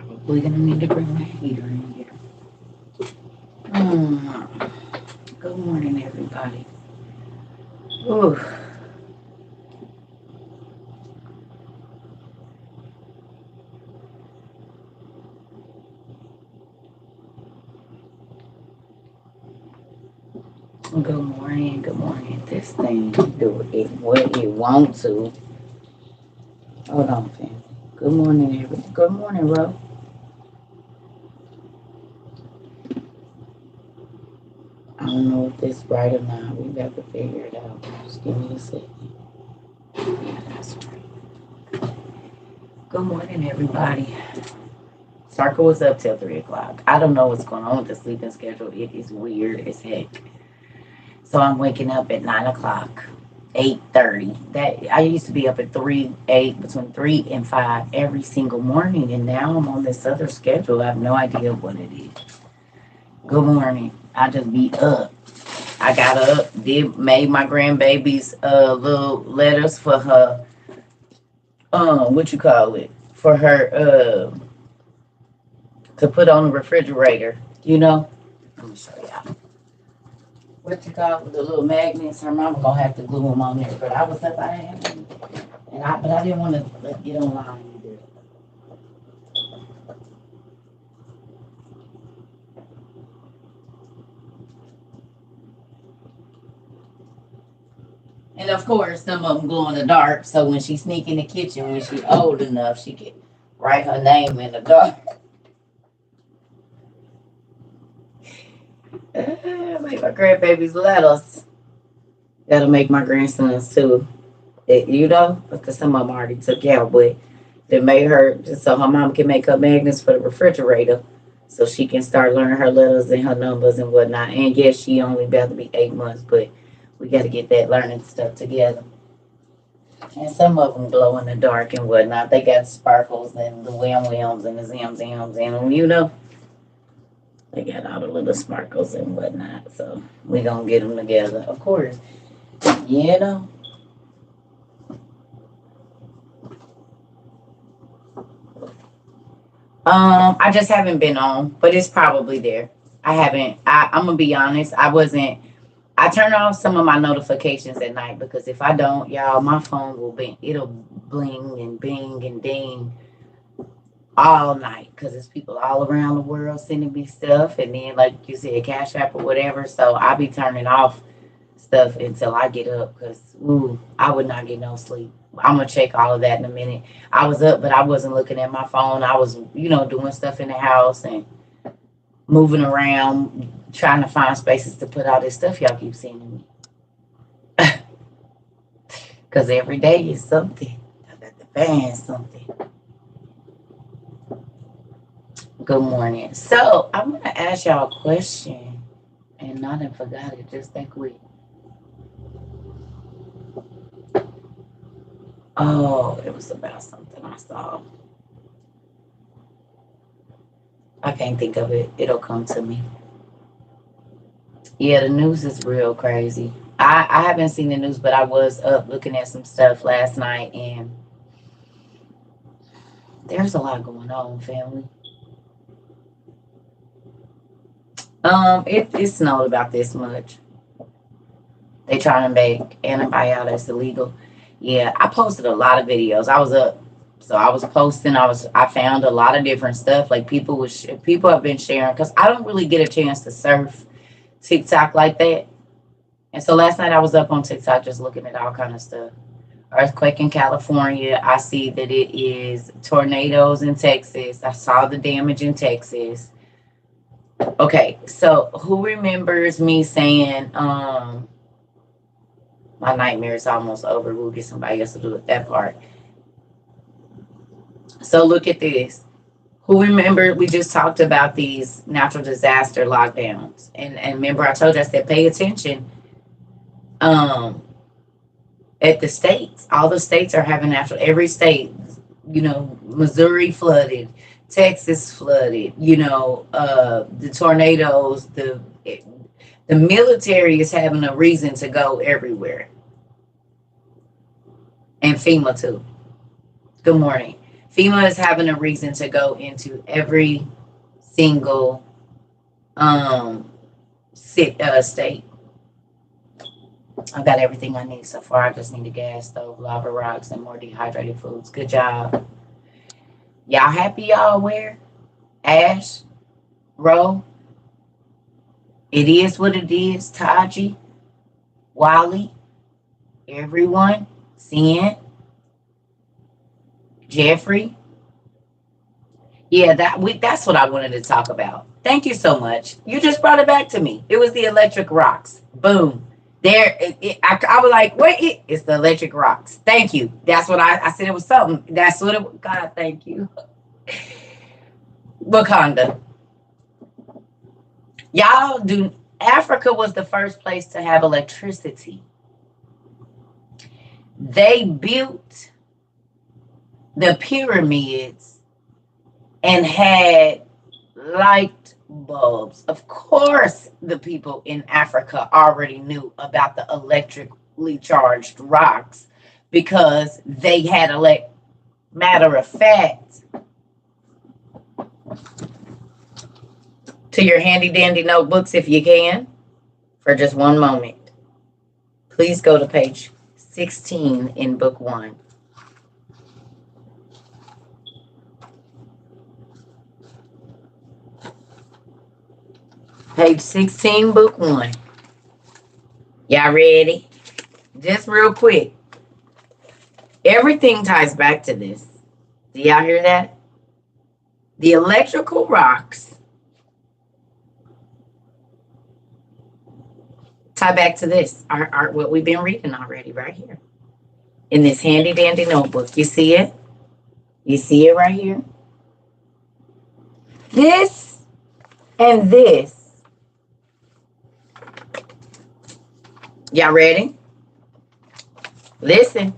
Probably gonna need to bring my heater in here. Mm. Good morning, everybody. Ooh. Good morning. Good morning. This thing do it what it want to. Hold on, family. Good morning, everybody. Good morning, Ro. I don't know if this right or not. We got to figure it out. Just give me a second. Yeah, that's right. Good morning, everybody. Circle was up till 3 o'clock. I don't know what's going on with the sleeping schedule. It is weird as heck. So I'm waking up at 9 o'clock, 8:30. That I used to be up at 8 between 3 and 5 every single morning, and now I'm on this other schedule. I have no idea what it is. Good morning. I just be up. I got up, made my grandbaby's little letters for her. What you call it? For her to put on the refrigerator. You know. Let me show y'all. What you call it, the little magnets. Her mama gonna have to glue them on there. But I was up, I had them, but I didn't want to get online either. And of course, some of them glow in the dark. So when she sneak in the kitchen, when she old enough, she can write her name in the dark. Make my grandbaby's letters. That'll make my grandsons too. Because some of them already took out, but they made her just so her mom can make her magnets for the refrigerator, so she can start learning her letters and her numbers and whatnot. And yes, she only about to be 8 months, but we got to get that learning stuff together. And some of them glow in the dark and whatnot. They got sparkles and the wham and the zam zams and they got all the little sparkles and whatnot. So we gonna get them together, of course. You know. I just haven't been on, but it's probably there. I haven't. I'm gonna be honest. I wasn't. I turn off some of my notifications at night because if I don't, y'all, my phone will be. It'll bling and bing and ding all night because there's people all around the world sending me stuff, and then like you said, Cash App or whatever. So I'll be turning off stuff until I get up because I would not get no sleep. I'm gonna check all of that in a minute. I was up, but I wasn't looking at my phone. I was, doing stuff in the house and moving around, trying to find spaces to put all this stuff y'all keep sending me. Because every day is something. I got to find something. Good morning. So I'm gonna ask y'all a question, and not and forgot it just that quick. Oh, it was about something I saw. I can't think of it. It'll come to me. Yeah, the news is real crazy. I haven't seen the news, but I was up looking at some stuff last night, and there's a lot going on, family. It snowed about this much. They trying to make antibiotics illegal. Yeah, I posted a lot of videos. I was up, so I was posting. I found a lot of different stuff. Like people have been sharing because I don't really get a chance to surf TikTok like that. And so last night I was up on TikTok just looking at all kind of stuff. Earthquake in California. I see that it is tornadoes in Texas. I saw the damage in Texas. Okay, so who remembers me saying, my nightmare is almost over. We'll get somebody else to do it, that part. So look at this. Who remember we just talked about these natural disaster lockdowns. And remember I told you I said pay attention. At the states. All the states are having every state, Missouri flooded, Texas flooded, the tornadoes, the military is having a reason to go everywhere. And FEMA too. Good morning. FEMA is having a reason to go into every single state. I got everything I need so far. I just need a gas stove, lava rocks, and more dehydrated foods. Good job. Y'all happy y'all where? Ash, Ro, it is what it is. Taji, Wally, everyone, Sin, Jeffrey. Yeah, that's what I wanted to talk about. Thank you so much. You just brought it back to me. It was the electric rocks. Boom. There, I was like, wait, it's the electric rocks. Thank you. That's what I said. It was something. That's what it was. God, thank you. Wakanda. Africa was the first place to have electricity. They built the pyramids and had light bulbs. Of course, the people in Africa already knew about the electrically charged rocks because they had matter of fact, to your handy dandy notebooks if you can, for just one moment. Please go to page 16 in book 1. Page 16, book 1. Y'all ready? Just real quick. Everything ties back to this. Do y'all hear that? The electrical rocks tie back to this. Our what we've been reading already right here. In this handy dandy notebook. You see it? You see it right here? This and this. Y'all ready? Listen.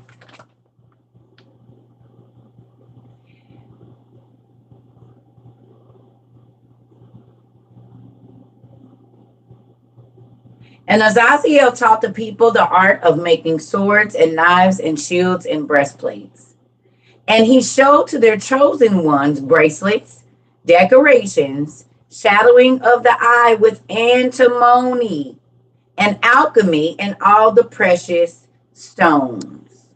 And Azaziel taught the people the art of making swords and knives and shields and breastplates. And he showed to their chosen ones bracelets, decorations, shadowing of the eye with antimony, and alchemy, and all the precious stones.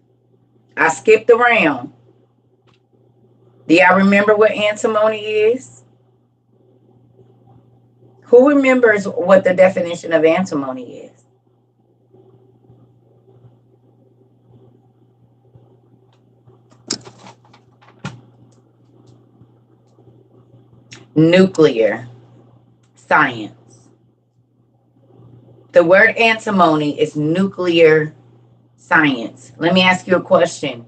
I skipped around. Do y'all remember what antimony is? Who remembers what the definition of antimony is? Nuclear science. The word antimony is nuclear science. Let me ask you a question.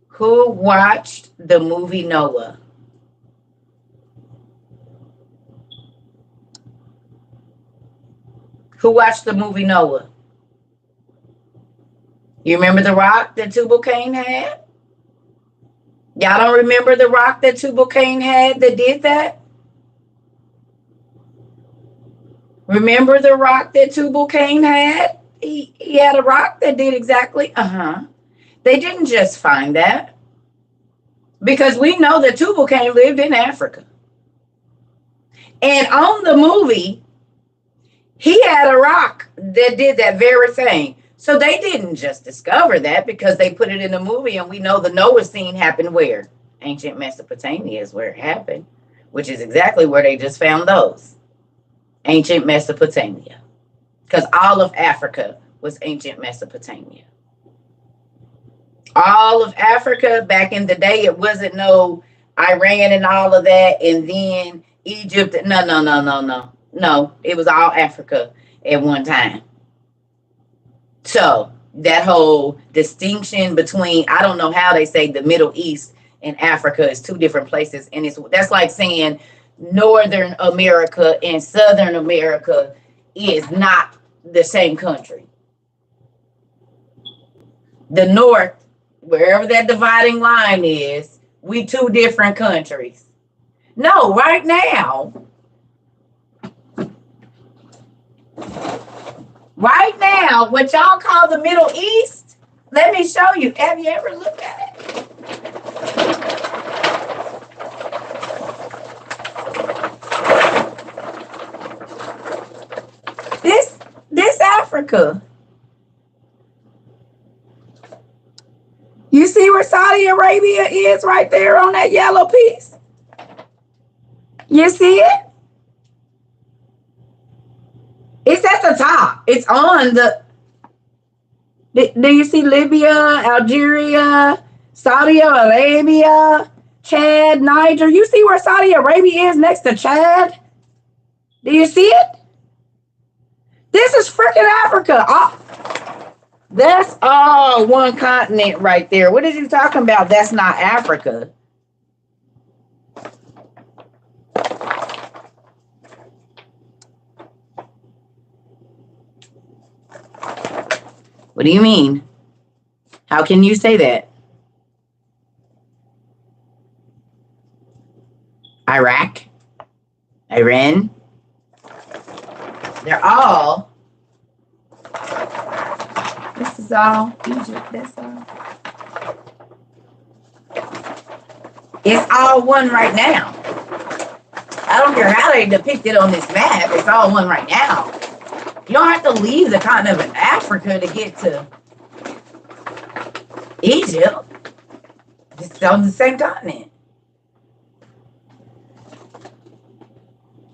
Who watched the movie Noah? Who watched the movie Noah? You remember the rock that Tubal-Cain had? Y'all don't remember the rock that Tubal-Cain had that did that? Remember the rock that Tubal-Cain had? He had a rock that did exactly. They didn't just find that. Because we know that Tubal-Cain lived in Africa. And on the movie, he had a rock that did that very thing. So they didn't just discover that because they put it in the movie, and we know the Noah scene happened where? Ancient Mesopotamia is where it happened, which is exactly where they just found those. Ancient Mesopotamia. Because all of Africa was ancient Mesopotamia. All of Africa back in the day, it wasn't no Iran and all of that, and then Egypt. No, it was all Africa at one time. So that whole distinction between, I don't know how they say the Middle East and Africa is two different places. And that's like saying Northern America and Southern America is not the same country. The North, wherever that dividing line is, we two different countries. No, right now, what y'all call the Middle East, let me show you. Have you ever looked at it? Africa. You see where Saudi Arabia is right there on that yellow piece? You see it? It's at the top. It's on the... Do you see Libya, Algeria, Saudi Arabia, Chad, Niger? You see where Saudi Arabia is next to Chad? Do you see it? This is freaking Africa. Oh, that's all one continent right there. What is he talking about? That's not Africa. What do you mean? How can you say that? Iraq, Iran, they're all... This is all Egypt. That's all. It's all one right now. I don't care how they depict it on this map. It's all one right now. You don't have to leave the continent of Africa to get to Egypt. It's on the same continent.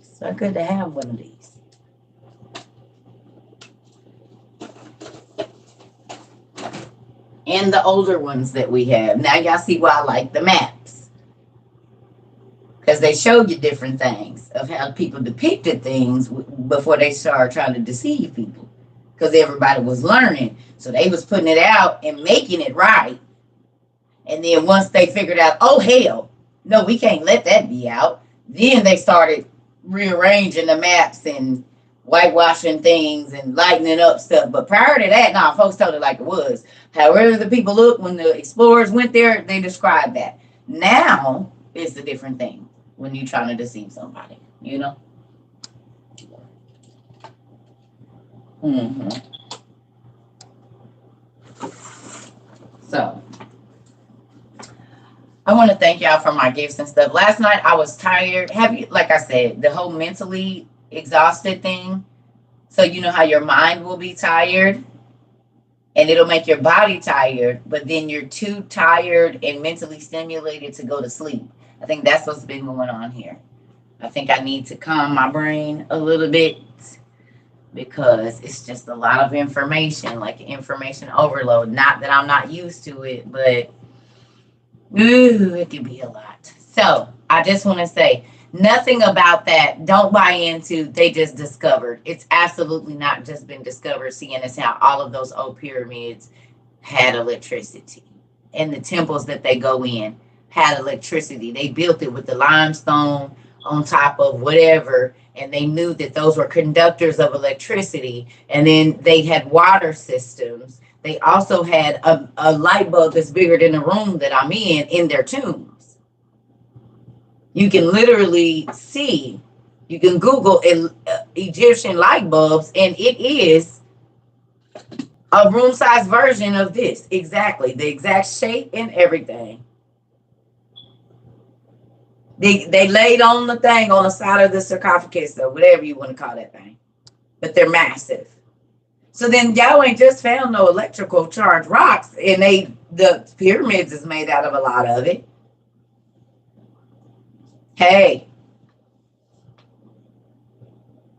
So good to have one of these. And the older ones that we have. Now y'all see why I like the maps. Because they show you different things of how people depicted things before they started trying to deceive people. Because everybody was learning. So they was putting it out and making it right. And then once they figured out, oh hell, no, we can't let that be out. Then they started rearranging the maps and whitewashing things and lightening up stuff. But prior to that, nah, folks told it like it was. However the people look when the explorers went there, they described that. Now it's a different thing when you're trying to deceive somebody, you know? So I want to thank y'all for my gifts and stuff. Last night I was tired. Like I said, the whole mentally exhausted thing. So you know how your mind will be tired and it'll make your body tired, but then you're too tired and mentally stimulated to go to sleep. I think that's what's been going on here. I think I need to calm my brain a little bit because it's just a lot of information, like information overload. Not that I'm not used to it, but it can be a lot. So I just want to say, nothing about that. Don't buy into they just discovered. It's absolutely not just been discovered, seeing as how all of those old pyramids had electricity. And the temples that they go in had electricity. They built it with the limestone on top of whatever. And they knew that those were conductors of electricity. And then they had water systems. They also had a light bulb that's bigger than the room that I'm in their tombs. You can literally see, you can Google Egyptian light bulbs, and it is a room-size version of this. Exactly. The exact shape and everything. They laid on the thing on the side of the sarcophagus, or whatever you want to call that thing. But they're massive. So then y'all ain't just found no electrical charged rocks, and the pyramids is made out of a lot of it. Hey,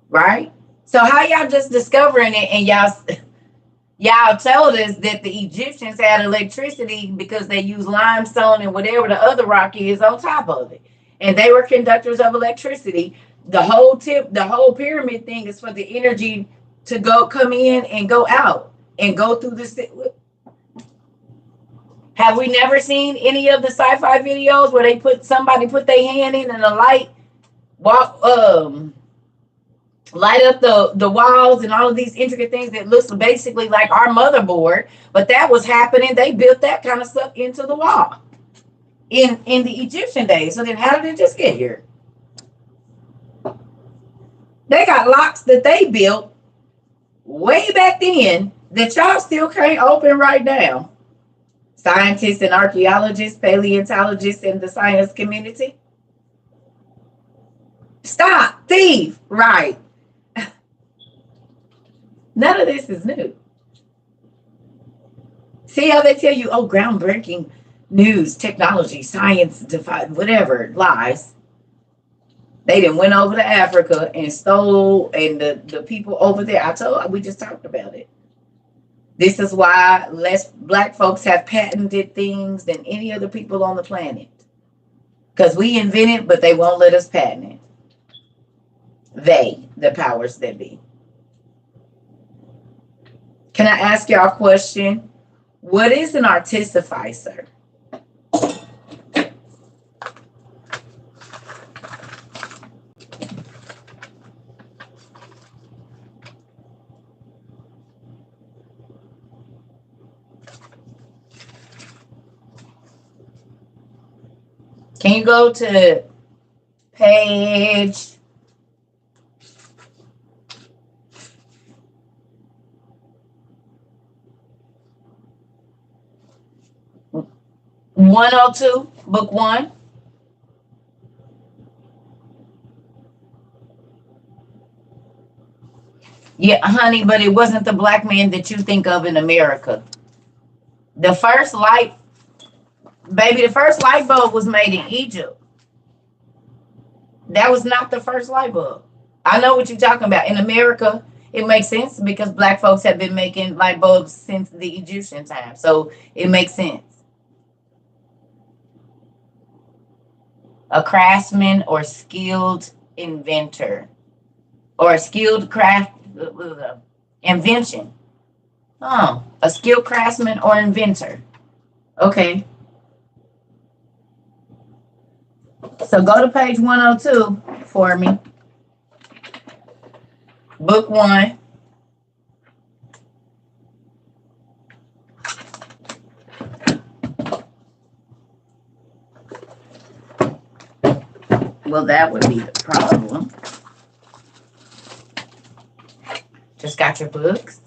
right? So how y'all just discovering it and y'all told us that the Egyptians had electricity because they used limestone and whatever the other rock is on top of it. And they were conductors of electricity. The whole pyramid thing is for the energy to come in and go out and go through the... Have we never seen any of the sci-fi videos where somebody put their hand in and the light light up the walls and all of these intricate things that looks basically like our motherboard? But that was happening. They built that kind of stuff into the wall in the Egyptian days. So then how did it just get here? They got locks that they built way back then that y'all still can't open right now. Scientists and archaeologists, paleontologists in the science community. Stop, thief, right. None None of this is new. See how they tell you, oh, groundbreaking news, technology, science, whatever, lies. They done went over to Africa and stole, and the people over there, we just talked about it. This is why less black folks have patented things than any other people on the planet. Because we invent it, but they won't let us patent it. They, the powers that be. Can I ask y'all a question? What is an artificer? Can you go to page 102, book 1? Yeah, honey, but it wasn't the black man that you think of in America. The first light, baby, the first light bulb was made in Egypt. That was not the first light bulb. I know what you're talking about. In America, it makes sense because black folks have been making light bulbs since the Egyptian time. So it makes sense. A craftsman or skilled inventor or a skilled craft invention. Oh, a skilled craftsman or inventor. Okay. So go to page 102 for me. Book 1. Well, that would be the problem. Just got your books.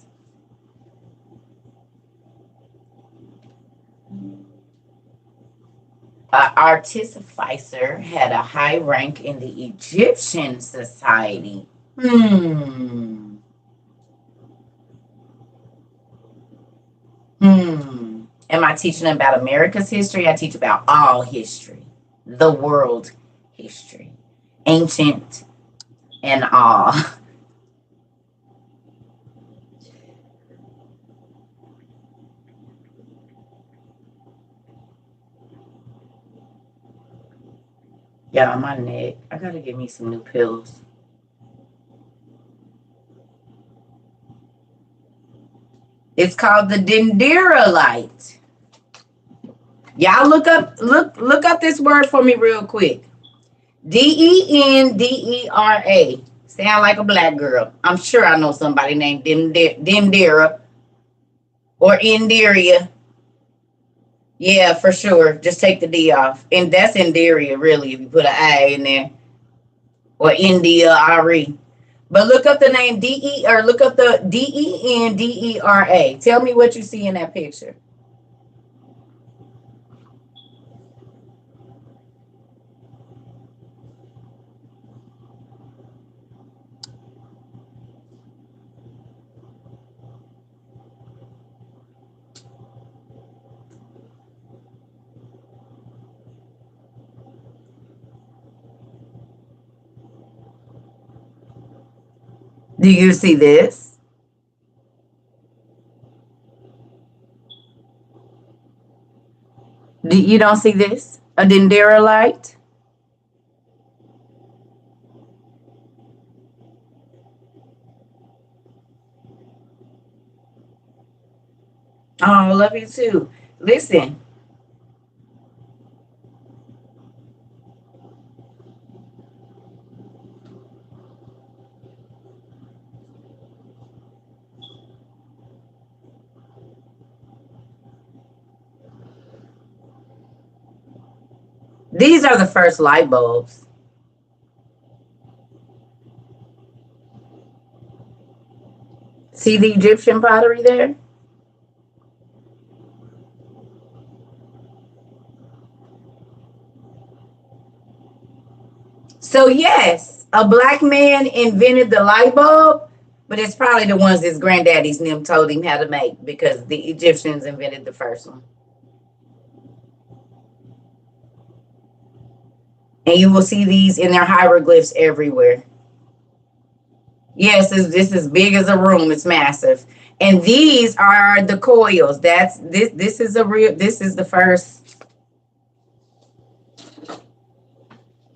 Artificer had a high rank in the Egyptian society. Am I teaching about America's history? I teach about all history, the world history, ancient and all. Yeah, my neck. I gotta get me some new pillows. It's called the Dendera light. Y'all look up this word for me real quick. Dendera. Sound like a black girl. I'm sure I know somebody named Dendera or Inderia. Yeah, for sure. Just take the D off. And that's Inderia, really, if you put an I in there. Or India, R-E. But look up the name look up the Dendera. Tell me what you see in that picture. Do you see this? You don't see this? A Dendera light? Oh, I love you too. Listen. These are the first light bulbs. See the Egyptian pottery there? So yes, a black man invented the light bulb, But it's probably the ones his granddaddies and them told him how to make because the Egyptians invented the first one. And you will see these in their hieroglyphs everywhere. Yes, this is big as a room. It's massive. And these are the coils. That's this. This is a real. This is the first.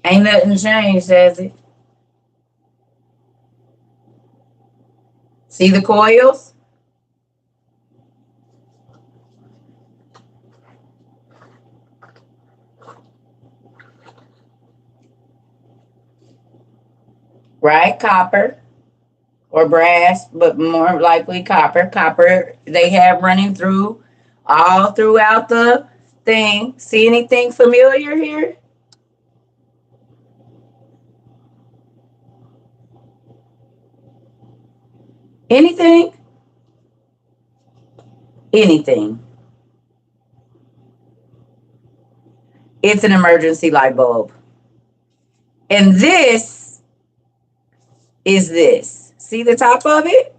Ain't nothing changed, has it? See the coils? Right, copper or brass, but more likely copper. Copper they have running through all throughout the thing. See anything familiar here? Anything? Anything. It's an emergency light bulb. And this is this. See the top of it?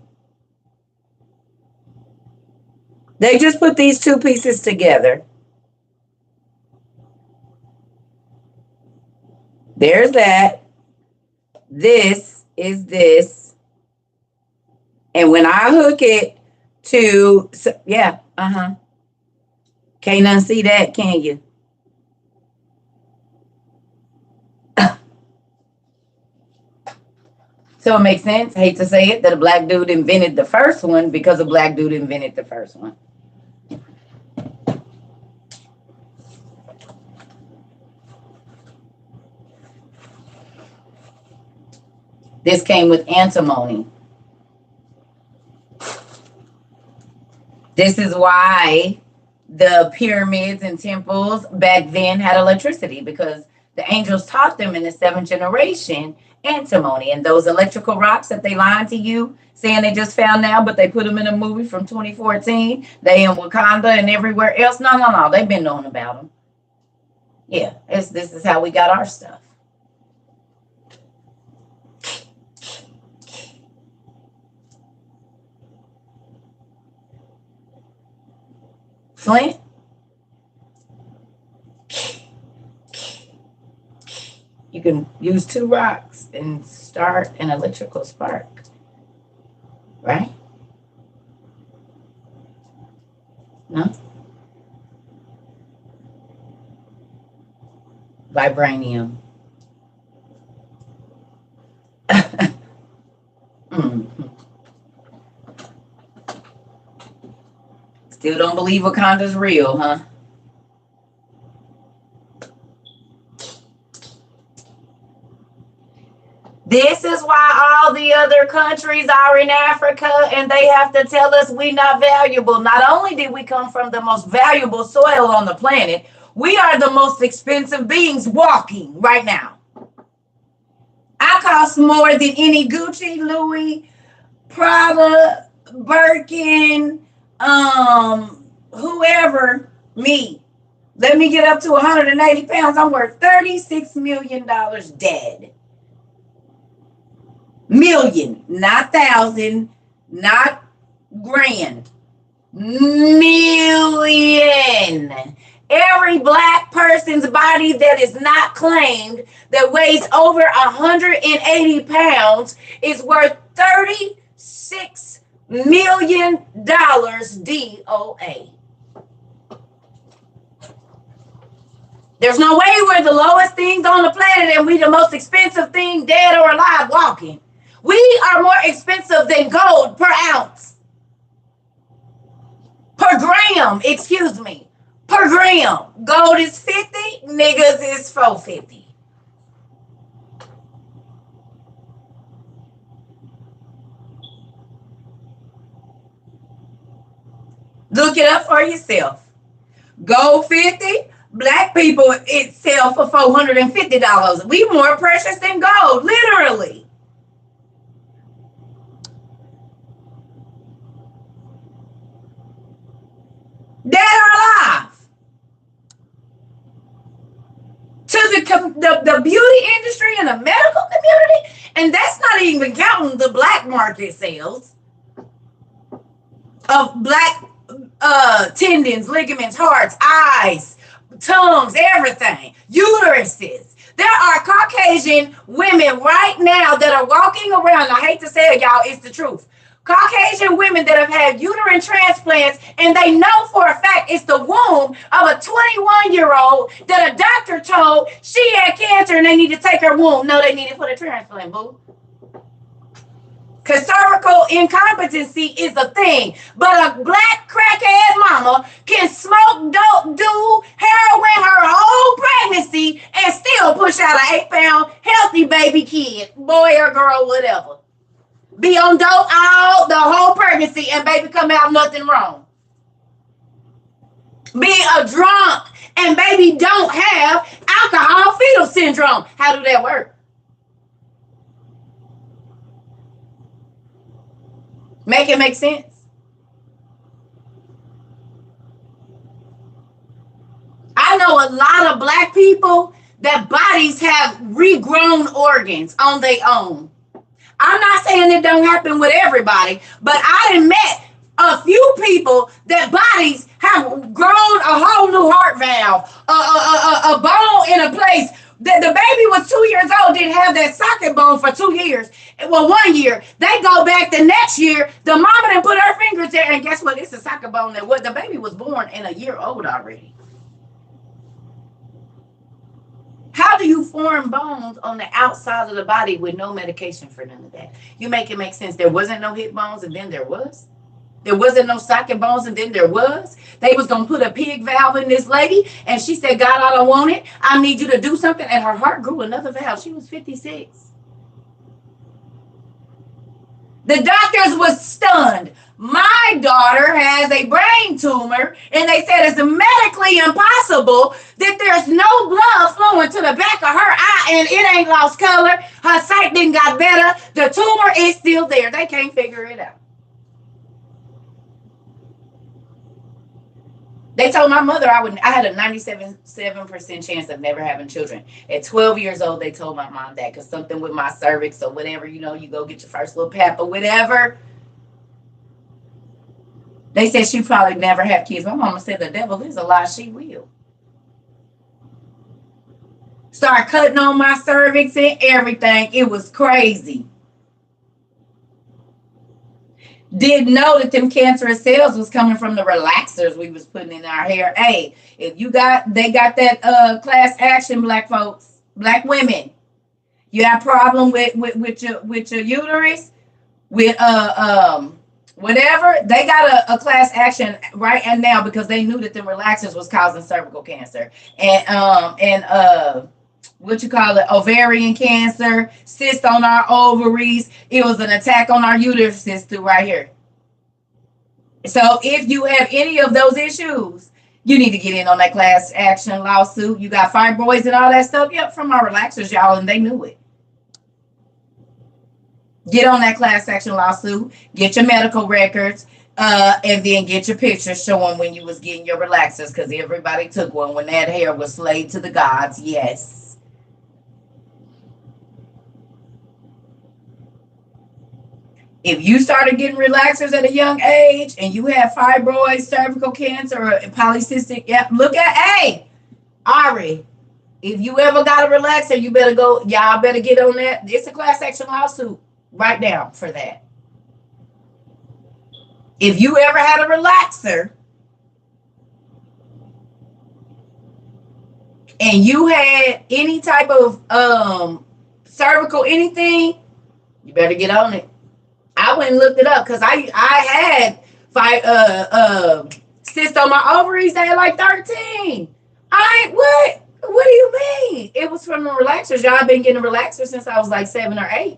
They just put these two pieces together. There's that. This is this. And when I hook it to, yeah, can't unsee that, can you? So it makes sense, hate to say it, that a black dude invented the first one because a black dude invented the first one. This came with antimony. This is why the pyramids and temples back then had electricity, because the angels taught them in the seventh generation antimony. And those electrical rocks that they lied to you, saying they just found now, but they put them in a movie from 2014. They in Wakanda and everywhere else. No. They've been knowing about them. Yeah, this is how we got our stuff. Flint. You can use two rocks and start an electrical spark, right? No? Vibranium. Still don't believe Wakanda's real, huh? This is why all the other countries are in Africa and they have to tell us we're not valuable. Not only did we come from the most valuable soil on the planet, we are the most expensive beings walking right now. I cost more than any Gucci, Louis, Prada, Birkin, whoever, me. Let me get up to 180 pounds. I'm worth $36 million dead. Million, not thousand, not grand. Million. Every black person's body that is not claimed that weighs over 180 pounds is worth $36 million DOA. There's no way we're the lowest things on the planet and we the most expensive thing dead or alive walking. We are more expensive than gold per ounce. Per gram, excuse me. Per gram. Gold is 50, niggas is 450. Look it up for yourself. Gold 50, black people it sell for $450. We more precious than gold, literally. Dead or alive. To the beauty industry and the medical community And that's not even counting the black market sales of black tendons, ligaments, hearts, eyes, tongues, everything, uteruses. There are Caucasian women right now that are walking around. I hate to say it, y'all, it's the truth. Caucasian women that have had uterine transplants, and they know for a fact it's the womb of a 21-year-old that a doctor told she had cancer and they need to take her womb. No, they need to put a transplant, boo. Because cervical incompetency is a thing. But a black crackhead mama can smoke, dope, do heroin her whole pregnancy and still push out an 8-pound healthy baby kid, boy or girl, whatever. Be on dope all the whole pregnancy and baby come out nothing wrong. Be a drunk and baby don't have alcohol fetal syndrome. How do that work? Make it make sense. I know a lot of black people that bodies have regrown organs on their own. I'm not saying it don't happen with everybody, but I done met a few people that bodies have grown a whole new heart valve, a bone in a place. The baby was 2 years old, didn't have that socket bone for 2 years. Well, 1 year. They go back the next year. The mama done put her fingers there, and guess what? It's a socket bone that what the baby was born and a year old already. How do you form bones on the outside of the body with no medication for none of that? You make it make sense. There wasn't no hip bones, and then there was. There wasn't no socket bones, and then there was. They was going to put a pig valve in this lady, and she said, God, I don't want it. I need you to do something. And her heart grew another valve. She was 56. The doctors was stunned. My daughter has a brain tumor, and they said it's medically impossible that there's no blood flowing to the back of her eye, and it ain't lost color. Her sight didn't got better. The tumor is still there. They can't figure it out. They told my mother I had a 97% chance of never having children. At 12 years old, they told my mom that because something with my cervix or whatever, you go get your first little pap or whatever. They said she probably never have kids. My mama said the devil is a lie. She will. Start cutting on my cervix and everything. It was crazy. Didn't know that them cancerous cells was coming from the relaxers we was putting in our hair. Hey, if they got that class action, black folks, black women. You have problem with your uterus, with whatever, they got a class action right and now because they knew that the relaxers was causing cervical cancer and ovarian cancer, cysts on our ovaries. It was an attack on our uteruses through right here. So if you have any of those issues, you need to get in on that class action lawsuit. You got fibroids and all that stuff. Yep, from our relaxers, y'all, and they knew it. Get on that class action lawsuit, get your medical records, and then get your pictures showing when you was getting your relaxers, because everybody took one when that hair was slayed to the gods. Yes. If you started getting relaxers at a young age and you have fibroids, cervical cancer, or polycystic, look at, Ari, if you ever got a relaxer, you better go, y'all better get on that. It's a class action lawsuit right now for that. If you ever had a relaxer and you had any type of cervical anything, you better get on it. I went and looked it up because I had cysts on my ovaries at like 13. What do you mean? It was from the relaxers. Y'all been getting relaxers since I was like 7 or 8.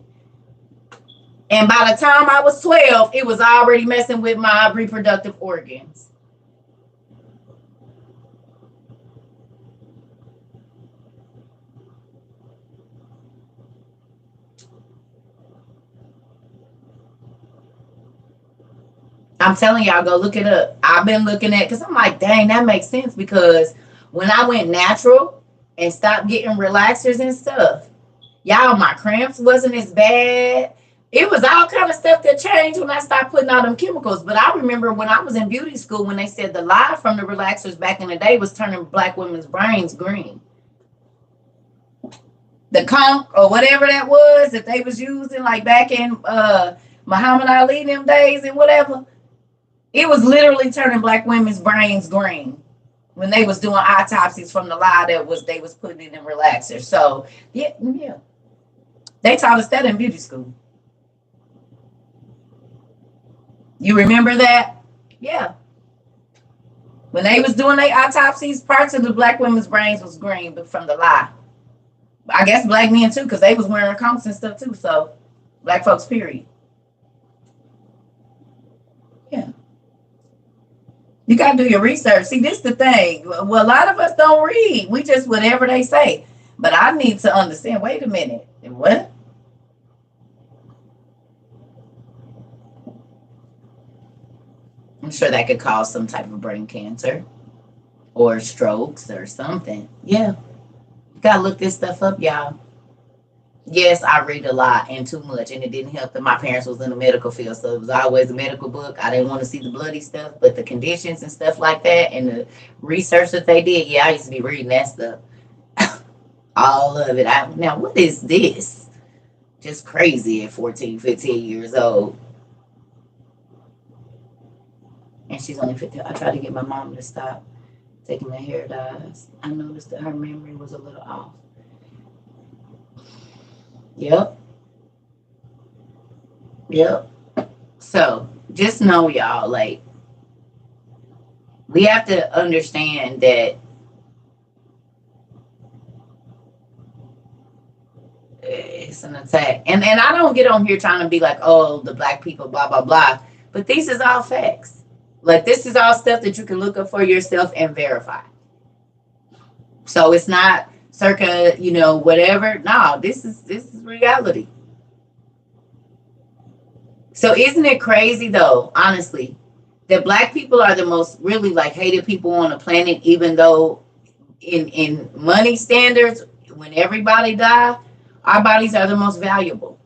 And by the time I was 12, it was already messing with my reproductive organs. I'm telling y'all, go look it up. I've been looking at, because I'm like, dang, that makes sense. Because when I went natural and stopped getting relaxers and stuff, Y'all, my cramps wasn't as bad. It was all kind of stuff that changed when I started putting all them chemicals. But I remember when I was in beauty school, when they said the lie from the relaxers back in the day was turning black women's brains green. The conch or whatever that was that they was using like back in Muhammad Ali them days and whatever, it was literally turning black women's brains green when they was doing autopsies from the lie that was they was putting in them relaxers. So yeah, they taught us that in beauty school. You remember that? Yeah. When they was doing their autopsies, parts of the black women's brains was green, but from the lie. I guess black men too, because they was wearing coats and stuff too. So black folks, period. Yeah. You gotta do your research. See, this is the thing. Well, a lot of us don't read. We just whatever they say. But I need to understand. Wait a minute. What? I'm sure that could cause some type of brain cancer or strokes or something. Yeah. You gotta look this stuff up, y'all. Yes, I read a lot and too much, and it didn't help that my parents was in the medical field, so it was always a medical book. I didn't want to see the bloody stuff, but the conditions and stuff like that and the research that they did, yeah, I used to be reading that stuff. All of it. Now, what is this? Just crazy at 14, 15 years old. And she's only 15. I tried to get my mom to stop taking the hair dyes. I noticed that her memory was a little off. Yep. So just know, y'all, like, we have to understand that it's an attack. And I don't get on here trying to be like, oh, the black people, blah, blah, blah. But this is all facts. Like, this is all stuff that you can look up for yourself and verify. So it's not circa, whatever. No, this is reality. So isn't it crazy though, honestly, that black people are the most really like hated people on the planet, even though in money standards, when everybody die, our bodies are the most valuable.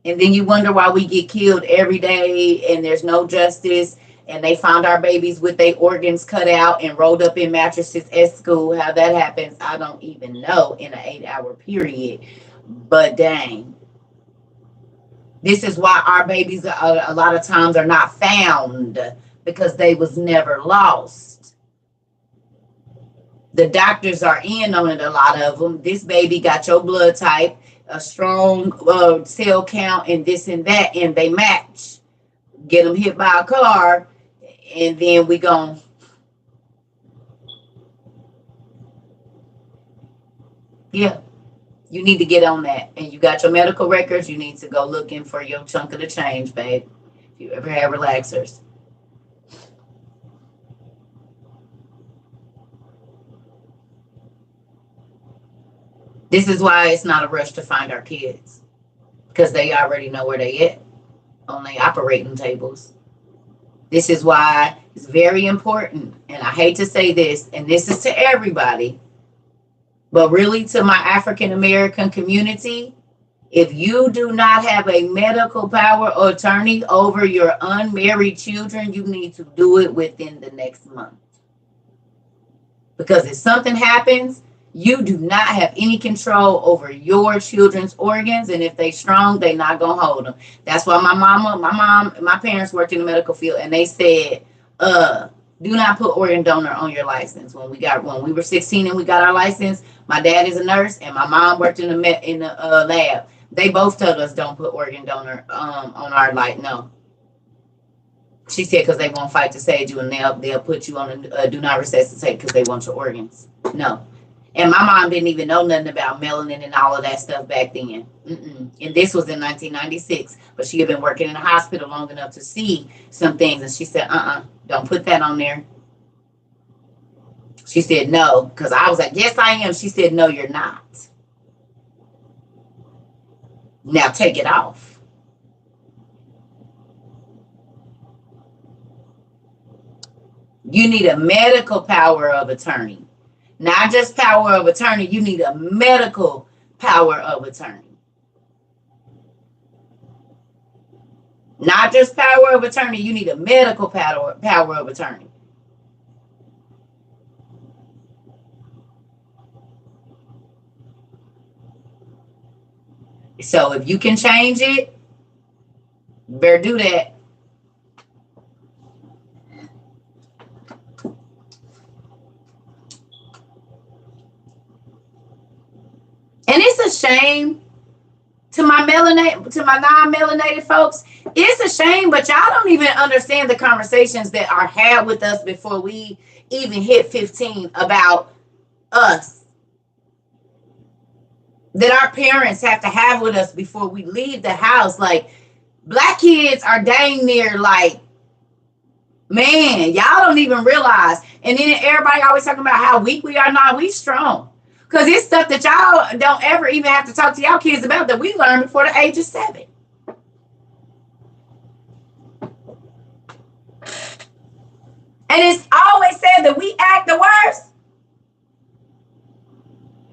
And then you wonder why we get killed every day and there's no justice. And they found our babies with their organs cut out and rolled up in mattresses at school. How that happens, I don't even know in an 8-hour period. But dang. This is why our babies a lot of times are not found, because they was never lost. The doctors are in on it, a lot of them. This baby got your blood type, a strong cell count, and this and that, and they match. Get them hit by a car, and then we gon' yeah. You need to get on that. And you got your medical records, you need to go looking for your chunk of the change, babe. If you ever have relaxers. This is why it's not a rush to find our kids, because they already know where they at on their operating tables. This is why it's very important, and I hate to say this, and this is to everybody, but really to my African American community, if you do not have a medical power of attorney over your unmarried children, you need to do it within the next month. Because if something happens, you do not have any control over your children's organs, and if they strong, they not gonna hold them. That's why my parents worked in the medical field, and they said, do not put organ donor on your license. When we were 16 and we got our license, my dad is a nurse, and my mom worked in the lab. They both told us don't put organ donor on our no. She said because they won't fight to save you, and they'll put you on a do not resuscitate because they want your organs. No. And my mom didn't even know nothing about melanin and all of that stuff back then. And this was in 1996. But she had been working in a hospital long enough to see some things. And she said, don't put that on there. She said, no. Because I was like, yes, I am. She said, no, you're not. Now take it off. You need a medical power of attorney. Not just power of attorney, you need a medical power of attorney. Not just power of attorney, you need a medical power of attorney. So if you can change it, better do that. And it's a shame to my non-melanated folks. It's a shame, but y'all don't even understand the conversations that are had with us before we even hit 15 about us. That our parents have to have with us before we leave the house. Like, black kids are dang near like, man, y'all don't even realize. And then everybody always talking about how weak we are. Nah, we strong. Because it's stuff that y'all don't ever even have to talk to y'all kids about that we learned before the age of 7. And it's always said that we act the worst.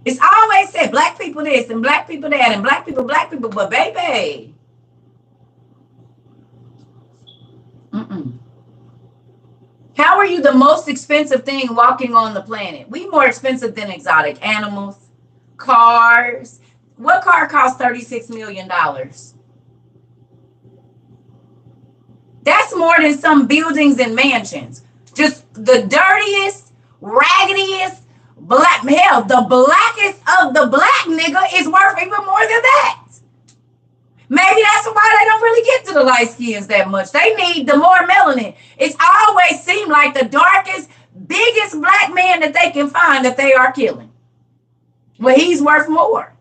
It's always said black people this and black people that and black people, but baby. How are you the most expensive thing walking on the planet? We more expensive than exotic animals, cars. What car costs $36 million? That's more than some buildings and mansions. Just the dirtiest, raggediest, black, hell, the blackest of the black nigga is worth even more than that. Maybe that's why they don't really get to the light skins that much. They need the more melanin. It's always seemed like the darkest, biggest black man that they can find that they are killing. Well, he's worth more.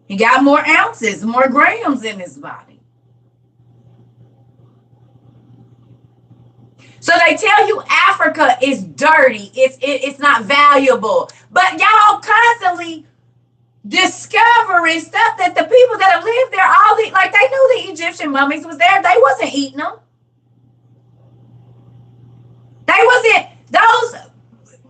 He got more ounces, more grams in his body. So they tell you Africa is dirty. It's not valuable. But y'all constantly discovering stuff that the people that have lived there, like they knew the Egyptian mummies was there. They wasn't eating them. Those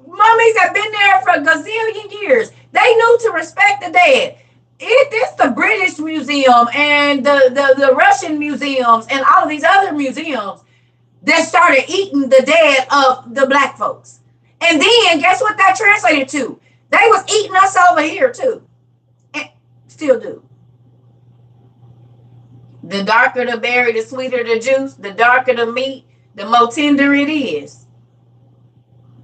mummies have been there for a gazillion years. They knew to respect the dead. It's the British Museum and the Russian museums and all of these other museums that started eating the dead of the black folks. And then guess what that translated to? They was eating us over here too. And still do. The darker the berry, the sweeter the juice. The darker the meat, the more tender it is.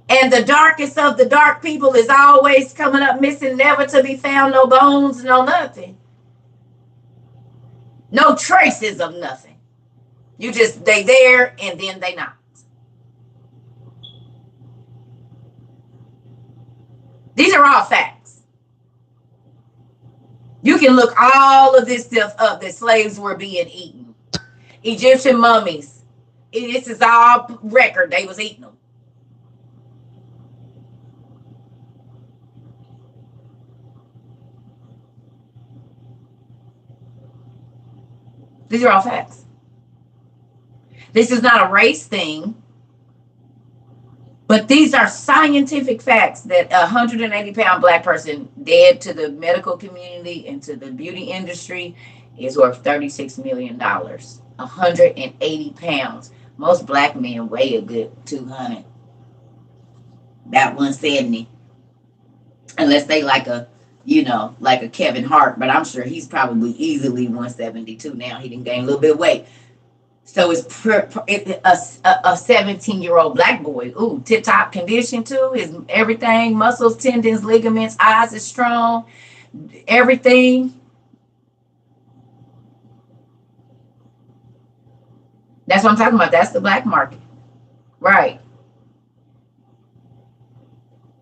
And the darkest of the dark people is always coming up missing, never to be found, no bones, no nothing. No traces of nothing. You just, they there and then they not. These are all facts. You can look all of this stuff up that slaves were being eaten. Egyptian mummies. This is all record. They was eating them. These are all facts. This is not a race thing, but these are scientific facts that a 180-pound black person dead to the medical community and to the beauty industry is worth $36 million. 180 pounds. Most black men weigh a good 200. About 170. Unless they like a Kevin Hart, but I'm sure he's probably easily 172 now. He didn't gain a little bit of weight. So it's a 17-year-old black boy. Ooh, tip-top condition too. His everything, muscles, tendons, ligaments, eyes is strong. Everything. That's what I'm talking about. That's the black market. Right.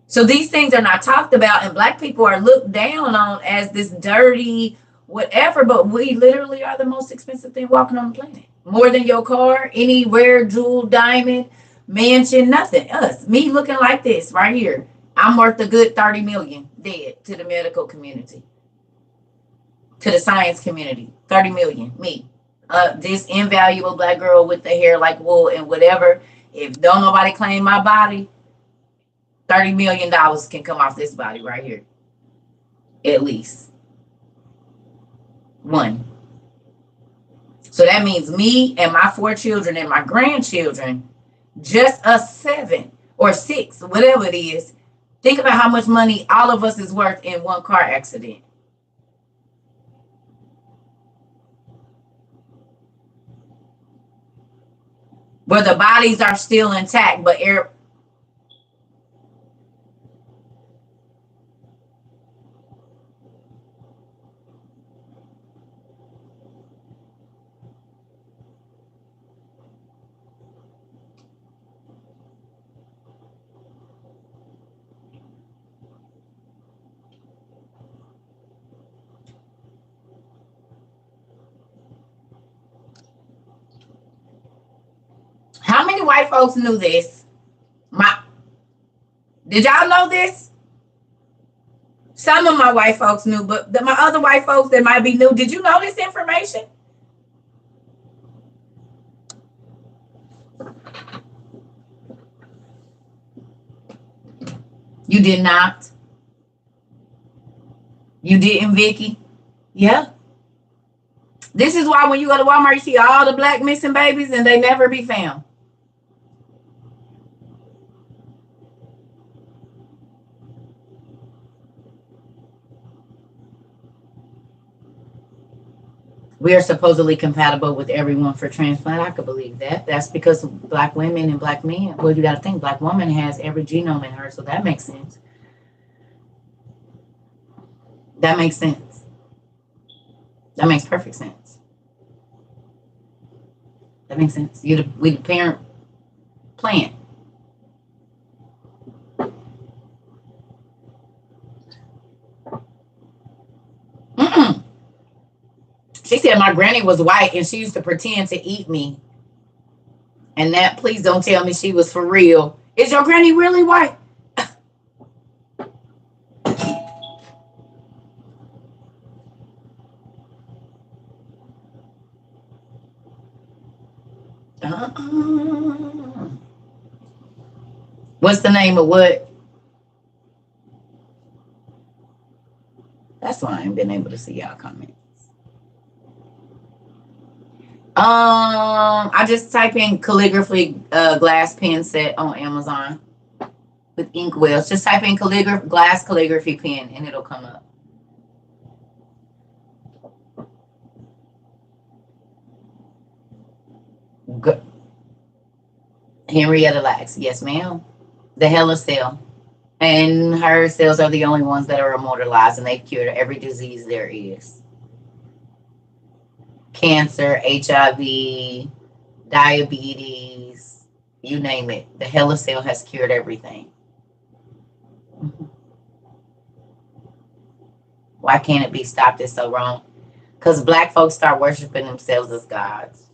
So these things are not talked about, and black people are looked down on as this dirty whatever, but we literally are the most expensive thing walking on the planet. More than your car, any rare jewel, diamond, mansion, nothing. Us, me looking like this right here. I'm worth a good 30 million dead to the medical community, to the science community. 30 million, me. This invaluable black girl with the hair like wool and whatever. If don't nobody claim my body, $30 million can come off this body right here. at least one. So that means me and my 4 children and my grandchildren, just us 7 or 6, whatever it is. Think about how much money all of us is worth in one car accident. Where the bodies are still intact, but how many white folks knew this? Did y'all know this? Some of my white folks knew, but my other white folks that might be new, did you know this information? You did not. You didn't, Vicky? Yeah. This is why when you go to Walmart, you see all the black missing babies and they never be found. We are supposedly compatible with everyone for transplant. I could believe that. That's because black women and black men. Well, you got to think black woman has every genome in her, so that makes sense. That makes sense. That makes perfect sense. That makes sense. We the parent plant. She said my granny was white and she used to pretend to eat me. And that, please don't tell me she was for real. Is your granny really white? What's the name of what? That's why I ain't been able to see y'all comments. I just type in calligraphy glass pen set on Amazon with ink wells. Just type in glass calligraphy pen and it'll come up. Henrietta Lacks, yes, ma'am. The Hella cell. And her cells are the only ones that are immortalized, and they've cured every disease there is. Cancer, HIV, diabetes, you name it. The Hella cell has cured everything. Why can't it be stopped? It's so wrong. Because black folks start worshiping themselves as gods.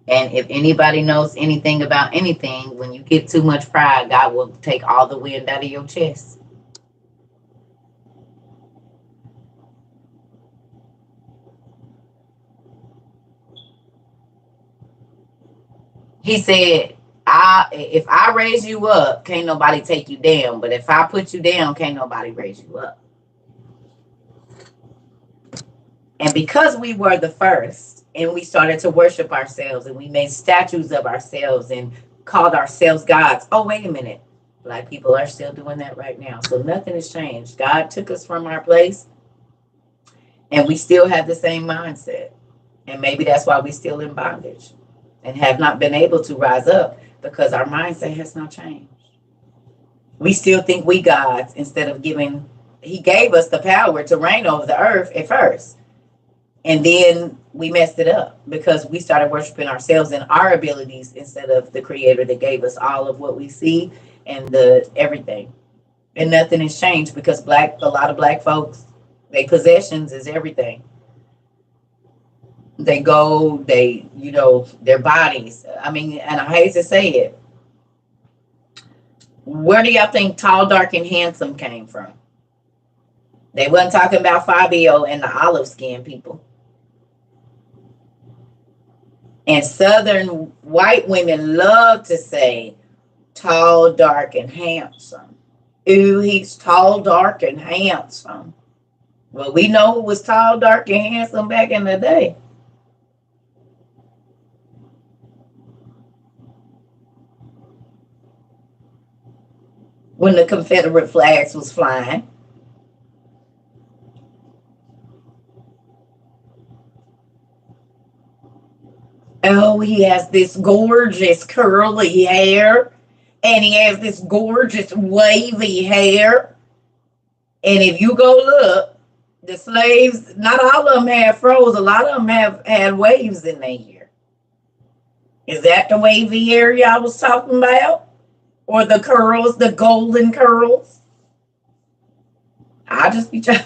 And if anybody knows anything about anything, when you get too much pride, God will take all the wind out of your chest. He said, if I raise you up, can't nobody take you down. But if I put you down, can't nobody raise you up. And because we were the first, and we started to worship ourselves, and we made statues of ourselves and called ourselves gods. Oh, wait a minute. Black people are still doing that right now. So nothing has changed. God took us from our place, and we still have the same mindset. And maybe that's why we're still in bondage and have not been able to rise up, because our mindset has not changed. We still think we gods instead of he gave us the power to reign over the earth at first. And then we messed it up because we started worshiping ourselves and our abilities instead of the creator that gave us all of what we see and the everything. And nothing has changed because a lot of black folks, their possessions is everything. They go, their bodies. I mean, and I hate to say it. Where do y'all think tall, dark, and handsome came from? They wasn't talking about Fabio and the olive skin people. And Southern white women love to say tall, dark, and handsome. Ooh, he's tall, dark, and handsome. Well, we know who was tall, dark, and handsome back in the day. When the Confederate flags was flying. Oh, he has this gorgeous curly hair, and he has this gorgeous wavy hair. And if you go look, the slaves, not all of them had froze. A lot of them have had waves in their hair. Is that the wavy hair y'all was talking about? Or the curls, the golden curls? I'll just be trying.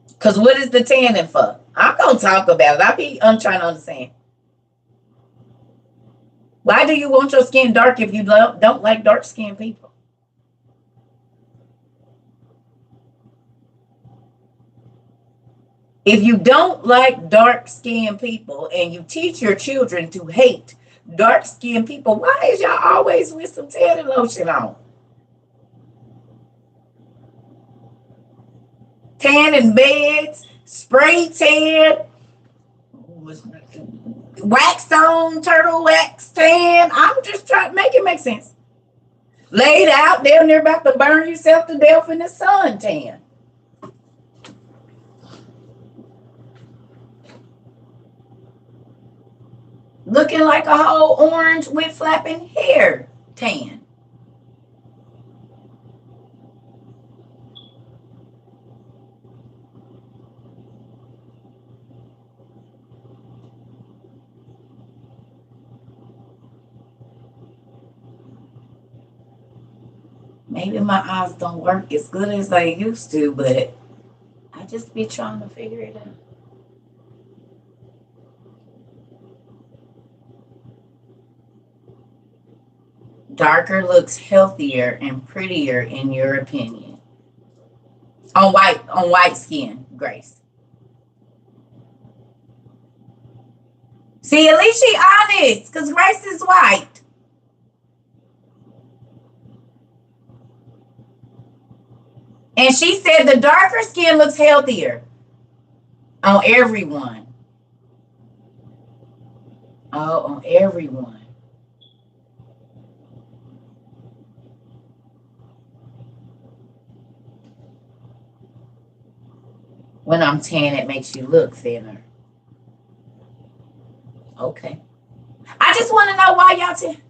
Because what is the tanning for? I'm going to talk about it. I'm trying to understand. Why do you want your skin dark if you don't like dark skinned people? If you don't like dark skinned people and you teach your children to hate dark skinned people, why is y'all always with some tanning lotion on? Tanning beds, spray tan, wax on, turtle wax tan. I'm just trying to make it make sense. Laid out down there about to burn yourself to death in the sun tan. Looking like a whole orange with flapping hair tan. Maybe my eyes don't work as good as they used to, but I just be trying to figure it out. Darker looks healthier and prettier in your opinion. On white skin, Grace. See, at least she honest, because Grace is white. And she said the darker skin looks healthier on everyone. Oh, on everyone. When I'm tan, it makes you look thinner. Okay. I just want to know why y'all tan.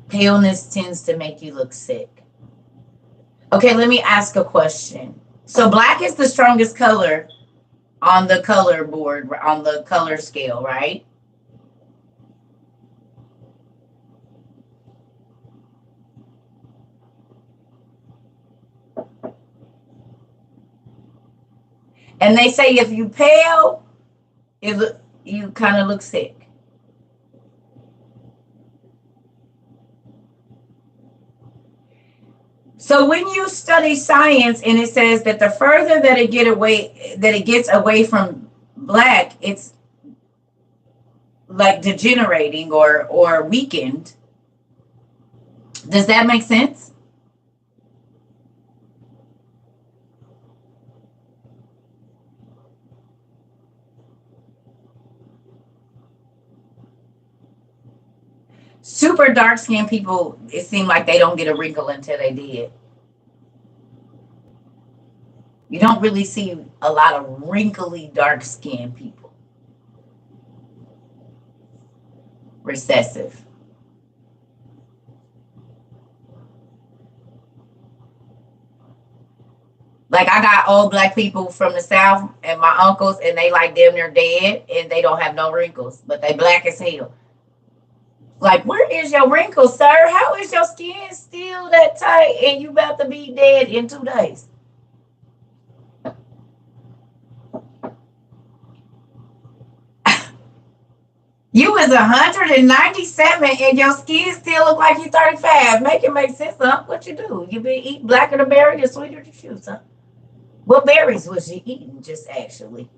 Paleness tends to make you look sick. Okay, let me ask a question. So black is the strongest color on the color board, on the color scale, right? And they say if you pale, you kind of look sick. So when you study science and it says that the further that it gets away from black, it's like degenerating or weakened. Does that make sense? Super dark skinned people, it seemed like they don't get a wrinkle until they did. You don't really see a lot of wrinkly dark skinned people. Recessive. Like I got old black people from the South and my uncles, and they like damn near dead, and they don't have no wrinkles, but they black as hell. Like, where is your wrinkles, sir? How is your skin still that tight and you about to be dead in 2 days? You was 197 and your skin still look like you 35. Make it make sense, huh? What you do? You been eating blacker the berry or sweeter the juice, huh? What berries was you eating, just actually?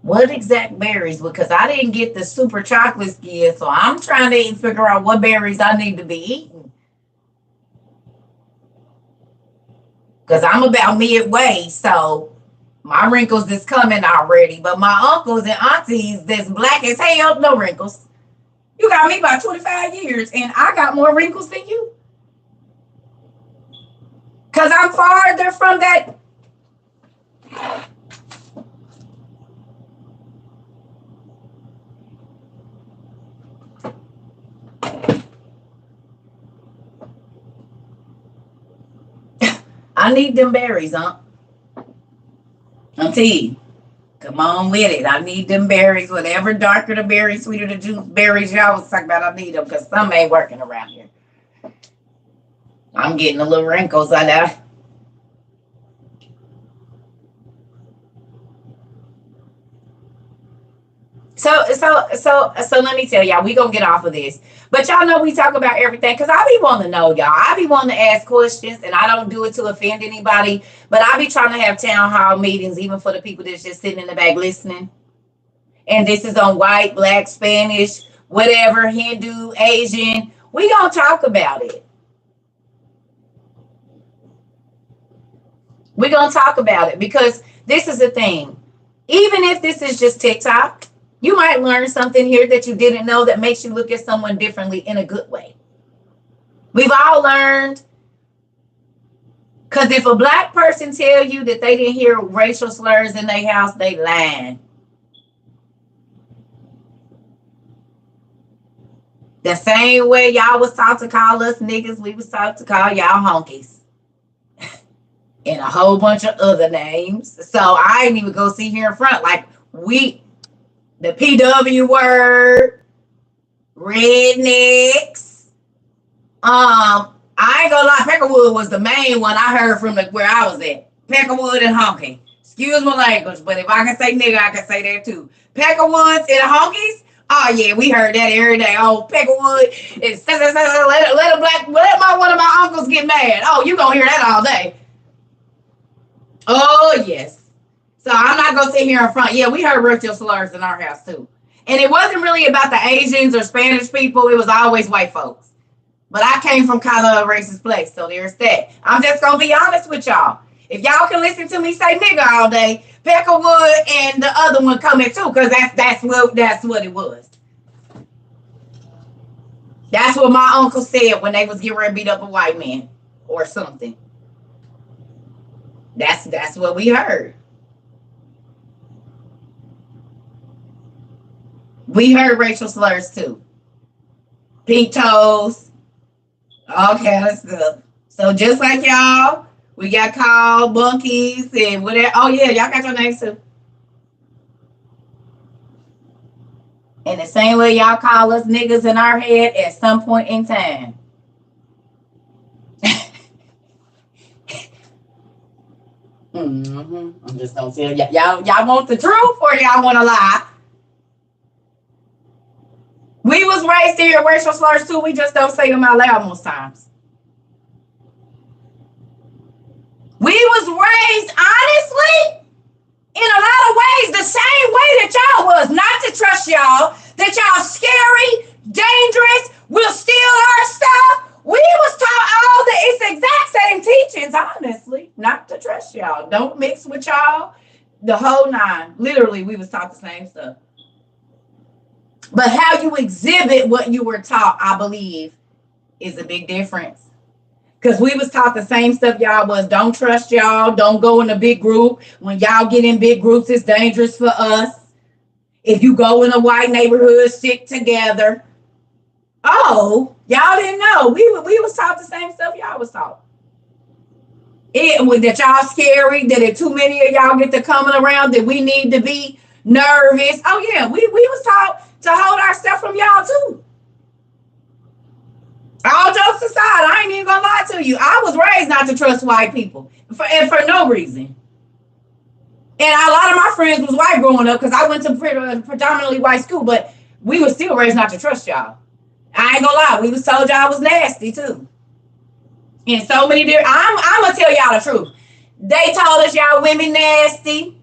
What exact berries? Because I didn't get the super chocolate skin, so I'm trying to figure out what berries I need to be eating. Because I'm about midway, so my wrinkles is coming already. But my uncles and aunties that's black as hell, no wrinkles. You got me about 25 years, and I got more wrinkles than you. Because I'm farther from that. I need them berries, huh? Auntie, come on with it. I need them berries. Whatever darker the berry, sweeter the juice berries y'all was talking about, I need them because some ain't working around here. I'm getting a little wrinkles on there. So let me tell y'all, we gonna get off of this. But y'all know we talk about everything because I be wanting to know, y'all. I be wanting to ask questions, and I don't do it to offend anybody. But I be trying to have town hall meetings, even for the people that's just sitting in the back listening. And this is on white, black, Spanish, whatever, Hindu, Asian. We gonna talk about it. We gonna talk about it because this is the thing. Even if this is just TikTok, you might learn something here that you didn't know that makes you look at someone differently in a good way. We've all learned, because if a black person tell you that they didn't hear racial slurs in their house, they lying. The same way y'all was taught to call us niggas, we was taught to call y'all honkies. And a whole bunch of other names. So I ain't even go see here in front. Like the PW word, rednecks. I ain't gonna lie, Peckerwood was the main one I heard from where I was at. Peckerwood and honky. Excuse my language, but if I can say nigga, I can say that too. Peckerwoods and honkies. Oh yeah, we heard that every day. Oh, Peckerwood and let one of my uncles get mad. Oh, you gonna hear that all day. Oh yes. So I'm not gonna sit here in front. Yeah, we heard racial slurs in our house too. And it wasn't really about the Asians or Spanish people, it was always white folks. But I came from kind of a racist place, so there's that. I'm just gonna be honest with y'all. If y'all can listen to me say nigga all day, Peckerwood and the other one coming too, because that's what it was. That's what my uncle said when they was getting ready to beat up a white man or something. That's what we heard. We heard racial slurs too. Pink toes. Okay, that's good. So just like y'all, we got called bunkies and whatever. Oh yeah, y'all got your names too. And the same way y'all call us niggas in our head at some point in time. I'm just gonna tell y'all want the truth or y'all want to lie? We was raised here racial slurs too. We just don't say them out loud most times. We was raised honestly in a lot of ways the same way that y'all was. Not to trust y'all. That y'all scary, dangerous, will steal our stuff. We was taught all the it's exact same teachings, honestly. Not to trust y'all. Don't mix with y'all. The whole nine. Literally, we was taught the same stuff. But how you exhibit what you were taught, I believe, is a big difference. Because we was taught the same stuff y'all was. Don't trust y'all. Don't go in a big group. When y'all get in big groups, it's dangerous for us. If you go in a white neighborhood, stick together. Oh, y'all didn't know. We was taught the same stuff y'all was taught. That y'all scary, that if too many of y'all get to coming around, that we need to be nervous. Oh yeah, we was taught to hold our stuff from y'all too. All jokes aside, I ain't even gonna lie to you. I was raised not to trust white people for no reason. And a lot of my friends was white growing up because I went to predominantly white school, but we were still raised not to trust y'all. I ain't gonna lie, we was told y'all was nasty too. And so many different. I'm gonna tell y'all the truth. They told us y'all women nasty.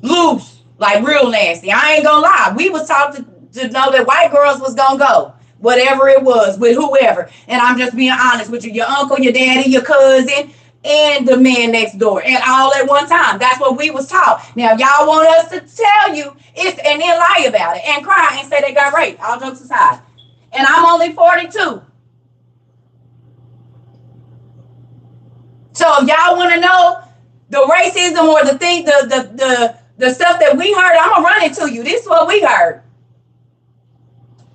Loose, like real nasty. I ain't gonna lie. We was taught to know that white girls was gonna go. Whatever it was, with whoever. And I'm just being honest with you. Your uncle, your daddy, your cousin, and the man next door. And all at one time. That's what we was taught. Now, if y'all want us to tell you, it's and then lie about it and cry and say they got raped. All jokes aside. And I'm only 42. So if y'all want to know the racism or the thing, the stuff that we heard, I'm gonna run it to you. This is what we heard.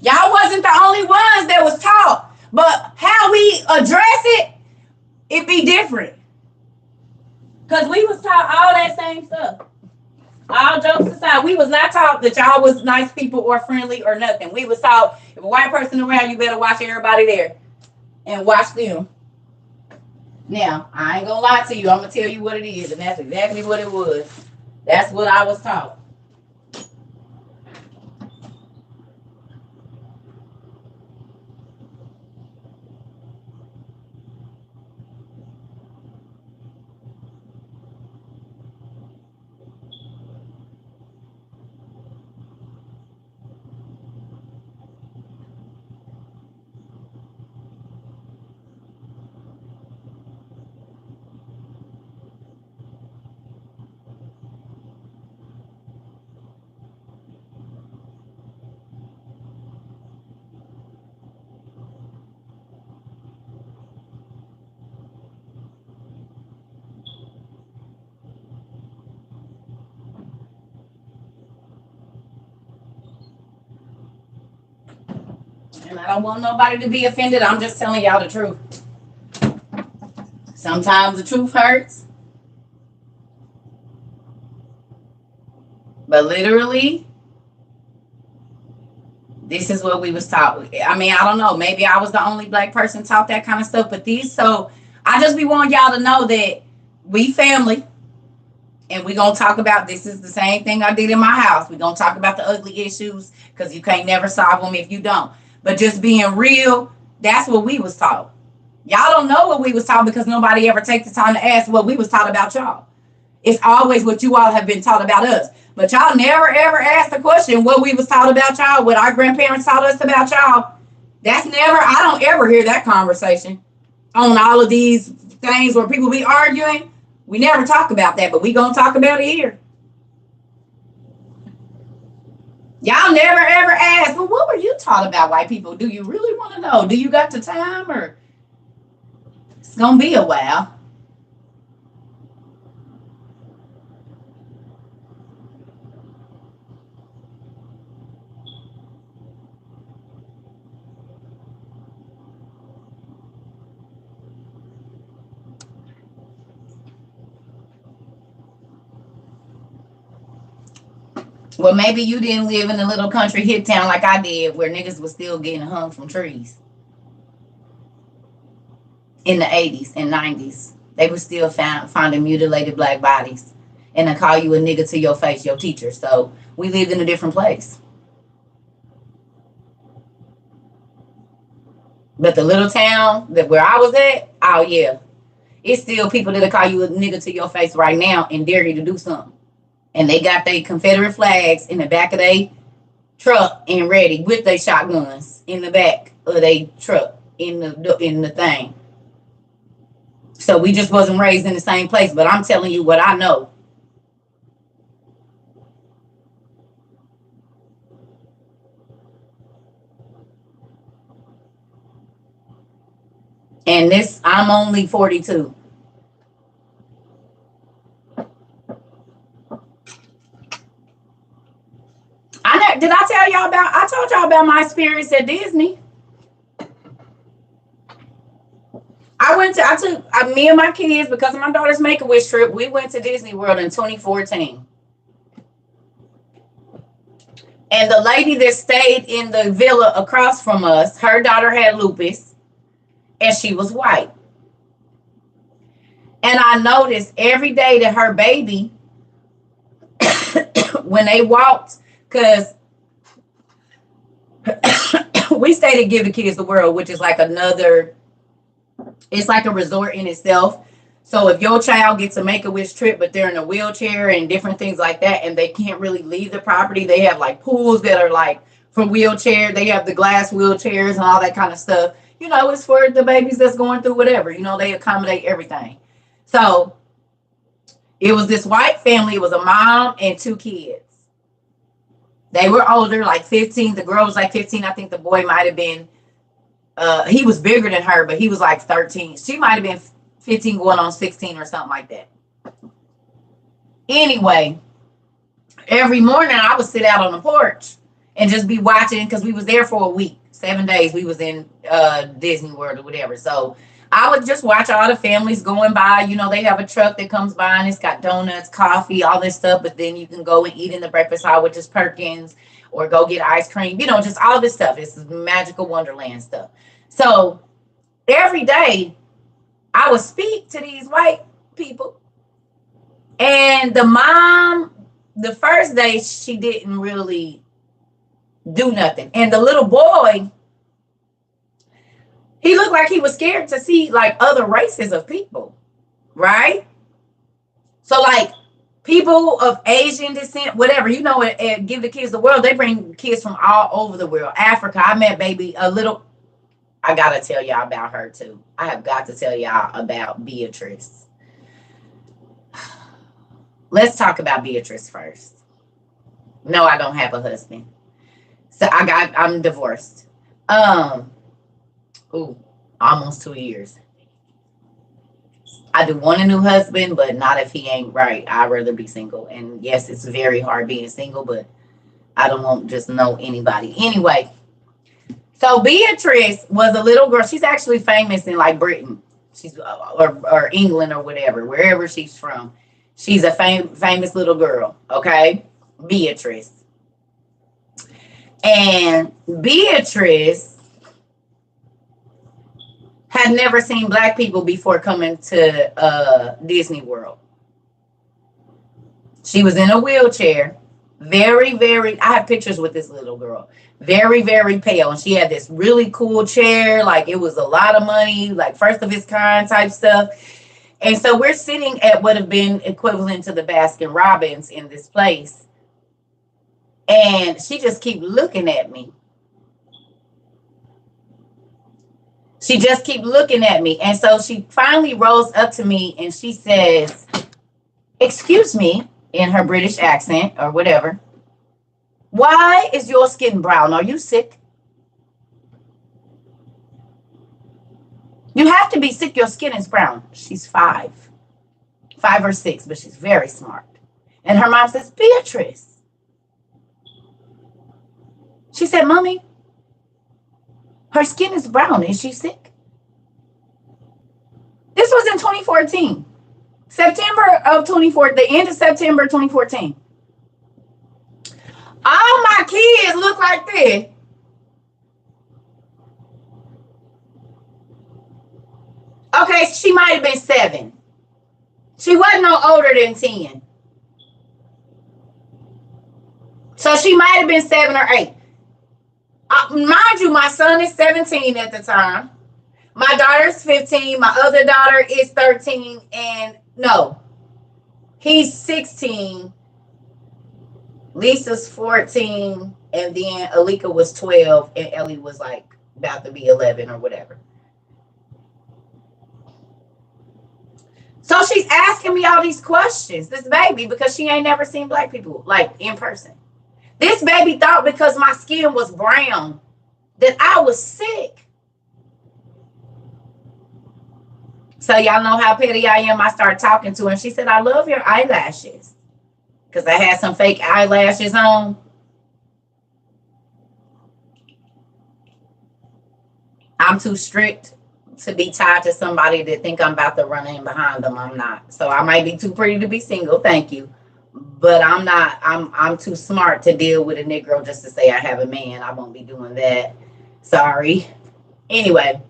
Y'all wasn't the only ones that was taught, but how we address it be different. Because we was taught all that same stuff. All jokes aside, we was not taught that y'all was nice people or friendly or nothing. We was taught if a white person around, you better watch everybody there and watch them. Now, I ain't gonna lie to you. I'm gonna tell you what it is, and that's exactly what it was. That's what I was taught. And I don't want nobody to be offended. I'm just telling y'all the truth. Sometimes the truth hurts. But literally, this is what we was taught. I mean, I don't know. Maybe I was the only black person taught that kind of stuff. But so I just be wanting y'all to know that we family. And we're going to talk about, this is the same thing I did in my house. We're going to talk about the ugly issues because you can't never solve them if you don't. But just being real, that's what we was taught. Y'all don't know what we was taught because nobody ever takes the time to ask what we was taught about y'all. It's always what you all have been taught about us. But y'all never ever asked the question what we was taught about y'all, what our grandparents taught us about y'all. That's never, I don't ever hear that conversation on all of these things where people be arguing. We never talk about that, but we gonna talk about it here. Y'all never ever ask, well, what were you taught about white people? Do you really want to know? Do you got the time, or it's gonna be a while? Well, maybe you didn't live in a little country hit town like I did, where niggas was still getting hung from trees in the 80s and 90s. They were still finding mutilated black bodies, and to call you a nigga to your face, your teacher. So we lived in a different place. But the little town that where I was at, oh yeah, it's still people that'll call you a nigga to your face right now and dare you to do something. And they got their Confederate flags in the back of their truck and ready with their shotguns in the back of their truck in the thing. So we just wasn't raised in the same place, but I'm telling you what I know. And I'm only 42. Did I tell y'all about, I told y'all about my experience at Disney. I took me and my kids, because of my daughter's Make-A-Wish trip, we went to Disney World in 2014. And the lady that stayed in the villa across from us, her daughter had lupus, and she was white. And I noticed every day that her baby, when they walked, because we stayed at Give the Kids the World, which is like it's like a resort in itself. So if your child gets a Make-A-Wish trip, but they're in a wheelchair and different things like that, and they can't really leave the property, they have like pools that are like for wheelchair. They have the glass wheelchairs and all that kind of stuff. You know, it's for the babies that's going through whatever. You know, they accommodate everything. So it was this white family. It was a mom and 2 kids. They were older, like 15. The girl was like 15. I think the boy might have been, he was bigger than her, but he was like 13. She might have been 15 going on 16 or something like that. Anyway, every morning I would sit out on the porch and just be watching, because we was there for a week, 7 days. We was in Disney World or whatever. So I would just watch all the families going by. You know, they have a truck that comes by and it's got donuts, coffee, all this stuff. But then you can go and eat in the breakfast hall, which is Perkins, or go get ice cream. You know, just all this stuff. It's magical Wonderland stuff. So every day I would speak to these white people. And the mom, the first day, she didn't really do nothing. And the little boy, he looked like he was scared to see like other races of people, right? So like people of Asian descent, whatever, you know, at Give the Kids the World, they bring kids from all over the world. Africa, I met I got to tell y'all about her too. I have got to tell y'all about Beatrice. Let's talk about Beatrice first. No, I don't have a husband. So I'm divorced. Almost 2 years. I do want a new husband, but not if he ain't right. I'd rather be single. And yes, it's very hard being single, but I don't want just know anybody. Anyway, so Beatrice was a little girl. She's actually famous in like Britain. She's or England or whatever, wherever she's from. She's a famous little girl. Okay, Beatrice. And Beatrice had never seen black people before coming to Disney World. She was in a wheelchair, very, very, I have pictures with this little girl, very, very pale. And she had this really cool chair, like it was a lot of money, like first of its kind type stuff. And so we're sitting at what have been equivalent to the Baskin Robbins in this place. And she just keep looking at me. She just keep looking at me. And so she finally rolls up to me and she says, "Excuse me," in her British accent or whatever. "Why is your skin brown? Are you sick? You have to be sick. Your skin is brown." She's 5 or 6, but she's very smart. And her mom says, "Beatrice." She said, "Mommy, her skin is brown. Is she sick?" This was in 2014. September of 2014, the end of September 2014. All my kids look like this. Okay, she might have been 7. She wasn't no older than 10. So she might have been 7 or 8. Mind you, my son is 17 at the time. My daughter's 15. My other daughter is 13. And no, he's 16. Lisa's 14. And then Alika was 12. And Ellie was like about to be 11 or whatever. So she's asking me all these questions, this baby, because she ain't never seen black people like in person. This baby thought because my skin was brown that I was sick. So y'all know how petty I am. I started talking to her and she said, "I love your eyelashes." Because I had some fake eyelashes on. I'm too strict to be tied to somebody that think I'm about to run in behind them. I'm not. So I might be too pretty to be single. Thank you. But I'm not, I'm too smart to deal with a Negro just to say I have a man. I won't be doing that. Sorry. Anyway.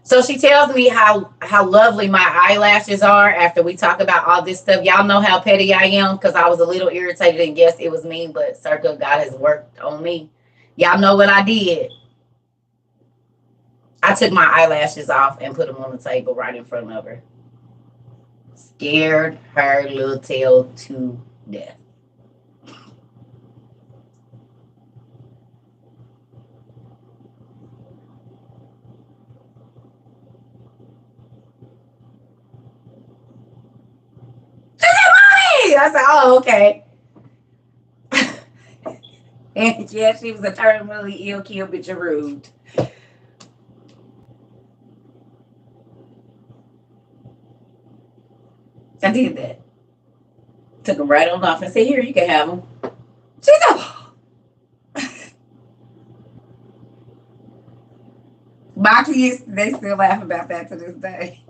So she tells me how lovely my eyelashes are after we talk about all this stuff. Y'all know how petty I am because I was a little irritated and guess it was me, but Circle God has worked on me. Y'all know what I did. I took my eyelashes off and put them on the table right in front of her. Scared her little tail to death. I said, oh, okay. And yeah, she was a terminally ill kid, bitch, you're rude. I did that. Took him right on off and said, here, you can have him. She said, my kids, they still laugh about that to this day.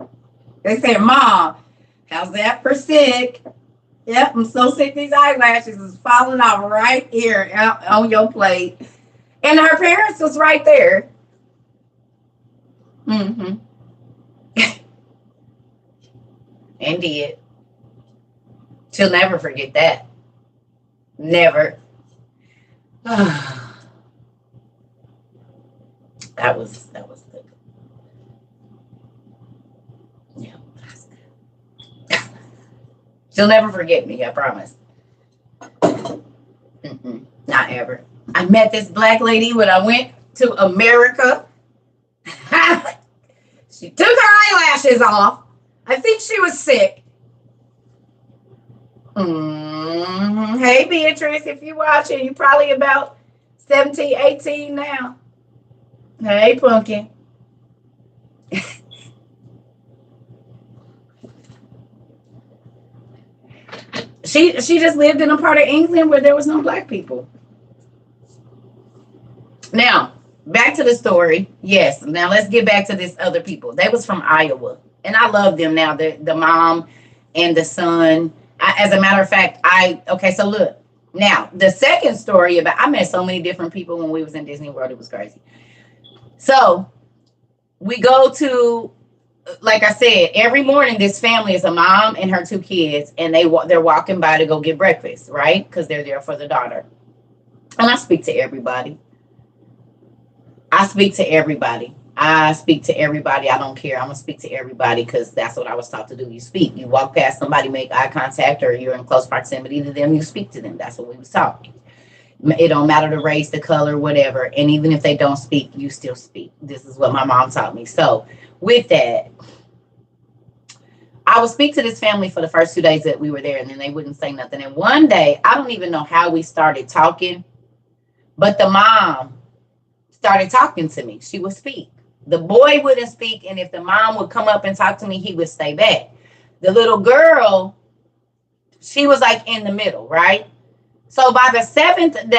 They say, Mom, how's that for sick? Yep, I'm so sick these eyelashes is falling off right here on your plate. And her parents was right there. Mm-hmm. And did. She'll never forget that. Never. That was good. Yeah. She'll never forget me, I promise. Not ever. I met this black lady when I went to America. She took her eyelashes off. I think she was sick. Hey, Beatrice, if you're watching, you're probably about 17, 18 now. Hey, Pumpkin. She just lived in a part of England where there was no black people. Now, back to the story. Yes, now let's get back to this other people. They was from Iowa. And I love them now, the mom and the son. As a matter of fact, so look. Now, the second story I met so many different people when we was in Disney World. It was crazy. So we go to, like I said, every morning this family is a mom and her two kids, and they're walking by to go get breakfast, right? Because they're there for the daughter. And I speak to everybody. I speak to everybody. I don't care. I'm going to speak to everybody because that's what I was taught to do. You speak. You walk past somebody, make eye contact, or you're in close proximity to them, you speak to them. That's what we was taught. It don't matter the race, the color, whatever. And even if they don't speak, you still speak. This is what my mom taught me. So with that, I would speak to this family for the first 2 days that we were there, and then they wouldn't say nothing. And one day, I don't even know how we started talking, but the mom started talking to me. She would speak. The boy wouldn't speak, and if the mom would come up and talk to me, he would stay back. The little girl, she was like in the middle, right? So by the 6th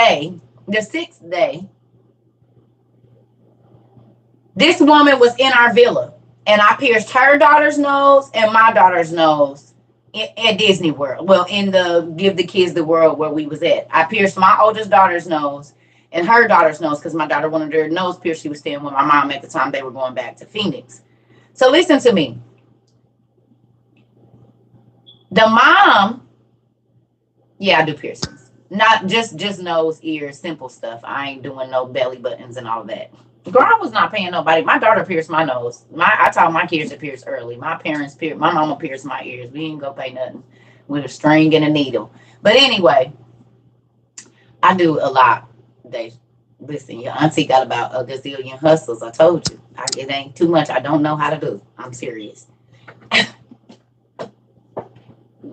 day, this woman was in our villa, and I pierced her daughter's nose and my daughter's nose at Disney World. Well, in the Give the Kids the World where we was at. I pierced my oldest daughter's nose and her daughter's nose because my daughter wanted her nose pierced. She was staying with my mom at the time. They were going back to Phoenix. So listen to me. The mom, yeah, I do piercings. Not just nose, ears, simple stuff. I ain't doing no belly buttons and all that. Girl, I was not paying nobody. My daughter pierced my nose. I taught my kids to pierce early. My parents pierced. My mama pierced my ears. We ain't gonna pay nothing with a string and a needle. But anyway, I do a lot. Listen, your auntie got about a gazillion hustles. I told you. It ain't too much I don't know how to do. I'm serious.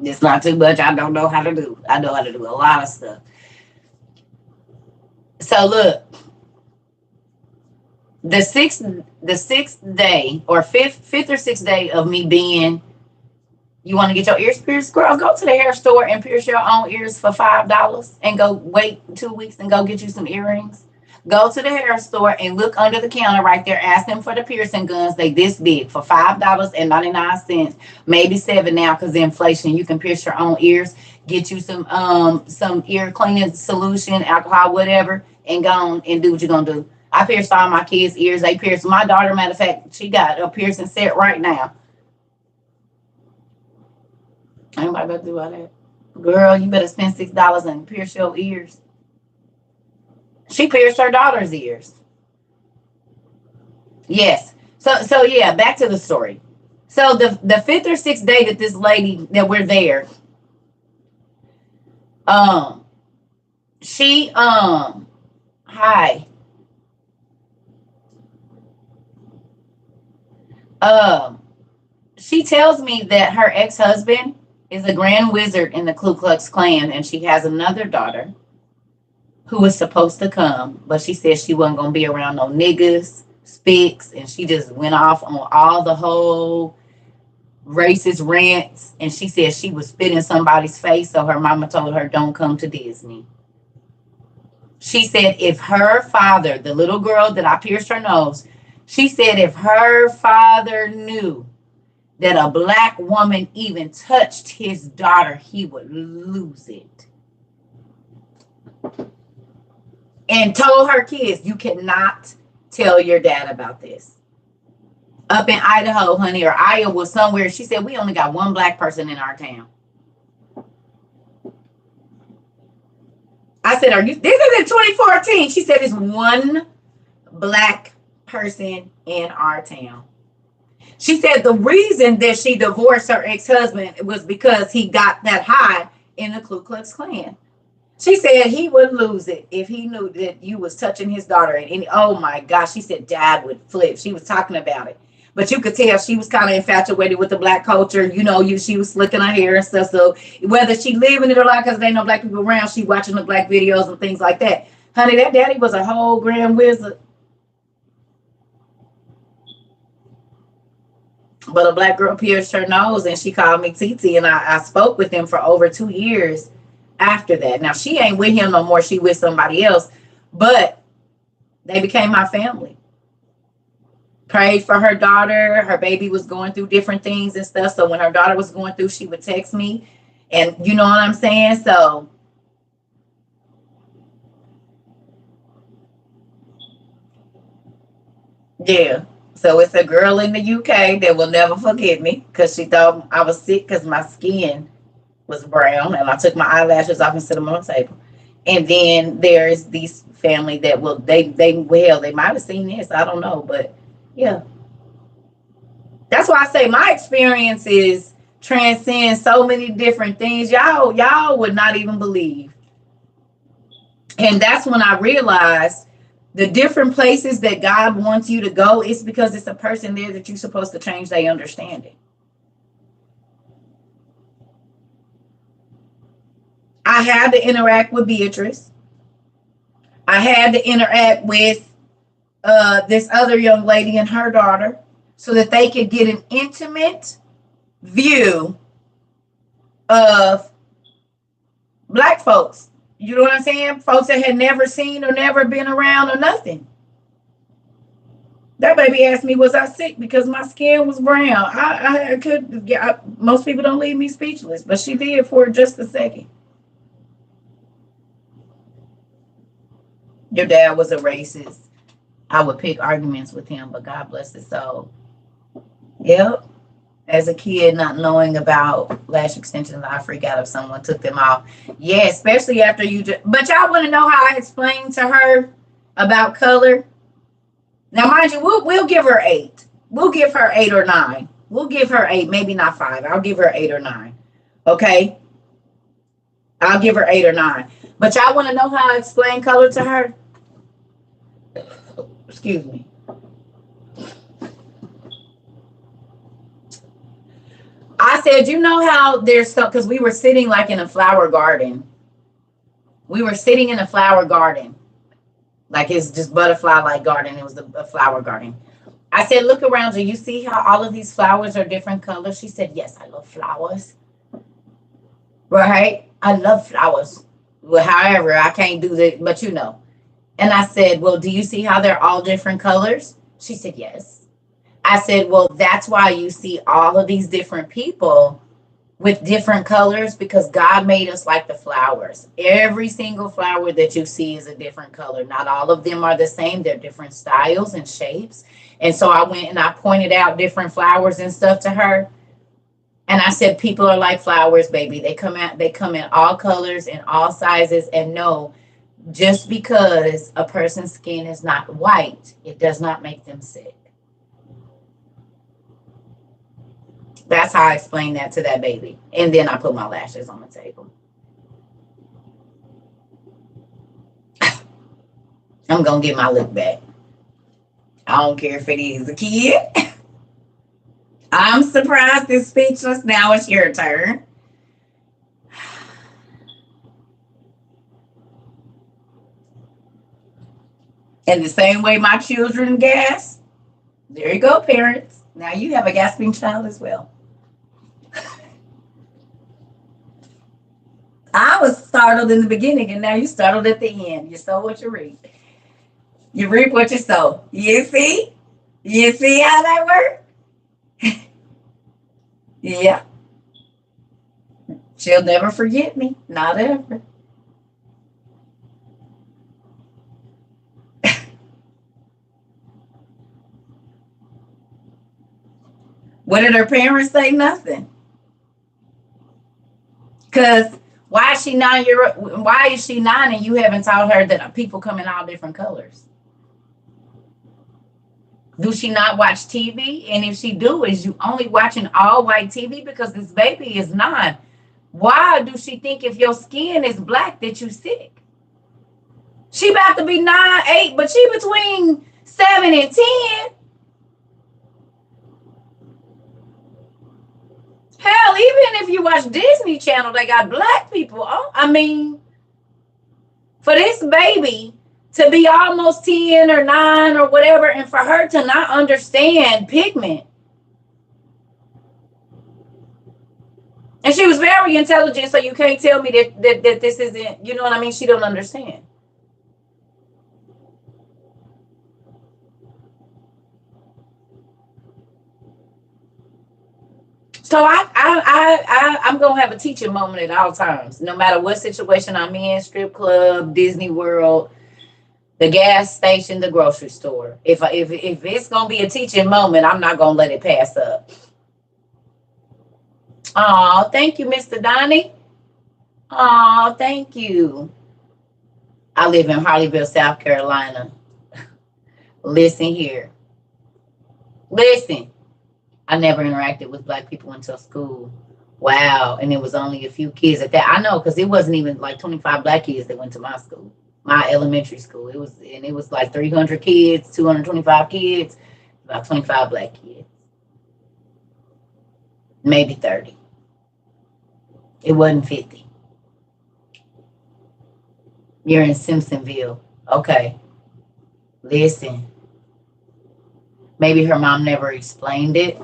It's not too much I don't know how to do. I know how to do a lot of stuff. So look, the sixth day or fifth or sixth day of me being, you want to get your ears pierced, girl, go to the hair store and pierce your own ears for $5 and go wait 2 weeks and go get you some earrings. Go to the hair store and look under the counter right there. Ask them for the piercing guns. They this big for $5.99, maybe $7 now because of inflation. You can pierce your own ears. Get you some ear cleaning solution, alcohol, whatever, and go on and do what you're gonna do. I pierced all my kids' ears. They pierced my daughter. Matter of fact, she got a piercing set right now. Anybody about to do all that? Girl, you better spend $6 and pierce your ears. She pierced her daughter's ears. Yes. So yeah, back to the story. So the fifth or sixth day that this lady that we're there, um, she hi, um, she tells me that her ex-husband is a grand wizard in the Ku Klux Klan, and she has another daughter who was supposed to come, but she said she wasn't gonna be around no niggas, spics, and she just went off on all the whole racist rants. And she said she was spit in somebody's face, so her mama told her, "Don't come to Disney." She said if her father, the little girl that I pierced her nose, she said if her father knew that a black woman even touched his daughter, he would lose it. And told her kids, you cannot tell your dad about this. Up in Idaho, honey, or Iowa, somewhere, she said, we only got one black person in our town. I said, are you, this is in 2014. She said, it's one black person in our town. She said the reason that she divorced her ex-husband was because he got that high in the Ku Klux Klan. She said he would lose it if he knew that you was touching his daughter. And oh my gosh, she said dad would flip. She was talking about it. But you could tell she was kind of infatuated with the black culture. You know, she was slicking her hair and stuff. So whether she living it or not, because there ain't no black people around, she watching the black videos and things like that. Honey, that daddy was a whole grand wizard. But a black girl pierced her nose and she called me Titi, and I spoke with him for over 2 years after that. Now, she ain't with him no more. She with somebody else. But they became my family. Prayed for her daughter. Her baby was going through different things and stuff. So when her daughter was going through, she would text me. And you know what I'm saying? So yeah. So it's a girl in the UK that will never forget me because she thought I was sick because my skin was brown and I took my eyelashes off and set them on the table. And then there's these family that will they might have seen this, I don't know, but yeah. That's why I say my experiences transcend so many different things. Y'all would not even believe. And that's when I realized the different places that God wants you to go is because it's a person there that you're supposed to change their understanding. I had to interact with Beatrice. I had to interact with this other young lady and her daughter so that they could get an intimate view of black folks. You know what I'm saying? Folks that had never seen or never been around or nothing. That baby asked me, was I sick because my skin was brown? I could, yeah, most people don't leave me speechless, but she did for just a second. Your dad was a racist. I would pick arguments with him, but God bless his soul. Yep. As a kid, not knowing about lash extensions, I freak out if someone took them off. Yeah, especially after you just, but y'all want to know how I explained to her about color? Now, mind you, we'll give her 8. We'll give her 8 or 9. We'll give her 8, maybe not 5. I'll give her 8 or 9. Okay? I'll give her 8 or 9. But y'all want to know how I explain color to her? Excuse me. I said, you know how there's so, because we were sitting like in a flower garden. We were sitting in a flower garden. Like it's just butterfly like garden. It was a flower garden. I said, look around you. You see how all of these flowers are different colors? She said, yes, I love flowers. Right? I love flowers. Well, however, I can't do that, but you know. And I said, well, do you see how they're all different colors? She said, yes. I said, well, that's why you see all of these different people with different colors, because God made us like the flowers. Every single flower that you see is a different color. Not all of them are the same. They're different styles and shapes. And so I went and I pointed out different flowers and stuff to her. And I said, people are like flowers, baby. They come in all colors and all sizes. And no, just because a person's skin is not white, it does not make them sick. That's how I explain that to that baby. And then I put my lashes on the table. I'm going to get my look back. I don't care if it is a kid. I'm surprised and speechless. Now it's your turn. And the same way my children gas, there you go, parents. Now you have a gasping child as well. I was startled in the beginning, and now you startled at the end. You sow what you reap. You reap what you sow. You see? You see how that works? Yeah. She'll never forget me. Not ever. What did her parents say? Nothing. Because why is she 9 why is she 9 and you haven't taught her that people come in all different colors? Do she not watch TV? And if she do, is you only watching all white TV? Because this baby is 9. Why do she think if your skin is black that you sick? She about to be 9, 8, but she between 7 and 10. Hell, even if you watch Disney Channel, they got black people. Oh, I mean, for this baby to be almost 10 or 9 or whatever, and for her to not understand pigment. And she was very intelligent, so you can't tell me that this isn't, you know what I mean? She don't understand. So I'm gonna have a teaching moment at all times, no matter what situation I'm in, strip club, Disney World, the gas station, the grocery store. If it's gonna be a teaching moment, I'm not gonna let it pass up. Oh, thank you, Mr. Donnie. Oh, thank you. I live in Harleyville, South Carolina. Listen here. Listen. I never interacted with black people until school. Wow. And it was only a few kids at that. I know, because it wasn't even like 25 black kids that went to my school, my elementary school. It was like 300 kids, 225 kids, about 25 black kids. Maybe 30. It wasn't 50. You're in Simpsonville. Okay. Listen. Maybe her mom never explained it.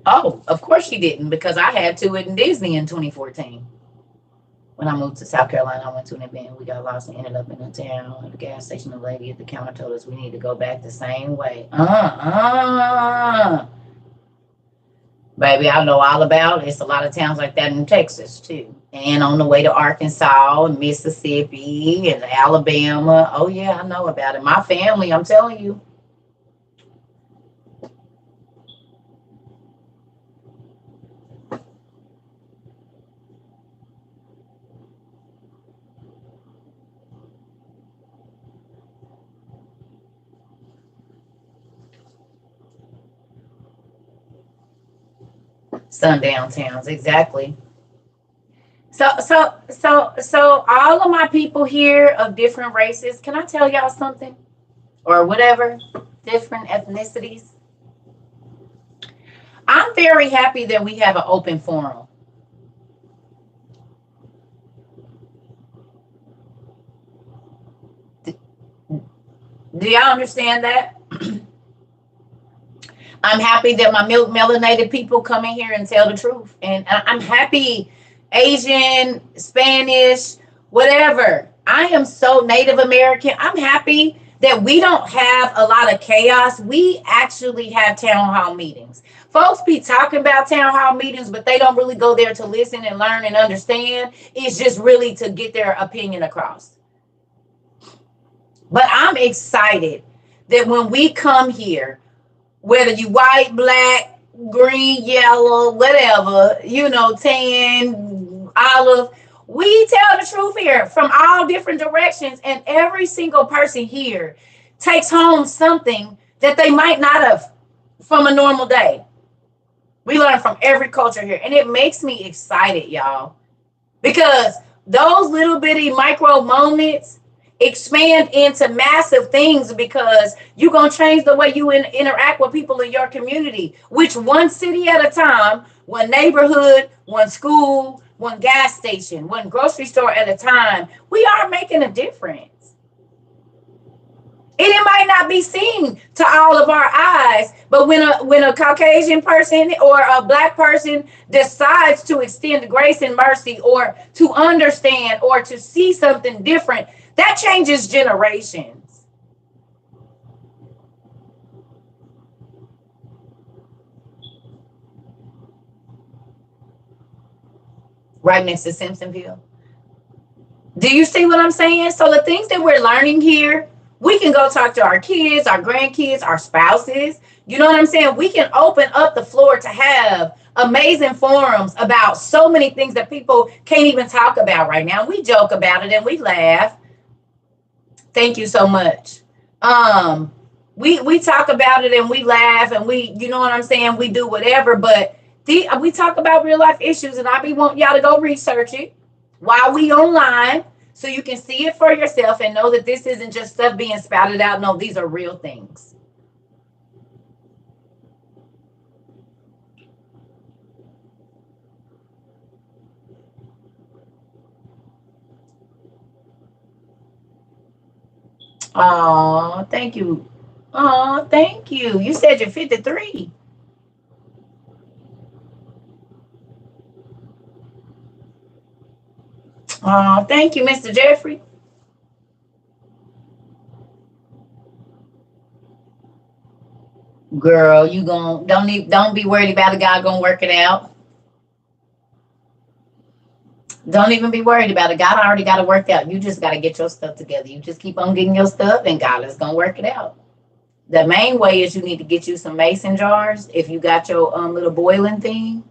Oh, of course she didn't, because I had to in Disney in 2014. When I moved to South Carolina, I went to an event. We got lost and ended up in a town. At the gas station, the lady at the counter told us we need to go back the same way. Baby, I know all about it. It's a lot of towns like that in Texas, too. And on the way to Arkansas and Mississippi and Alabama. Oh, yeah, I know about it. My family, I'm telling you. Sundown towns, exactly. So all of my people here of different races, can I tell y'all something? Or whatever, different ethnicities. I'm very happy that we have an open forum. Do y'all understand that? I'm happy that my melanated people come in here and tell the truth. And I'm happy, Asian, Spanish, whatever. I am so Native American. I'm happy that we don't have a lot of chaos. We actually have town hall meetings. Folks be talking about town hall meetings, but they don't really go there to listen and learn and understand. It's just really to get their opinion across. But I'm excited that when we come here, whether you white, black, green, yellow, whatever, tan, olive, we tell the truth here from all different directions. And every single person here takes home something that they might not have from a normal day. We learn from every culture here. And it makes me excited, y'all. Because those little bitty micro moments expand into massive things because you're going to change the way you interact with people in your community, which one city at a time, one neighborhood, one school, one gas station, one grocery store at a time. We are making a difference. And it might not be seen to all of our eyes, but when a Caucasian person or a black person decides to extend grace and mercy or to understand or to see something different, that changes generations. Right next to Simpsonville. Do you see what I'm saying? So the things that we're learning here, we can go talk to our kids, our grandkids, our spouses. You know what I'm saying? We can open up the floor to have amazing forums about so many things that people can't even talk about right now. We joke about it and we laugh. Thank you so much. We talk about it and we laugh and we, you know what I'm saying? We do whatever, but we talk about real life issues, and I be want y'all to go research it while we online so you can see it for yourself and know that this isn't just stuff being spouted out. No, these are real things. Oh, thank you. Oh, thank you. You said you're 53. Oh, thank you, Mr. Jeffrey. Girl, you gon' don't be worried about it. God gonna work it out. Don't even be worried about it. God already got it worked out. You just got to get your stuff together. You just keep on getting your stuff, and God is gonna work it out. The main way is you need to get you some mason jars. If you got your little boiling thing,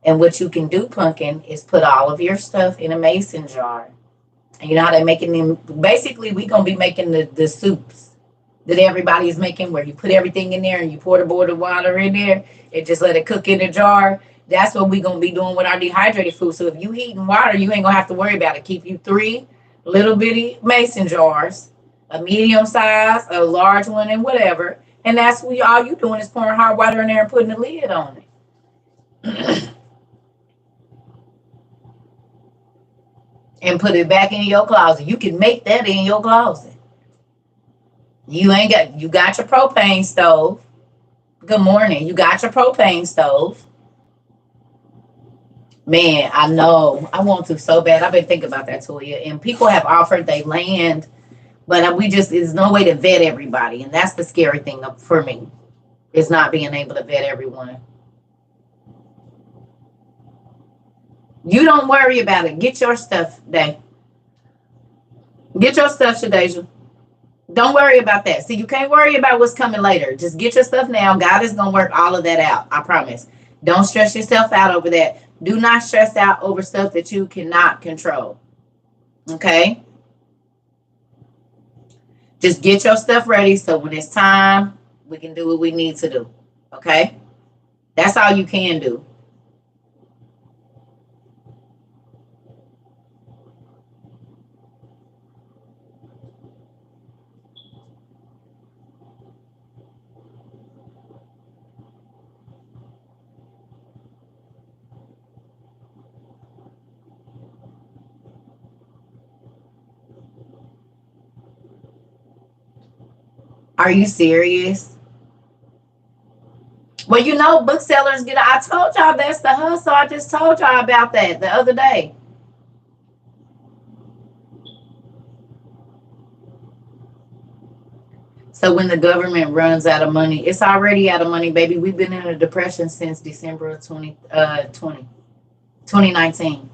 and what you can do, pumpkin, is put all of your stuff in a mason jar. And you know how they're making them. Basically, we gonna be making the soups that everybody is making, where you put everything in there and you pour the boiling water in there and just let it cook in the jar. That's what we're gonna be doing with our dehydrated food. So if you heating water, you ain't gonna have to worry about it. Keep you 3 little bitty mason jars, a medium size, a large one, and whatever. And that's what all you doing is pouring hot water in there and putting the lid on it. And put it back in your closet. You can make that in your closet. You got your propane stove. Good morning. You got your propane stove. Man, I know. I want to so bad. I've been thinking about that, Toya. And people have offered they land, but there's no way to vet everybody. And that's the scary thing for me, is not being able to vet everyone. You don't worry about it. Get your stuff, Day. Get your stuff, Shadeja. Don't worry about that. See, you can't worry about what's coming later. Just get your stuff now. God is going to work all of that out. I promise. Don't stress yourself out over that. Do not stress out over stuff that you cannot control. Okay? Just get your stuff ready so when it's time, we can do what we need to do. Okay? That's all you can do. Are you serious? Well, you know, booksellers I told y'all that's the hustle. I just told y'all about that the other day. So when the government runs out of money, it's already out of money, baby. We've been in a depression since December of 2019.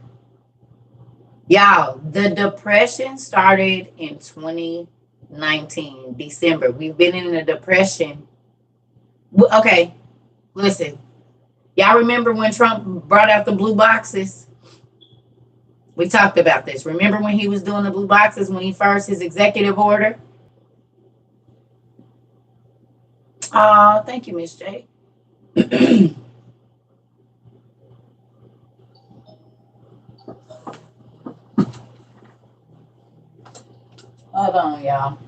Y'all, the depression started in 2019, December. We've been in a depression. Okay, listen. Y'all remember when Trump brought out the blue boxes? We talked about this. Remember when he was doing the blue boxes, when he first, his executive order? Oh, thank you, Miss J. Hold on, y'all.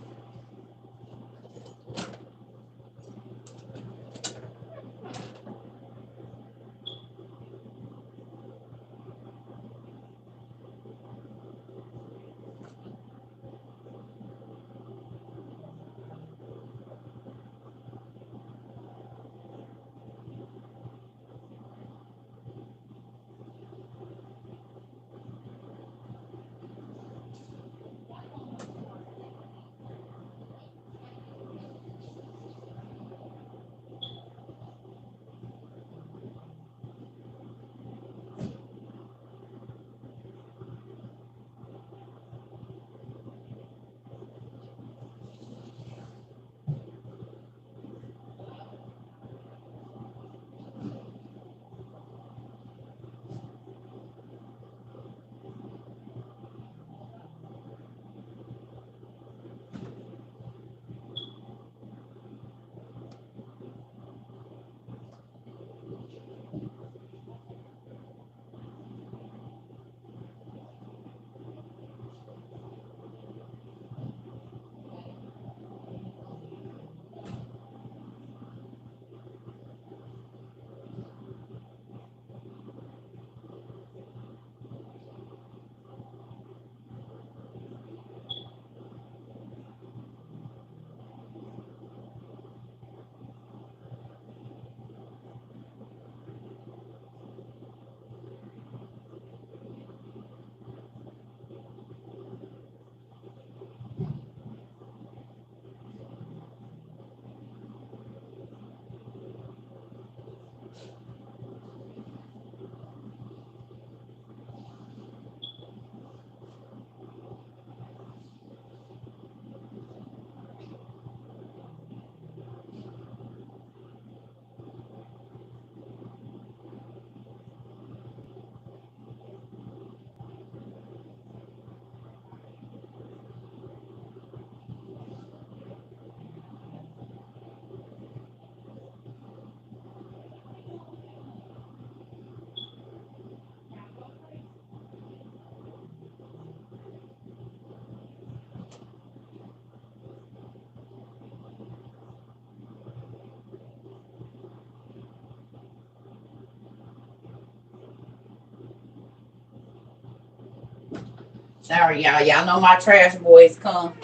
Sorry, y'all. Y'all know my trash boys come.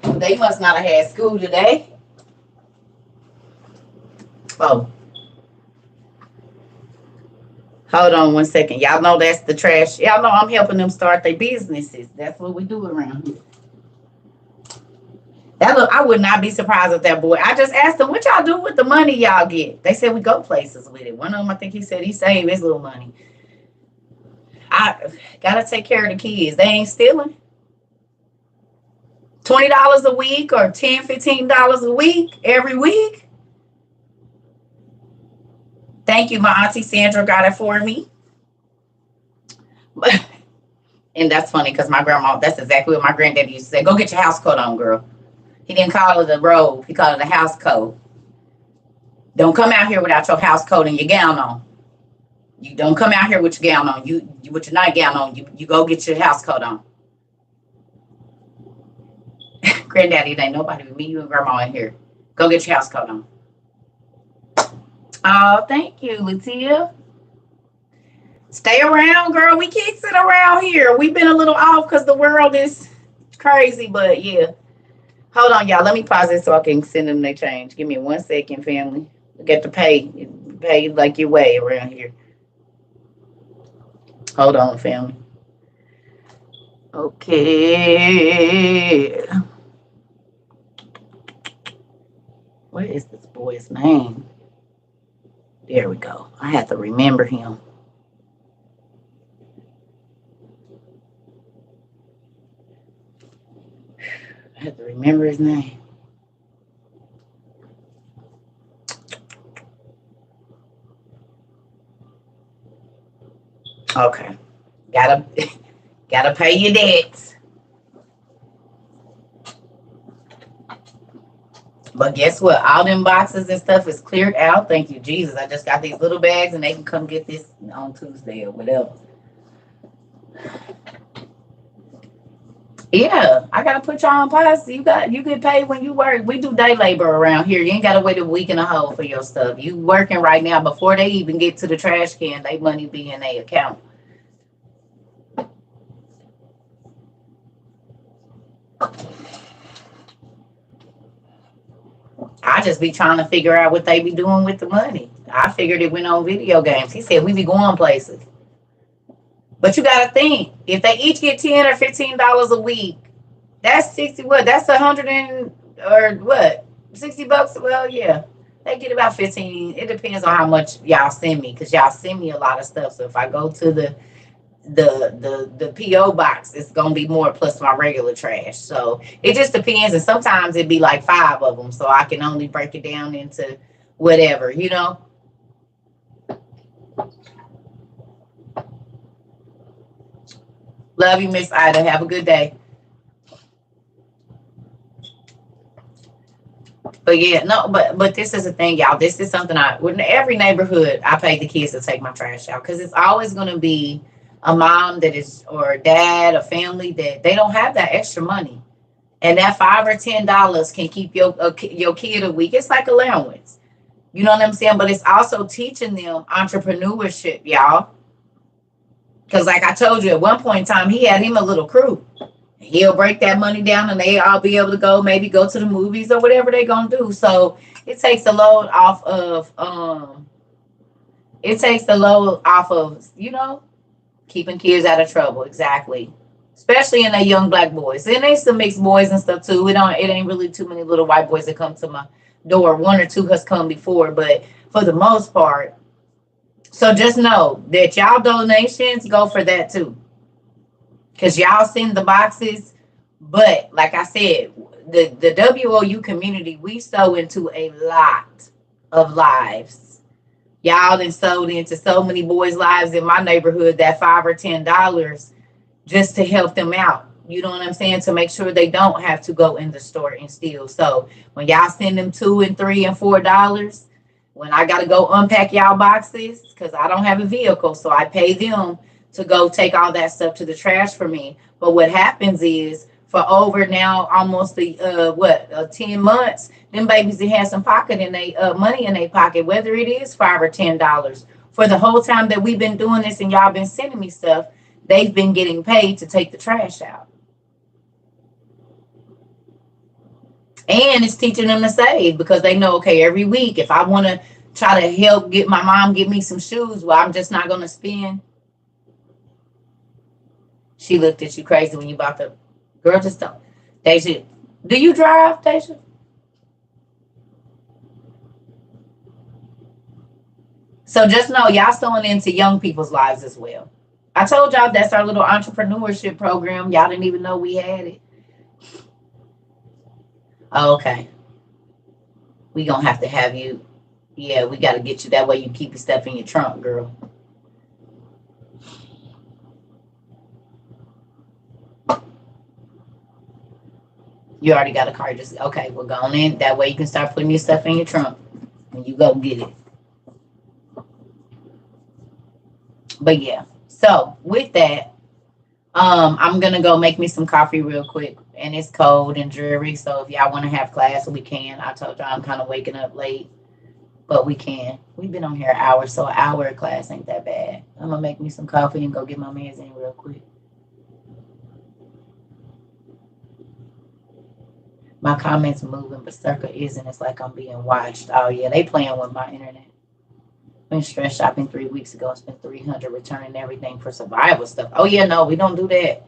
They must not have had school today. Oh, hold on one second. Y'all know that's the trash. Y'all know I'm helping them start their businesses. That's what we do around here. That look, I would not be surprised if that boy. I just asked them, what y'all do with the money y'all get? They said we go places with it. One of them, I think he said he saved his little money. I gotta take care of the kids. They ain't stealing. $20 a week or $10, $15 a week every week. Thank you, my auntie Sandra got it for me. And that's funny because my grandma, that's exactly what my granddaddy used to say. Go get your house coat on, girl. He didn't call it a robe. He called it a house coat. Don't come out here without your house coat and your gown on. You don't come out here with your gown on. You with your nightgown on. You go get your house coat on. Granddaddy, it ain't nobody but me, you, and grandma in here. Go get your house coat on. Oh, thank you, Latia. Stay around, girl. We can't sit around here. We've been a little off because the world is crazy, but yeah. Hold on, y'all. Let me pause this so I can send them their change. Give me 1 second, family. Get to pay. Pay like your way around here. Hold on, family. Okay. What is this boy's name? There we go. I have to remember him. I have to remember his name. Okay. Gotta gotta pay your debts. But guess what? All them boxes and stuff is cleared out. Thank you, Jesus. I just got these little bags and they can come get this on Tuesday or whatever. Yeah, I gotta put y'all on pause. You get paid when you work. We do day labor around here. You ain't gotta wait a week and a whole for your stuff. You working right now before they even get to the trash can. They money be in their account. I just be trying to figure out what they be doing with the money. I figured it went on video games. He said we be going places. But you gotta think, if they each get $10 or $15 a week, that's 60 what? That's 100 and or what? 60 bucks? Well, yeah. They get about 15. It depends on how much y'all send me, because y'all send me a lot of stuff. So if I go to the PO box, it's gonna be more plus my regular trash. So it just depends, and sometimes it'd be like five of them, so I can only break it down into whatever, you know. Love you, Miss Ida. Have a good day. But yeah, no, but this is the thing, y'all. This is something in every neighborhood I pay the kids to take my trash out, because it's always gonna be a mom that is, or a dad, a family that they don't have that extra money, and that $5 or $10 can keep your kid a week. It's like allowance, you know what I'm saying? But it's also teaching them entrepreneurship, y'all. Because like I told you, at one point in time, he had him a little crew. He'll break that money down and they all be able to maybe go to the movies or whatever they're gonna do. So it takes the load off of keeping kids out of trouble. Exactly. Especially in the young black boys. And there's some mixed boys and stuff too. It ain't really too many little white boys that come to my door. One or two has come before, but for the most part. So just know that y'all donations go for that too. Because y'all send the boxes. But like I said, the WOU community, we sow into a lot of lives. Y'all done sewed into so many boys' lives in my neighborhood, that $5 or $10 just to help them out. You know what I'm saying? To make sure they don't have to go in the store and steal. So when y'all send them $2 and $3 and $4, when I got to go unpack y'all boxes, because I don't have a vehicle, so I pay them to go take all that stuff to the trash for me. But what happens is, for over now almost 10 months, them babies that have some pocket in they money in their pocket, whether it is $5 or $10. For the whole time that we've been doing this and y'all been sending me stuff, they've been getting paid to take the trash out. And it's teaching them to save, because they know, okay, every week, if I want to try to help get my mom get me some shoes, well, I'm just not going to spend. She looked at you crazy when you bought the girl. Just don't. Deja, do you drive, Deja? So just know, y'all sewing into young people's lives as well. I told y'all that's our little entrepreneurship program. Y'all didn't even know we had it. Okay. We gonna have to have you. Yeah, we got to get you that way. You keep your stuff in your trunk, girl. You already got a car. Just okay. We're going in. That way you can start putting your stuff in your trunk when you go get it. But yeah. So with that, I'm gonna go make me some coffee real quick, and it's cold and dreary. So if y'all want to have class, we can. I told y'all I'm kind of waking up late, but we can. We've been on here an hour, so an hour of class ain't that bad. I'm gonna make me some coffee and go get my meds in real quick. My comments moving, but Circle isn't. It's like I'm being watched. Oh yeah, they playing with my internet. Been stress shopping 3 weeks ago. Spent $300 returning everything for survival stuff. Oh yeah, no, we don't do that.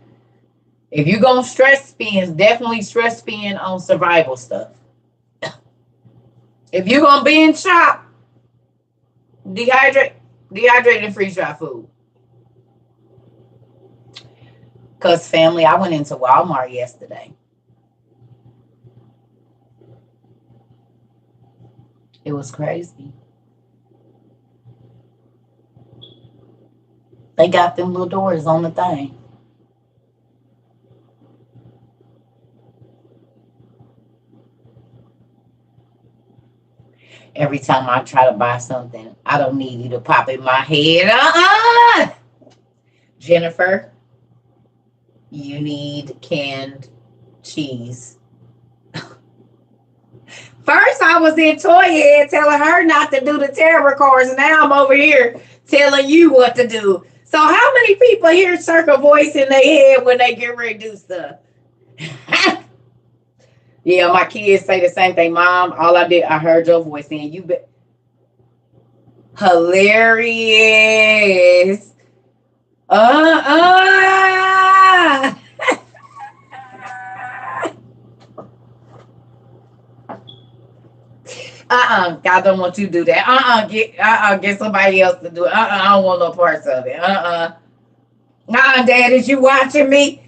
If you gonna stress spend, definitely stress spend on survival stuff. If you gonna be in shop, dehydrate and freeze dry food. Cause family, I went into Walmart yesterday. It was crazy. They got them little doors on the thing. Every time I try to buy something, I don't need you to pop in my head. Jennifer. You need canned cheese. First, I was in toy head telling her not to do the tarot cards. Now I'm over here telling you what to do. So, how many people hear circle voice in their head when they get ready to do stuff? Yeah, my kids say the same thing. Mom, all I did, I heard your voice saying you be hilarious. Uh-uh. God don't want you to do that. Get somebody else to do it. I don't want no parts of it. Dad, is you watching me?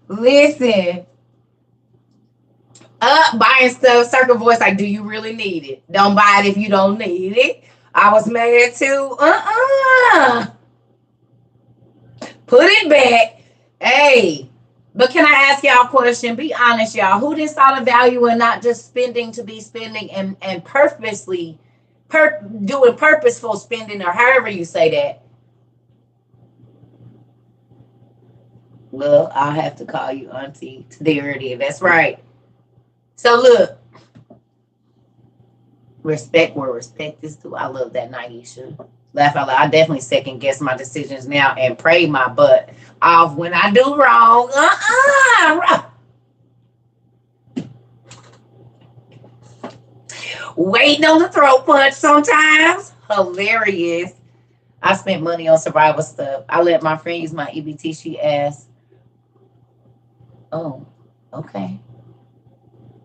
Listen. Buying stuff, circle voice, like, do you really need it? Don't buy it if you don't need it. I was mad too. Put it back. Hey. But can I ask y'all a question? Be honest, y'all. Who didn't saw the value in not just spending to be spending and purposely doing purposeful spending, or however you say that? Well, I'll have to call you Auntie. There it is. That's right. So look, respect where respect is due. I love that, Naisha. Laugh out loud. I definitely second guess my decisions now and pray my butt off when I do wrong. Waiting on the throat punch sometimes. Hilarious. I spent money on survival stuff. I let my friend use my EBT. She asked, oh, okay.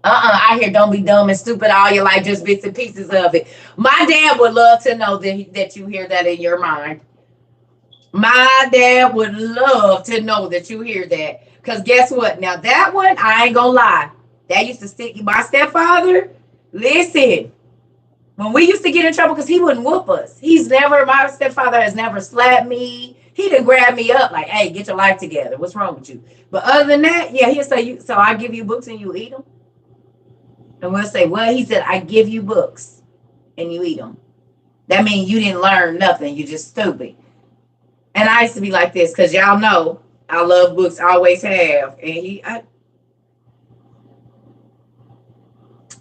I hear don't be dumb and stupid all your life, just bits and pieces of it. My dad would love to know that you hear that in your mind. My dad would love to know that you hear that. Because guess what? Now that one, I ain't gonna lie. That used to stick. My stepfather, listen. When we used to get in trouble, because he wouldn't whoop us. My stepfather has never slapped me. He didn't grab me up like, hey, get your life together. What's wrong with you? But other than that, yeah, he'll say, so I give you books and you eat them. And we'll say, well, he said, I give you books and you eat them. That means you didn't learn nothing. You're just stupid. And I used to be like this because y'all know I love books, always have. And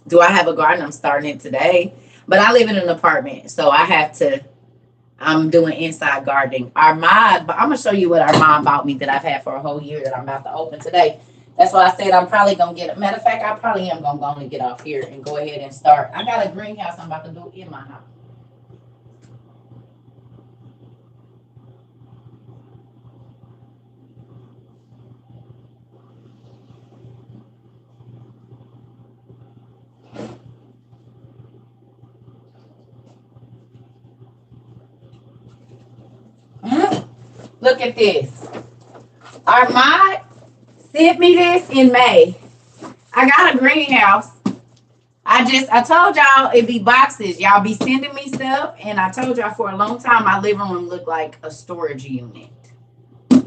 do I have a garden? I'm starting it today. But I live in an apartment, so I'm doing inside gardening. But I'm going to show you what our mom bought me that I've had for a whole year that I'm about to open today. That's why I said I'm probably going to get it. Matter of fact, I probably am going to go and get off here and go ahead and start. I got a greenhouse I'm about to do in my house. Look at this. Armand sent me this in May. I got a greenhouse. I told y'all it'd be boxes. Y'all be sending me stuff. And I told y'all for a long time my living room looked like a storage unit. It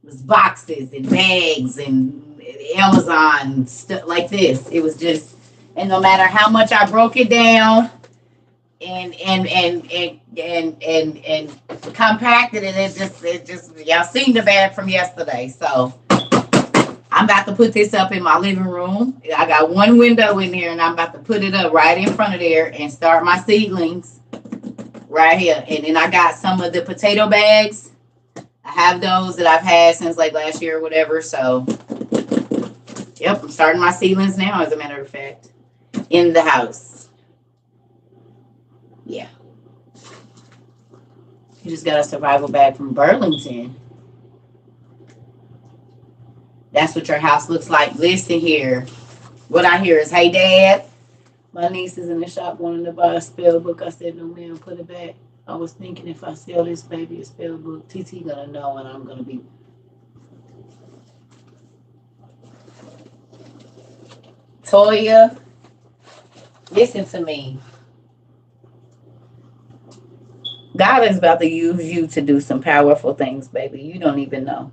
was boxes and bags and Amazon stuff like this. It was just, and no matter how much I broke it down and compacted it, it just y'all seen the bag from yesterday. So I'm about to put this up in my living room. I got one window in there and I'm about to put it up right in front of there and start my seedlings right here. And then I got some of the potato bags. I have those that I've had since like last year or whatever. So yep, I'm starting my seedlings now, as a matter of fact, in the house. Yeah. You just got a survival bag from Burlington. That's what your house looks like. Listen here. What I hear is, hey, Dad, my niece is in the shop wanting to buy a spell book. I said, no, ma'am, put it back. I was thinking if I sell this baby a spell book, TT gonna know and I'm gonna be. Toya, listen to me. God is about to use you to do some powerful things, baby. You don't even know.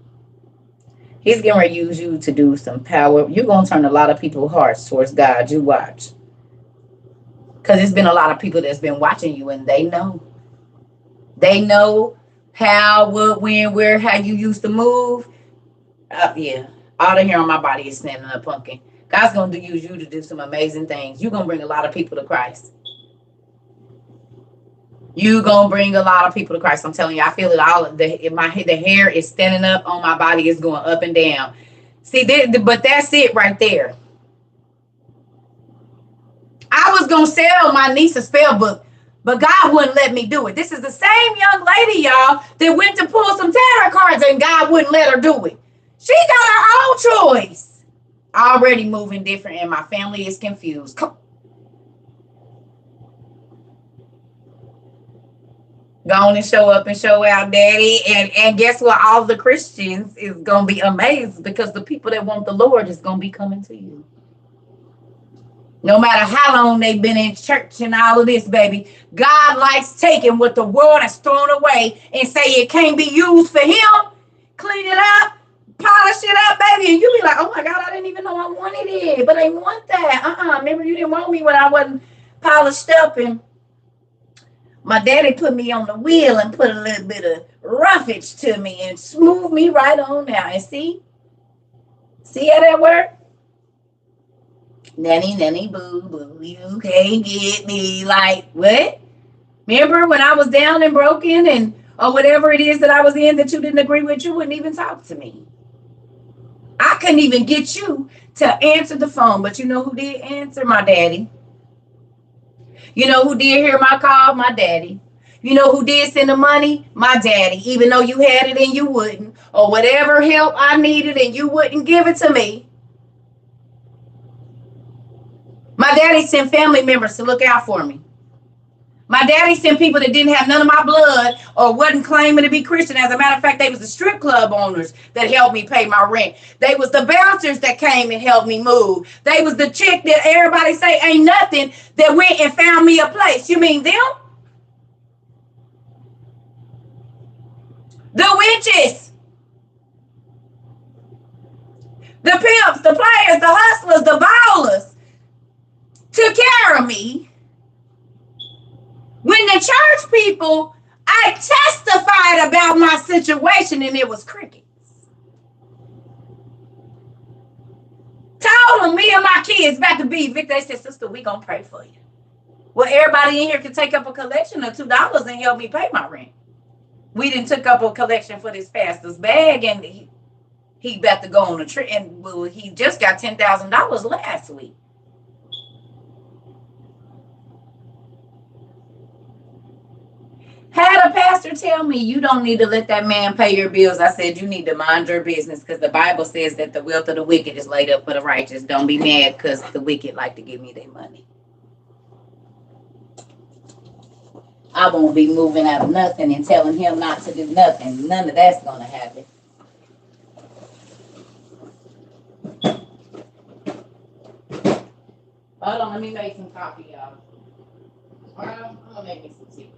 He's going to use you to do some power. You're going to turn a lot of people's hearts towards God. You watch. Because there's been a lot of people that's been watching you and they know. They know how, what, when, where, how you used to move. Yeah. All the hair on my body is standing up, pumpkin. God's going to use you to do some amazing things. You're going to bring a lot of people to Christ. You gonna bring a lot of people to Christ. I'm telling you, I feel it all. The hair is standing up on my body. It's going up and down. See, but that's it right there. I was gonna sell my niece a spell book, but God wouldn't let me do it. This is the same young lady, y'all, that went to pull some tarot cards, and God wouldn't let her do it. She got her own choice. Already moving different, and my family is confused. Go on and show up and show out, daddy. And guess what? All the Christians is going to be amazed because the people that want the Lord is going to be coming to you. No matter how long they've been in church and all of this, baby, God likes taking what the world has thrown away and say it can't be used for him. Clean it up, polish it up, baby. And you be like, oh my God, I didn't even know I wanted it. But I want that. Remember, you didn't want me when I wasn't polished up. And my daddy put me on the wheel and put a little bit of roughage to me and smooth me right on now. And see how that worked? Nanny, boo, boo, you can't get me. Like, what? Remember when I was down and broken and or whatever it is that I was in that you didn't agree with, you wouldn't even talk to me. I couldn't even get you to answer the phone, but you know who did answer? My daddy. You know who did hear my call? My daddy. You know who did send the money? My daddy. Even though you had it and you wouldn't. Or whatever help I needed and you wouldn't give it to me. My daddy sent family members to look out for me. My daddy sent people that didn't have none of my blood or wasn't claiming to be Christian. As a matter of fact, they was the strip club owners that helped me pay my rent. They was the bouncers that came and helped me move. They was the chick that everybody say ain't nothing that went and found me a place. You mean them? The witches. The pimps, the players, the hustlers, the ballers took care of me. When the church people, I testified about my situation and it was crickets. Told them me and my kids about to be evicted. They said, sister, we gonna pray for you. Well, everybody in here can take up a collection of $2 and help me pay my rent. We didn't took up a collection for this pastor's bag and he about to go on a trip and well, he just got $10,000 last week. Had a pastor tell me, you don't need to let that man pay your bills. I said, you need to mind your business because the Bible says that the wealth of the wicked is laid up for the righteous. Don't be mad because the wicked like to give me their money. I won't be moving out of nothing and telling him not to do nothing. None of that's going to happen. Hold on, let me make some coffee, y'all. All right, I'm going to make me some tea.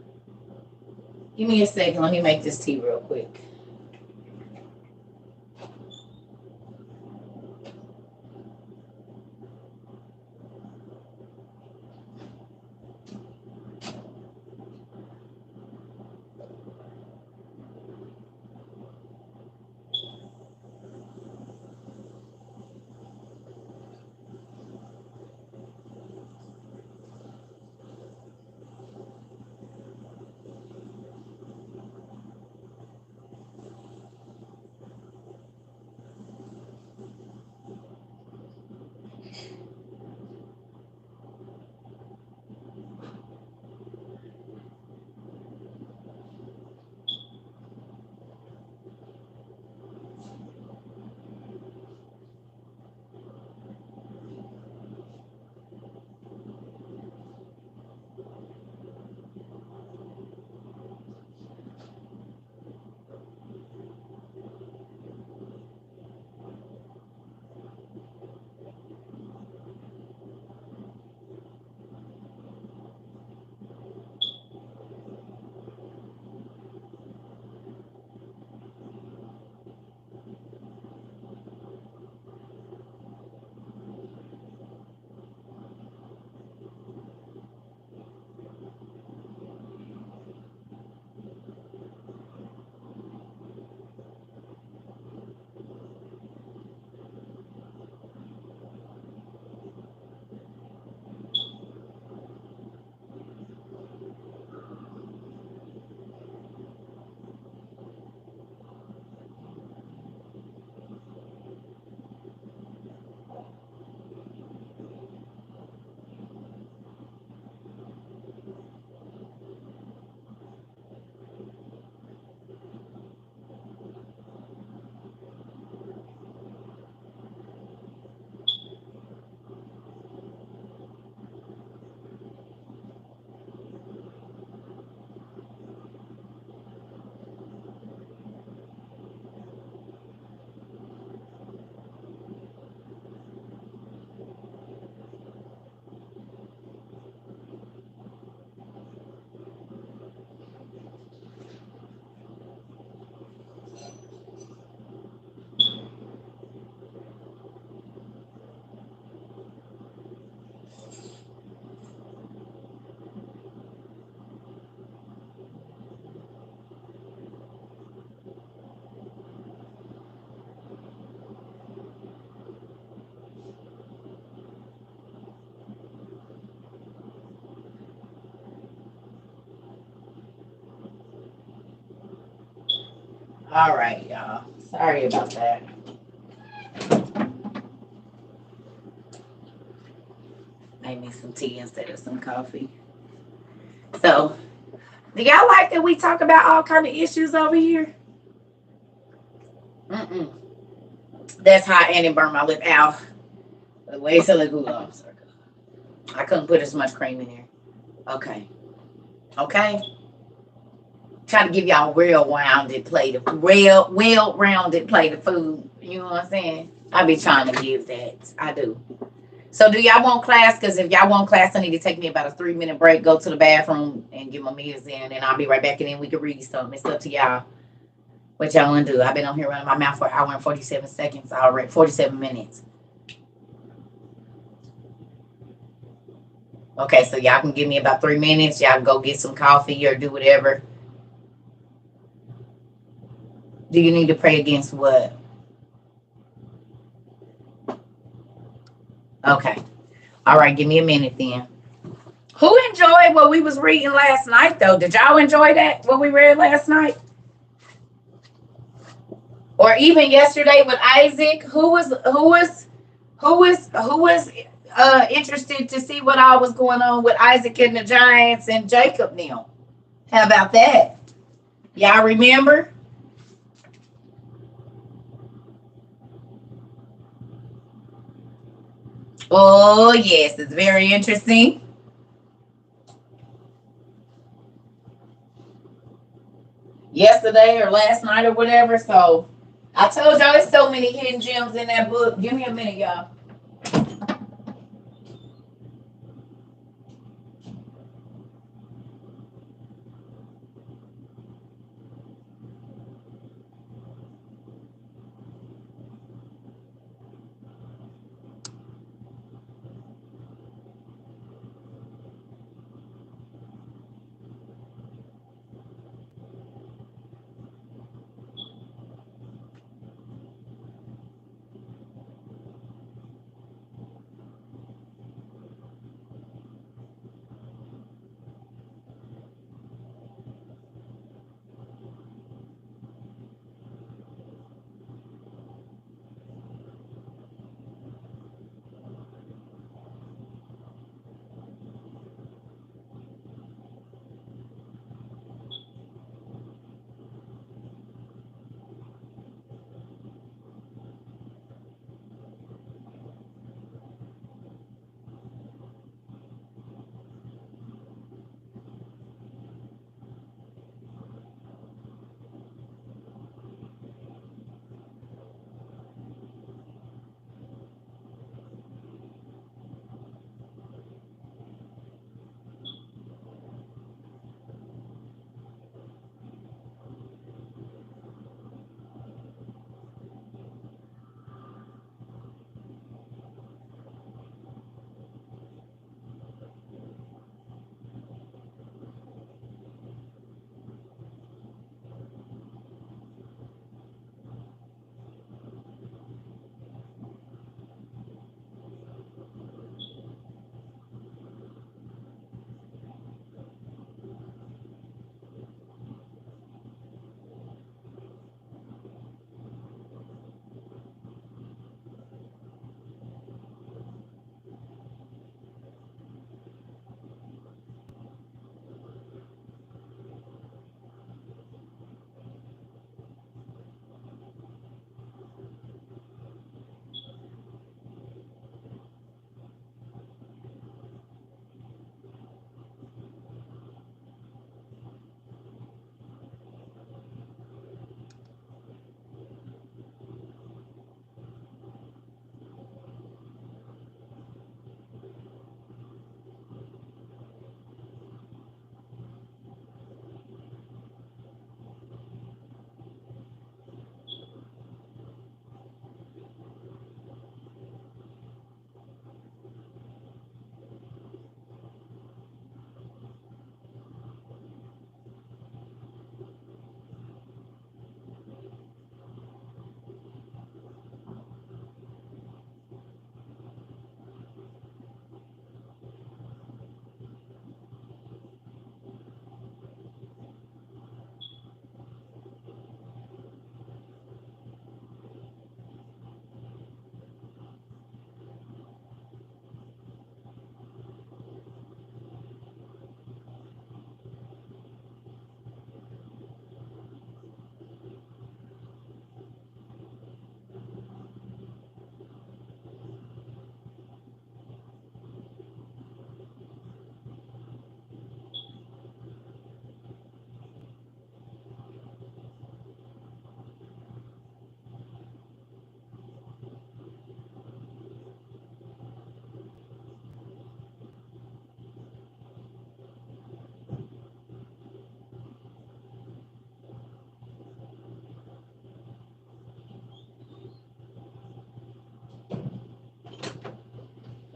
Give me a second. Let me make this tea real quick. All right, y'all. Sorry about that. Made me some tea instead of some coffee. So, do y'all like that we talk about all kind of issues over here? Mm-mm. That's hot and it burned my lip out. The way it's like off. I couldn't put as much cream in there. Okay. Okay. Try to give y'all real rounded plate of real well rounded plate of food. You know what I'm saying? I be trying to give that. I do. So do y'all want class? Because if y'all want class, I need to take me about a 3-minute break, go to the bathroom and get my meals in, and I'll be right back and then we can read something. It's up to y'all. What y'all want to do? I've been on here running my mouth for an hour and 47 seconds already. 47 minutes. Okay, so y'all can give me about 3 minutes. Y'all can go get some coffee or do whatever. Do you need to pray against what? Okay. All right, give me a minute then. Who enjoyed what we was reading last night though? Did y'all enjoy that? What we read last night? Or even yesterday with Isaac? Who was interested to see what all was going on with Isaac and the Giants and Jacob now? How about that? Y'all remember? Oh yes, it's very interesting. Yesterday or last night or whatever. So I told y'all there's so many hidden gems in that book. Give me a minute, y'all.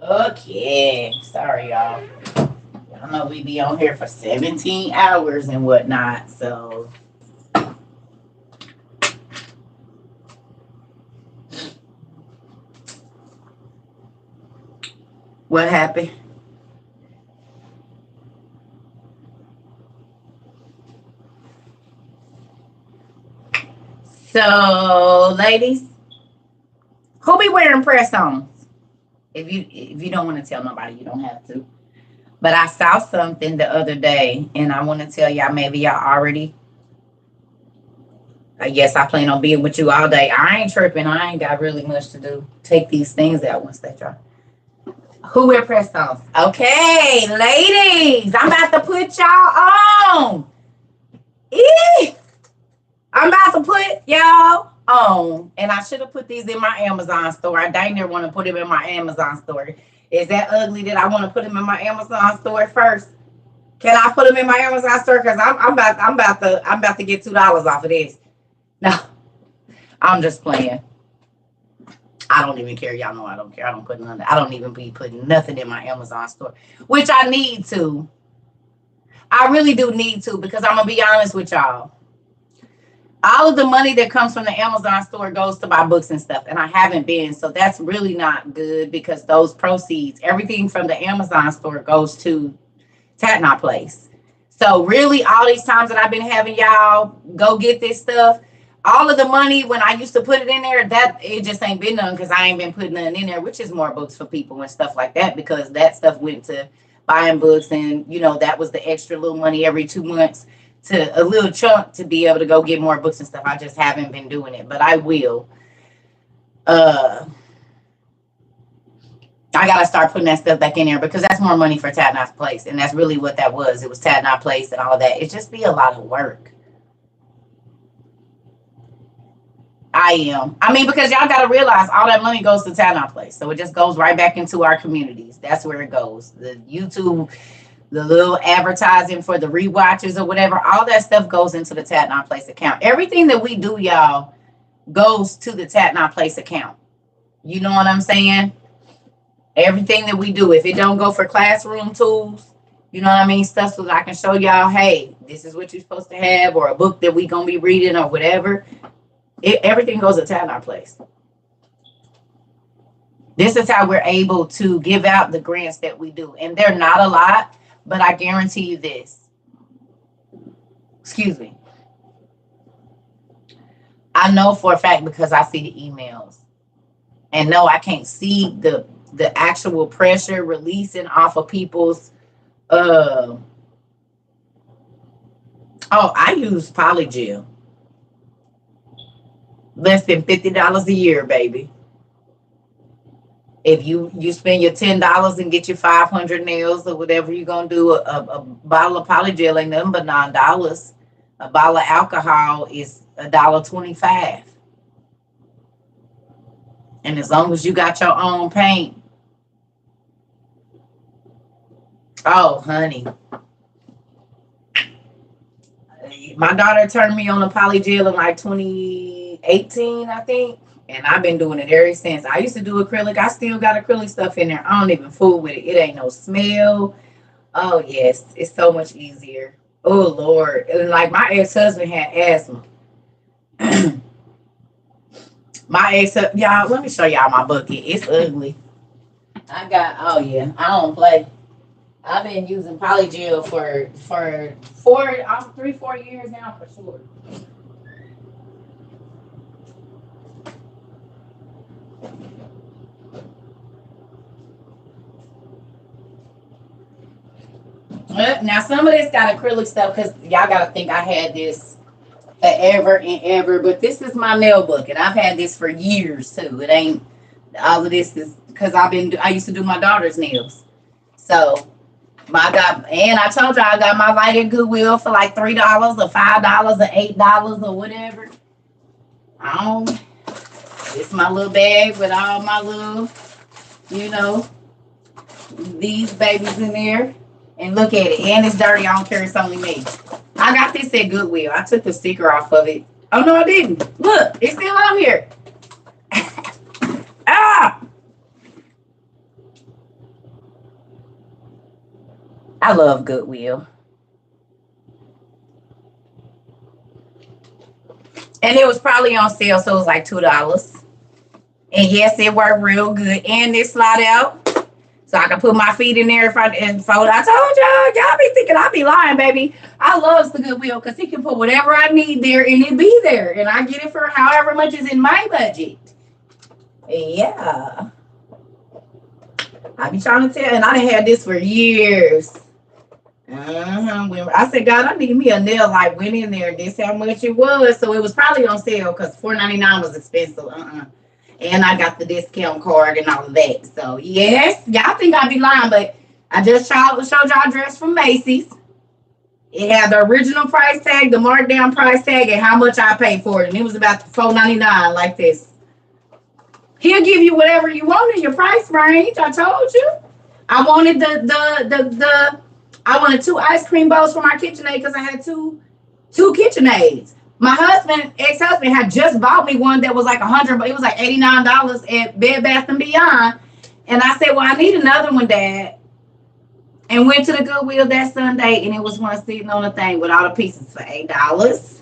Okay. Sorry, y'all. I know we be on here for 17 hours and whatnot. So what happened? So, ladies, who be wearing press-ons? If you don't want to tell nobody, you don't have to. But I saw something the other day, and I want to tell y'all. Maybe y'all already. I guess I plan on being with you all day. I ain't tripping. I ain't got really much to do. Take these things out once they dry. Who wear press-ons? Okay, ladies, I'm about to put y'all on. Eee! I'm about to put y'all on. And I should have put these in my Amazon store. I dang near want to put them in my Amazon store. Is that ugly that I want to put them in my Amazon store first? Can I put them in my Amazon store? Because I'm about to get $2 off of this. No, I'm just playing. I don't even care. Y'all know I don't care. I don't put nothing. I don't even be putting nothing in my Amazon store, which I need to. I really do need to, because I'm gonna be honest with y'all. All of the money that comes from the Amazon store goes to buy books and stuff, and I haven't been, so that's really not good, because those proceeds, everything from the Amazon store goes to Tatnot Place. So really, all these times that I've been having y'all go get this stuff, all of the money when I used to put it in there, that it just ain't been done, because I ain't been putting nothing in there, which is more books for people and stuff like that, because that stuff went to buying books, and that was the extra little money every 2 months, to a little chunk to be able to go get more books and stuff. I just haven't been doing it, but I will. I gotta start putting that stuff back in there, because that's more money for Tatnot Place, and that's really what that was. It was Tatnot Place and all of that. It just be a lot of work. I mean, because y'all got to realize all that money goes to Tatnot Place. So it just goes right back into our communities. That's where it goes. The YouTube, the little advertising for the rewatches or whatever, all that stuff goes into the Tatnot Place account. Everything that we do, y'all, goes to the Tatnot Place account. You know what I'm saying? Everything that we do, if it don't go for classroom tools, you know what I mean? Stuff so that I can show y'all, hey, this is what you're supposed to have, or a book that we going to be reading or whatever. Everything goes to Tatnot Place. This is how we're able to give out the grants that we do. And they're not a lot, but I guarantee you this. Excuse me. I know for a fact, because I see the emails. And no, I can't see the actual pressure releasing off of people's I use Polygel. Less than $50 a year, baby. If you spend your $10 and get your 500 nails or whatever you're going to do, a bottle of Polygel ain't nothing but $9. A bottle of alcohol is $1.25. And as long as you got your own paint. Oh, honey. My daughter turned me on a Polygel in like 2018, I think. And I've been doing it ever since. I used to do acrylic. I still got acrylic stuff in there. I don't even fool with it. It ain't no smell. Oh, yes. It's so much easier. Oh, Lord. Like, my ex-husband had asthma. Y'all, let me show y'all my bucket. It's ugly. I don't play. I've been using Polygel for 3-4 years now, for sure. Now, some of this got acrylic stuff, because y'all got to think I had this forever and ever, but this is my nail book, and I've had this for years too. It ain't, all of this is because I used to do my daughter's nails. So and I told y'all I got my light at Goodwill for like $3 or $5 or $8 or whatever. It's my little bag with all my little, these babies in there. And look at it. And it's dirty. I don't care. It's only me. I got this at Goodwill. I took the sticker off of it. Oh, no, I didn't. Look. It's still on here. Ah! I love Goodwill. And it was probably on sale, so it was like $2. And yes, it worked real good. And it slide out. So I can put my feet in there if I and fold. I told y'all be thinking I be lying, baby. I love the Goodwill because he can put whatever I need there and it be there. And I get it for however much is in my budget. Yeah. I be trying to tell, and I done had this for years. I said, God, I need me a nail light. Went in there. This how much it was. So it was probably on sale because $4.99 was expensive. And I got the discount card and all of that. So yes, y'all think I be lying, but I just showed y'all a dress from Macy's. It had the original price tag, the markdown price tag, and how much I paid for it. And it was about $4.99 like this. He'll give you whatever you want in your price range. I told you. I wanted I wanted 2 ice cream bowls for my KitchenAid because I had two KitchenAids. My ex-husband had just bought me one that was like $100, but it was like $89 at Bed Bath & Beyond. And I said, well, I need another one, Dad. And went to the Goodwill that Sunday, and it was one sitting on the thing with all the pieces for $8.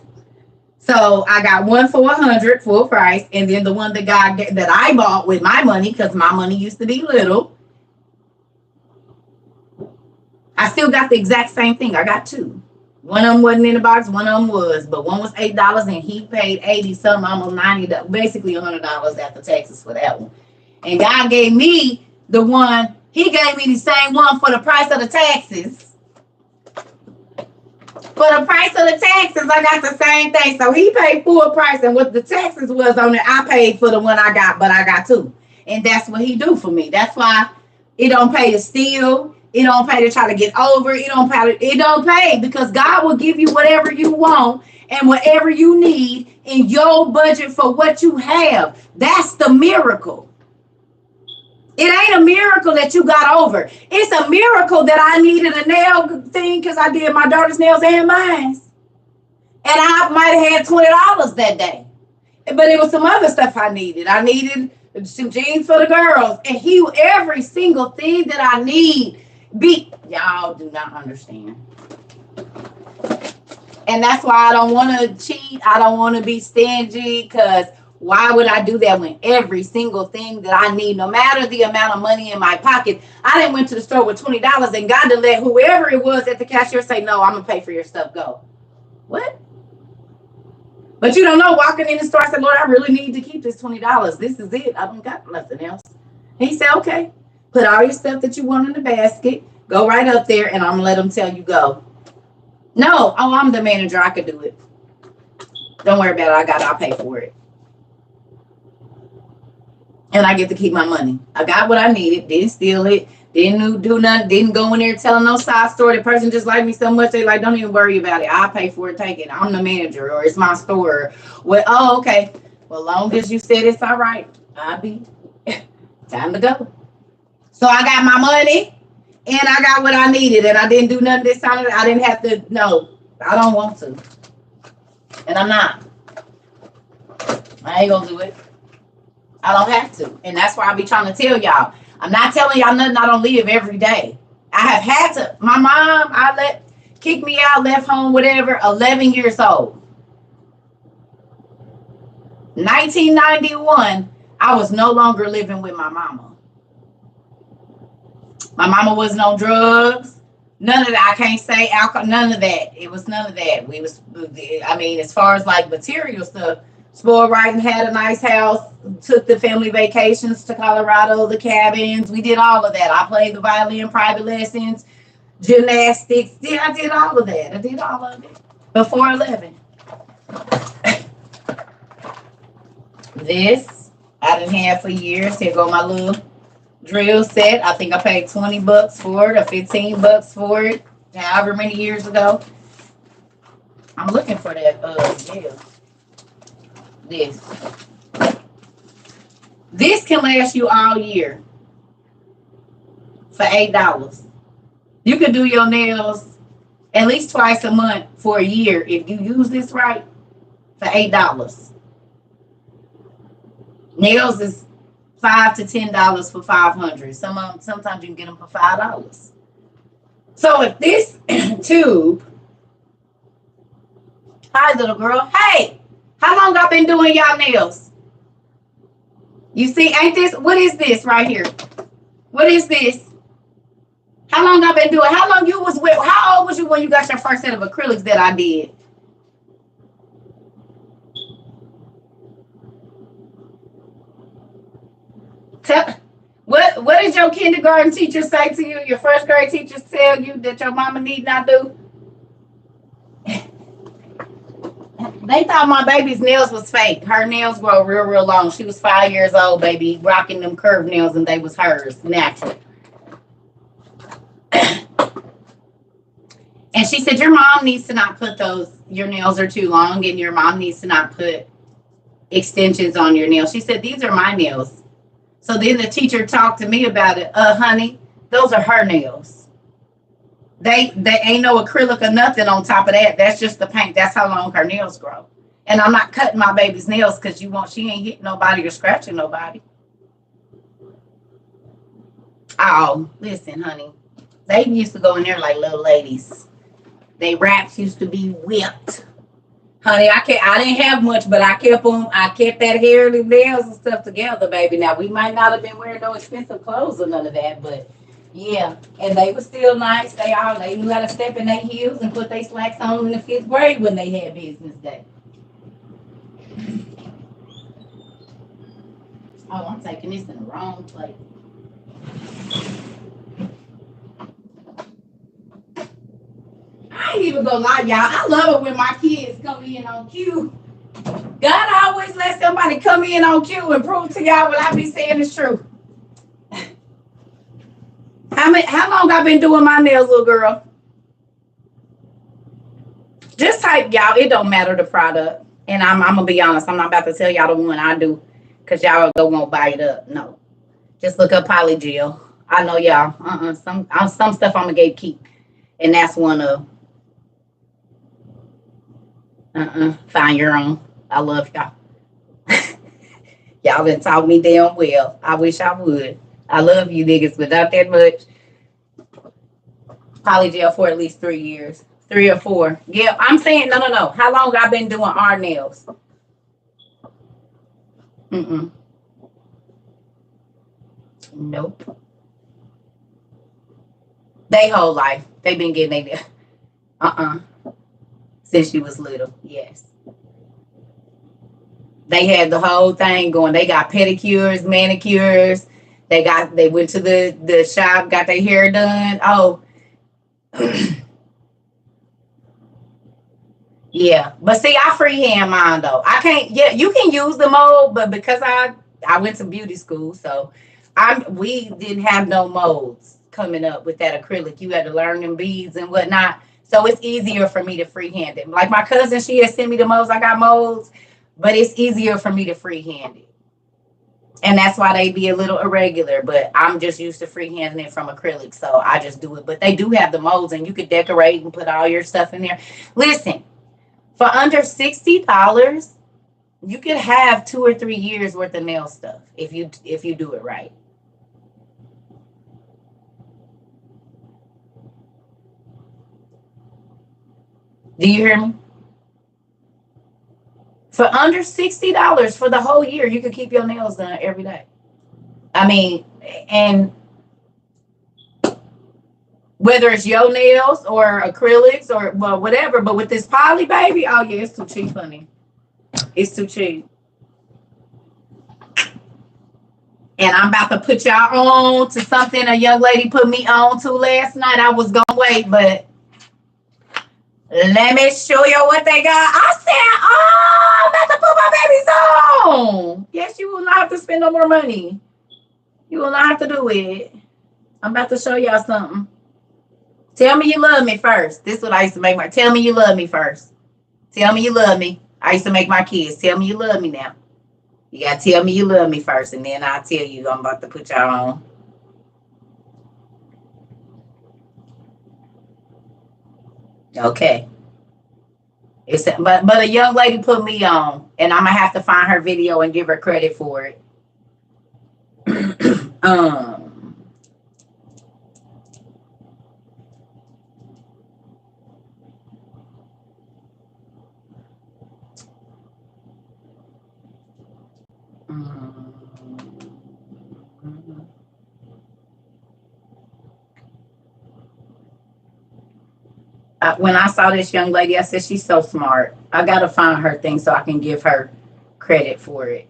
So I got one for $100 full price, and then the one that I bought with my money because my money used to be little. I still got the exact same thing. I got 2. One of them wasn't in the box, one of them was, but one was $8 and he paid 80 something, almost $90, basically $100 after taxes for that one. And God gave me the one. He gave me the same one for the price of the taxes. For the price of the taxes, I got the same thing. So he paid full price, and what the taxes was on it, I paid for the one I got, but I got 2. And that's what he do for me. That's why it don't pay to steal. It don't pay to try to get over. It don't pay because God will give you whatever you want and whatever you need in your budget for what you have. That's the miracle. It ain't a miracle that you got over. It's a miracle that I needed a nail thing because I did my daughter's nails and mine. And I might have had $20 that day. But it was some other stuff I needed. I needed some jeans for the girls. And every single thing that I need, y'all do not understand. And that's why I don't want to cheat. I don't want to be stingy because why would I do that when every single thing that I need, no matter the amount of money in my pocket, I didn't went to the store with $20 and God to let whoever it was at the cashier say, no, I'm going to pay for your stuff. Go. What? But you don't know, walking in the store, I said, Lord, I really need to keep this $20. This is it. I don't got nothing else. And he said, okay, put all your stuff that you want in the basket, go right up there, and I'm going to let them tell you go. No, I'm the manager. I could do it. Don't worry about it. I'll pay for it. And I get to keep my money. I got what I needed. Didn't steal it. Didn't do nothing. Didn't go in there telling no side story. The person just liked me so much. They like, don't even worry about it. I'll pay for it. Take it. I'm the manager, or it's my store. Well, oh, okay. Well, long as you said it's all right, I'll be time to go. So I got my money and I got what I needed. And I didn't do nothing this time. I didn't have to. No, I don't want to. And I'm not. I ain't going to do it. I don't have to. And that's why I be trying to tell y'all. I'm not telling y'all nothing I don't live every day. I have had to. My mom, kicked me out, left home, whatever, 11 years old. 1991, I was no longer living with my mama. My mama wasn't on drugs. None of that. I can't say alcohol, none of that. It was none of that. As far as like material stuff, spoiled right and had a nice house, took the family vacations to Colorado, the cabins. We did all of that. I played the violin, private lessons, gymnastics. Yeah, I did all of that. I did all of it before 11. This I didn't have for years. Here go my little drill set. I think I paid $20 for it or $15 for it, however many years ago. I'm looking for that deal. This can last you all year for $8. You can do your nails at least twice a month for a year if you use this right for $8. Nails is $5 to $10 for $500. Sometimes you can get them for $5. So if this tube, hi little girl, hey, how long I been doing y'all nails? You see, ain't this, what is this right here? What is this? How long I been doing? How long you was with? How old was you when you got your first set of acrylics that I did? Tell, what did your kindergarten teacher say to you? Your first grade teachers tell you that your mama need not do? They thought my baby's nails was fake. Her nails grow real long. She was 5 years old, baby, rocking them curved nails, and they was hers, natural. And she said, your mom needs to not put those, your nails are too long, and your mom needs to not put extensions on your nails. She said, these are my nails. So then the teacher talked to me about it. Honey, those are her nails. They ain't no acrylic or nothing on top of that. That's just the paint. That's how long her nails grow. And I'm not cutting my baby's nails because she ain't hitting nobody or scratching nobody. Oh, listen, honey. They used to go in there like little ladies. They wraps used to be whipped. Honey, I didn't have much, but I kept that hair and the nails and stuff together, baby. Now, we might not have been wearing no expensive clothes or none of that, but yeah. And they were still nice. They knew how to step in their heels and put their slacks on in the 5th grade when they had business day. Oh, I'm taking this in the wrong place. I ain't even gonna lie, y'all. I love it when my kids come in on cue. God always lets somebody come in on cue and prove to y'all what I be saying is true. How long I been doing my nails, little girl? Just type, y'all. It don't matter the product. And I'm gonna be honest. I'm not about to tell y'all the one I do because y'all won't buy it up. No. Just look up polygel. I know y'all. Some stuff I'm gonna gatekeep. And that's one of find your own. I love y'all. Y'all done taught me damn well. I wish I would. I love you niggas, but not that much. Polygel for at least 3 years. 3 or 4. Yeah, I'm saying no. How long I been doing our nails? Nope. They whole life. They been getting their since she was little. Yes. They had the whole thing going. They got pedicures, manicures. They went to the shop, got their hair done. Oh. Yeah. But see, I freehand mine though. I can't, yeah, you can use the mold, but because I went to beauty school, so we didn't have no molds coming up with that acrylic. You had to learn them beads and whatnot. So it's easier for me to freehand it. Like my cousin, she had sent me the molds. I got molds, but it's easier for me to freehand it. And that's why they be a little irregular. But I'm just used to freehanding it from acrylic, so I just do it. But they do have the molds, and you could decorate and put all your stuff in there. Listen, for under $60, you could have 2 or 3 years worth of nail stuff if you do it right. Do you hear me? For under $60 for the whole year, you could keep your nails done every day. I mean, and whether it's your nails or acrylics or well, whatever, but with this poly, baby, oh yeah, it's too cheap, honey. It's too cheap. And I'm about to put y'all on to something a young lady put me on to last night. I was gonna wait, but let me show you what they got. I said, oh, I'm about to put my babies on. Yes, you will not have to spend no more money. You will not have to do it. I'm about to show y'all something. Tell me you love me first. This is what I used to make my. Tell me you love me first. Tell me you love me. I used to make my kids. Tell me you love me now. You got to tell me you love me first, and then I'll tell you I'm about to put y'all on. Okay. But a young lady put me on, and I'm gonna have to find her video and give her credit for it. When I saw this young lady, I said, she's so smart. I got to find her thing so I can give her credit for it.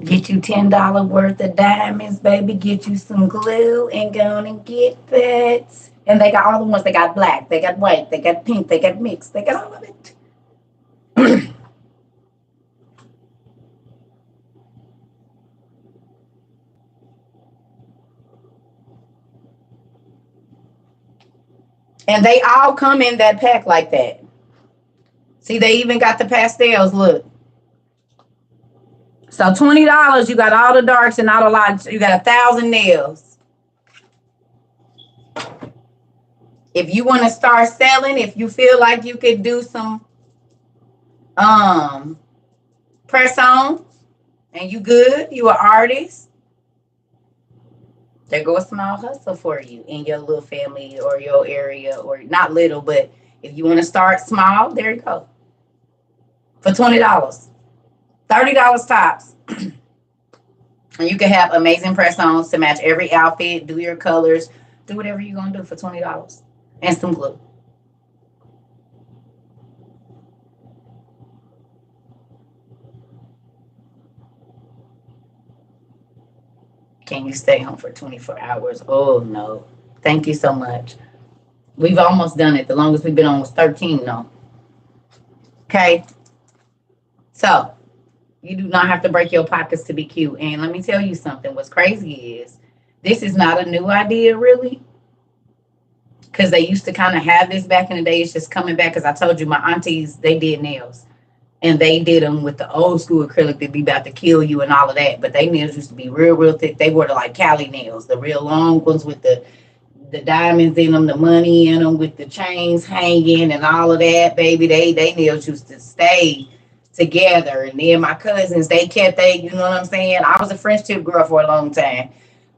Get you $10 worth of diamonds, baby. Get you some glue and go on and get that. And they got all the ones. They got black, they got white, they got pink, they got mixed, they got all of it. And they all come in that pack like that. See, they even got the pastels. Look. So $20, you got all the darks and all the lights. You got 1,000 nails. If you want to start selling, if you feel like you could do some press on and you good, you an artist, there go a small hustle for you in your little family or your area, or not little, but if you want to start small, there you go. For $20. $30 tops. And you can have amazing press-ons to match every outfit, do your colors, do whatever you're going to do for $20. And some glue. Can you stay home for 24 hours? Oh, no. Thank you so much. We've almost done it. The longest we've been on was 13, no. Okay. So, you do not have to break your pockets to be cute. And let me tell you something. What's crazy is this is not a new idea, really. Because they used to kind of have this back in the day. It's just coming back. Because I told you, my aunties, they did nails. And they did them with the old school acrylic that be about to kill you and all of that. But they nails used to be real, real thick. They were like Cali nails. The real long ones with the diamonds in them, the money in them, with the chains hanging and all of that, baby. They nails used to stay together. And then my cousins, they kept you know what I'm saying? I was a French tip girl for a long time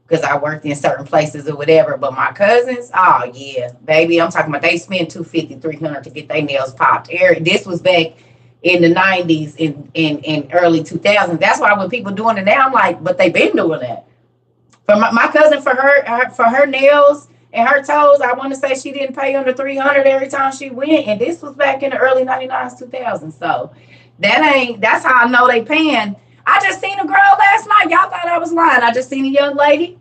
because I worked in certain places or whatever. But my cousins, oh yeah, baby, I'm talking about they spent $250, $300 to get their nails popped. This was back in the 90s and early 2000s. That's why when people doing it now, I'm like, but they been doing that. For my cousin, for her nails and her toes, I want to say she didn't pay under $300 every time she went. And this was back in the early 99s, 2000s. So that's how I know they paying. I just seen a girl last night. Y'all thought I was lying. I just seen a young lady.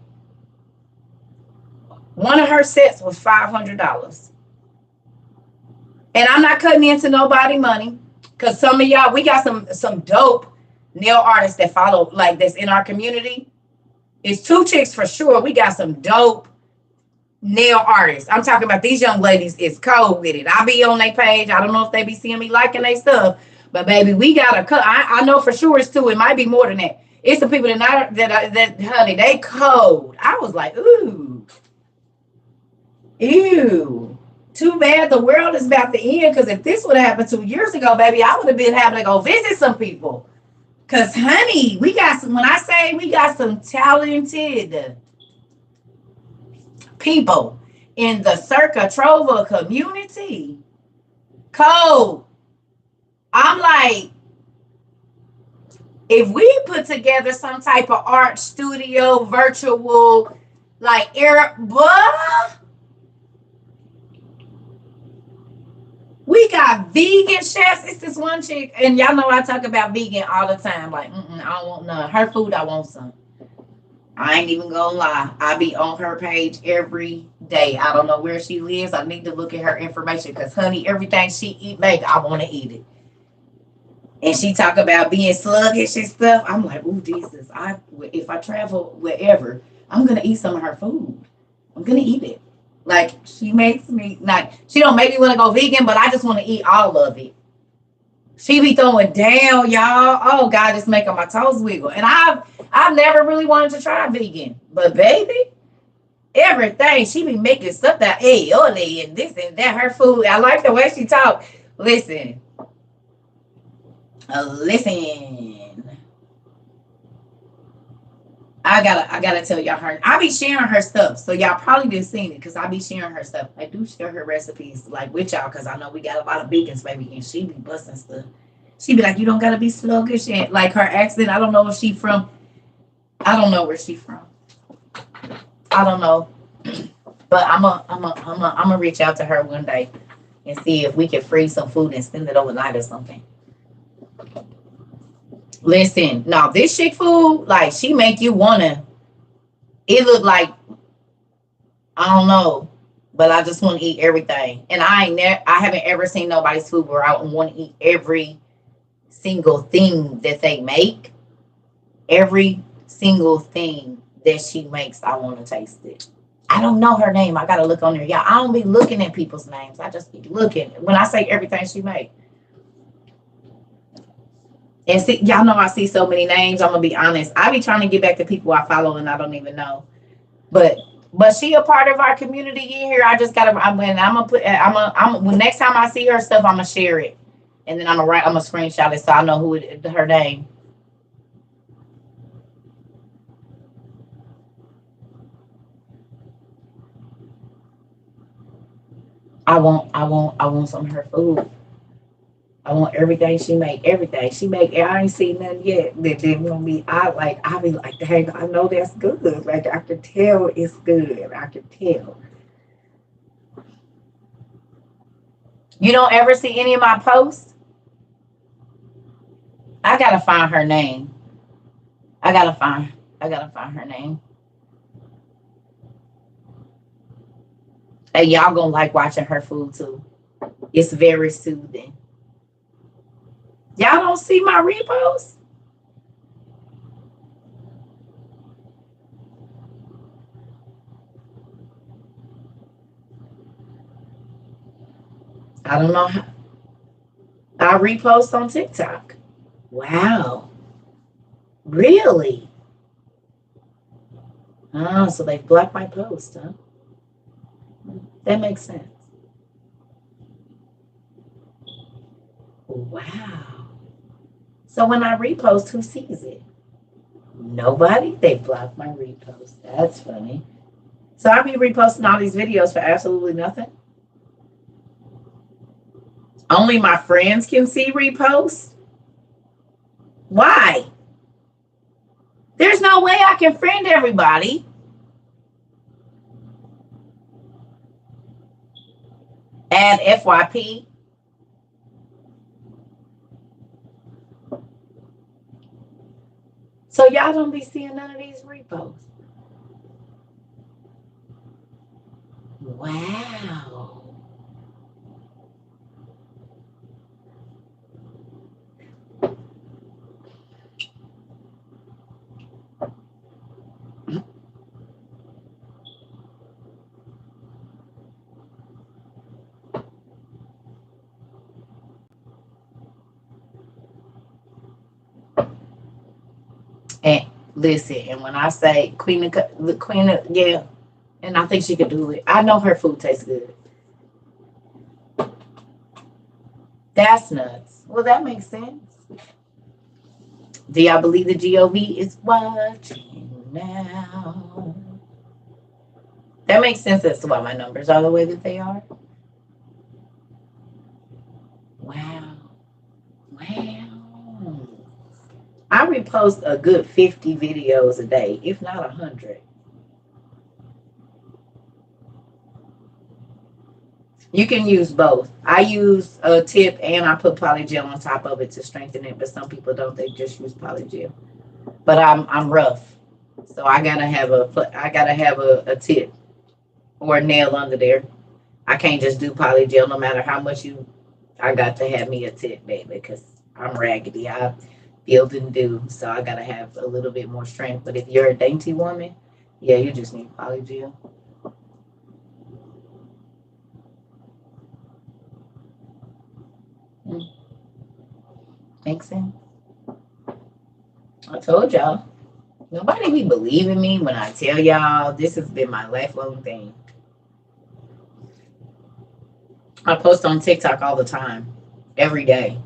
One of her sets was $500. And I'm not cutting into nobody money. Because some of y'all, we got some dope nail artists that follow, like this in our community. It's 2 chicks for sure. We got some dope nail artists. I'm talking about these young ladies is cold with it. I be on their page. I don't know if they be seeing me liking their stuff. But baby, we got a cut. I know for sure it's 2. It might be more than that. It's the people that honey, they cold. I was like, ooh. Ew. Too bad the world is about to end, because if this would have happened 2 years ago, baby, I would have been having to go visit some people. Because, honey, we got some, when I say we got some talented people in the Circa Trova community. Cold. I'm like, if we put together some type of art studio, virtual, like, we got vegan chefs. It's this one chick, and y'all know I talk about vegan all the time. Like, I don't want none. Her food, I want some. I ain't even gonna lie. I be on her page every day. I don't know where she lives. I need to look at her information because, honey, everything she eat, baby, I want to eat it. And she talk about being sluggish and stuff. I'm like, oh, Jesus. If I travel wherever, I'm gonna eat some of her food. I'm gonna eat it. Like she makes me not. She don't make me want to go vegan, but I just want to eat all of it. She be throwing down, y'all. Oh God, it's making my toes wiggle. And I've never really wanted to try vegan, but baby, everything she be making stuff that aioli and this and that. Her food. I like the way she talk. Listen, listen. I gotta tell y'all her. I be sharing her stuff, so y'all probably didn't seen it because I be sharing her stuff. I do share her recipes like with y'all because I know we got a lot of vegans, baby, and she be busting stuff. She be like, you don't gotta be sluggish, and like her accent. I don't know where she from. I don't know where she from. I don't know, but I'm a reach out to her one day and see if we can freeze some food and send it overnight or something. Listen, now this chick food, like she make you wanna. It look like I don't know, but I just want to eat everything. And I haven't ever seen nobody's food where I want to eat every single thing that they make. Every single thing that she makes, I want to taste it. I don't know her name. I gotta look on there, y'all. I don't be looking at people's names. I just be looking when I say everything she make. And see, y'all know I see so many names. I'm gonna be honest. I be trying to get back to people I follow and I don't even know. But she a part of our community in here. I just gotta. I'm gonna put. When next time I see her stuff, I'm gonna share it, and then I'm gonna screenshot it so I know her name. I want some of her food. I want everything she make. Everything she make. I ain't seen nothing yet that didn't want me. I be like, dang, I know that's good. Like I can tell it's good. I can tell. You don't ever see any of my posts? I gotta find her name. I gotta find her name. Hey, y'all gonna like watching her food too. It's very soothing. Y'all don't see my repost? I don't know how. I repost on TikTok. Wow. Really? Oh, so they blocked my post, huh? That makes sense. Wow. So when I repost, who sees it? Nobody. They blocked my repost. That's funny. So I be reposting all these videos for absolutely nothing. Only my friends can see reposts. Why? There's no way I can friend everybody. Add FYP. So y'all don't be seeing none of these reposts. Wow. And listen, and when I say yeah, and I think she could do it. I know her food tastes good. That's nuts. Well, that makes sense. Do y'all believe the GOV is watching now? That makes sense as to why my numbers are the way that they are. Wow. Wow. I repost a good 50 videos a day, if not 100. You can use both. I use a tip and I put polygel on top of it to strengthen it, but some people don't. They just use polygel. But I'm rough, so I gotta have a tip or a nail under there. I can't just do polygel no matter how much you. I got to have me a tip, baby, because I'm raggedy. I build and do, so I gotta have a little bit more strength. But if you're a dainty woman, Yeah, you just need polygel. Mm, makes sense. I told y'all. Nobody be believing me when I tell y'all this has been my lifelong thing. I post on TikTok all the time, every day.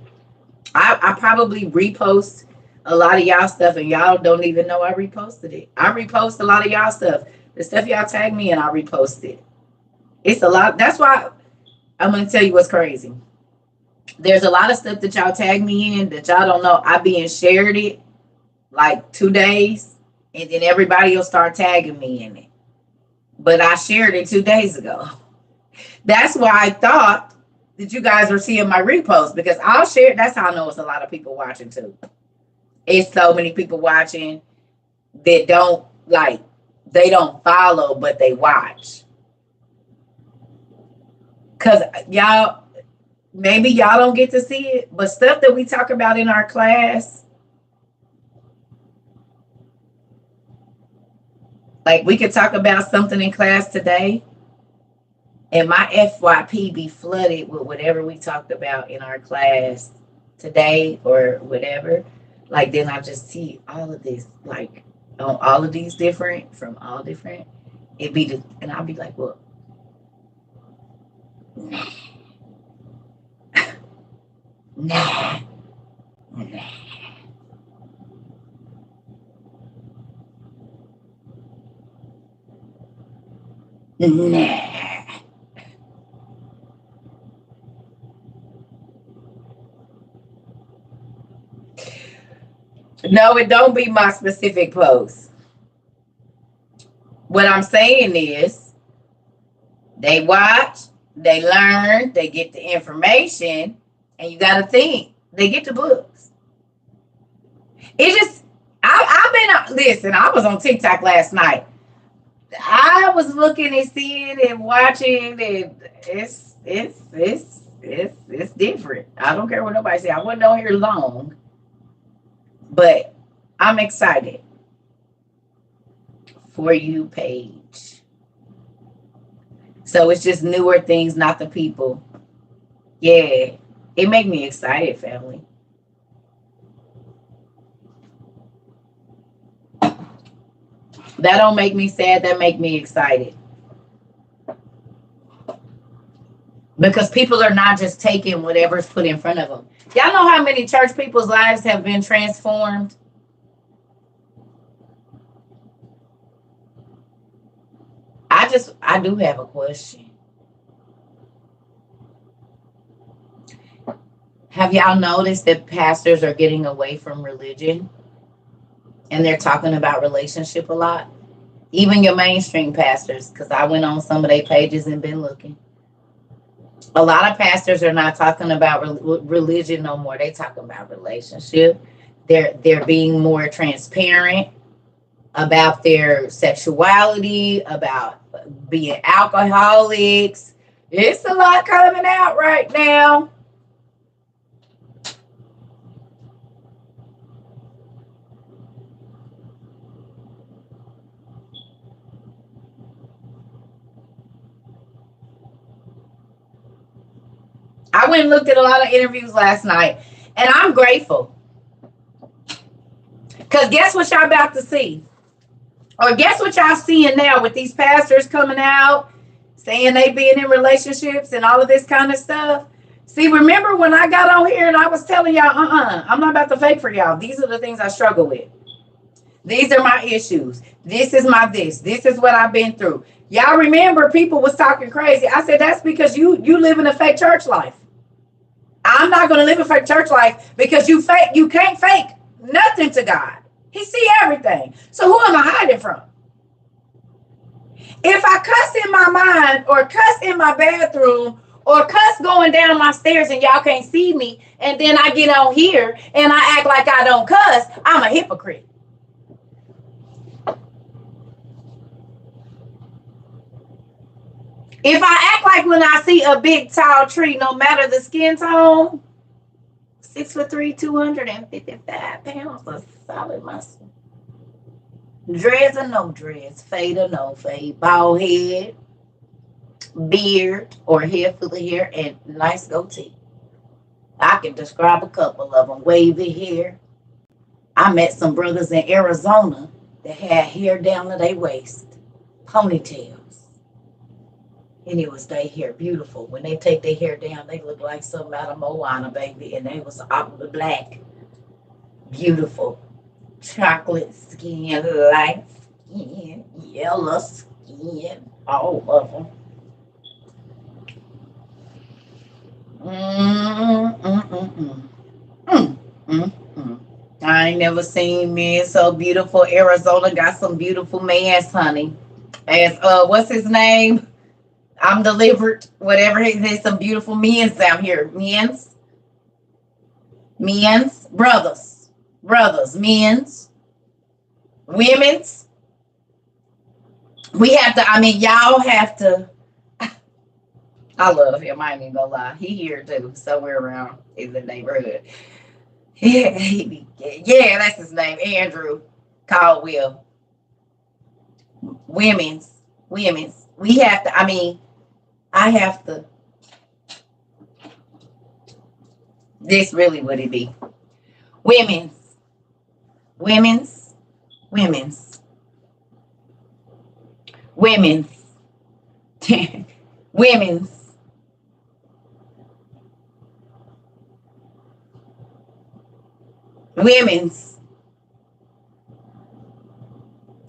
I probably repost a lot of y'all stuff and y'all don't even know I reposted it. I repost a lot of y'all stuff. The stuff y'all tag me and I repost it. It's a lot. That's why I'm going to tell you what's crazy. There's a lot of stuff that y'all tag me in that y'all don't know. I being shared it like 2 days and then everybody will start tagging me in it. But I shared it 2 days ago. That's why I thought that you guys were seeing my repost because I'll share. That's how I know it's a lot of people watching too. It's so many people watching that don't like, they don't follow, but they watch. Because y'all, maybe y'all don't get to see it, but stuff that we talk about in our class, like we could talk about something in class today and my FYP be flooded with whatever we talked about in our class today or whatever. Like then I just see all of this, like on all of these different, from all different. It'd be the, and I'll be like, well, nah, nah, nah. Nah. No, it don't be my specific post. What I'm saying is they watch, they learn, they get the information, and you got to think they get the books. It just, I've been, listen, I was on TikTok last night. I was looking and seeing and watching, and it's different. I don't care what nobody say. I wasn't on here long, but I'm excited for you page. So it's just newer things, not the people. Yeah, it make me excited, family. That don't make me sad. That make me excited. Because people are not just taking whatever's put in front of them. Y'all know how many church people's lives have been transformed? I do have a question. Have y'all noticed that pastors are getting away from religion? And they're talking about relationship a lot? Even your mainstream pastors, because I went on some of their pages and been looking. A lot of pastors are not talking about religion no more. They talking about relationship. They're being more transparent about their sexuality, about being alcoholics. It's a lot coming out right now. I went and looked at a lot of interviews last night, and I'm grateful. Because guess what y'all about to see? Or guess what y'all seeing now with these pastors coming out, saying they being in relationships and all of this kind of stuff? See, remember when I got on here and I was telling y'all, I'm not about to fake for y'all. These are the things I struggle with. These are my issues. This is my this. This is what I've been through. Y'all remember people was talking crazy. I said, that's because you live in a fake church life. I'm not going to live a fake church life because you can't fake nothing to God. He see everything. So who am I hiding from? If I cuss in my mind or cuss in my bathroom or cuss going down my stairs and y'all can't see me, and then I get on here and I act like I don't cuss, I'm a hypocrite. If I act like when I see a big tall tree, no matter the skin tone, 6'3", 255 pounds of solid muscle. Dreads or no dreads, fade or no fade, bald head, beard or hair full of hair, and nice goatee. I can describe a couple of them. Wavy hair. I met some brothers in Arizona that had hair down to their waist, ponytails, and it was their hair beautiful. When they take their hair down, they look like something out of Moana, baby, and they was all black, beautiful, chocolate skin, light skin, yellow skin, all of them. Mm, mm, mm, mm. Mm, mm, mm. I ain't never seen men so beautiful. Arizona got some beautiful mans, honey. As what's his name? I'm delivered. Whatever it is, some beautiful men's out here. Men's, men's, women's. We have to. I mean, y'all have to. I love him. I ain't even gonna lie. He here too, somewhere around in the neighborhood. Yeah, yeah, that's his name, Andrew Caldwell. Women's. We have to. I mean, I have to. This really would it be? Women's, women's, women's, women's, women's. Women's.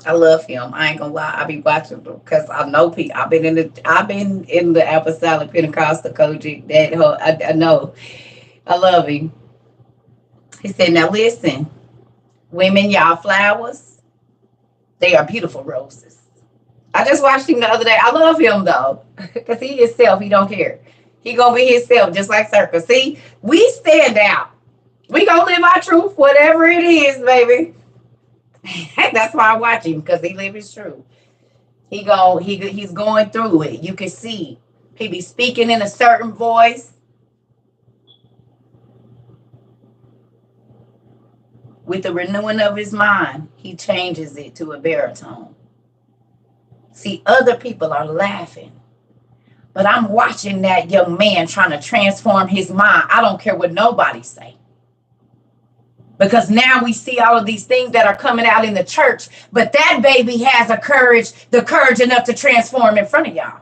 I love him. I ain't gonna lie. I be watching them because I know people. I've been in the Apostolic Pentecostal Kojic. That whole I know. I love him. He said, "Now listen, women, y'all flowers. They are beautiful roses." I just watched him the other day. I love him though, because he himself. He don't care. He gonna be himself, just like Circus. See, we stand out. We gonna live our truth, whatever it is, baby. That's why I watch him, because he live his truth. He's going through it. You can see he be speaking in a certain voice. With the renewing of his mind, he changes it to a baritone. See, other people are laughing, but I'm watching that young man trying to transform his mind. I don't care what nobody say. Because now we see all of these things that are coming out in the church, but that baby has the courage enough to transform in front of y'all.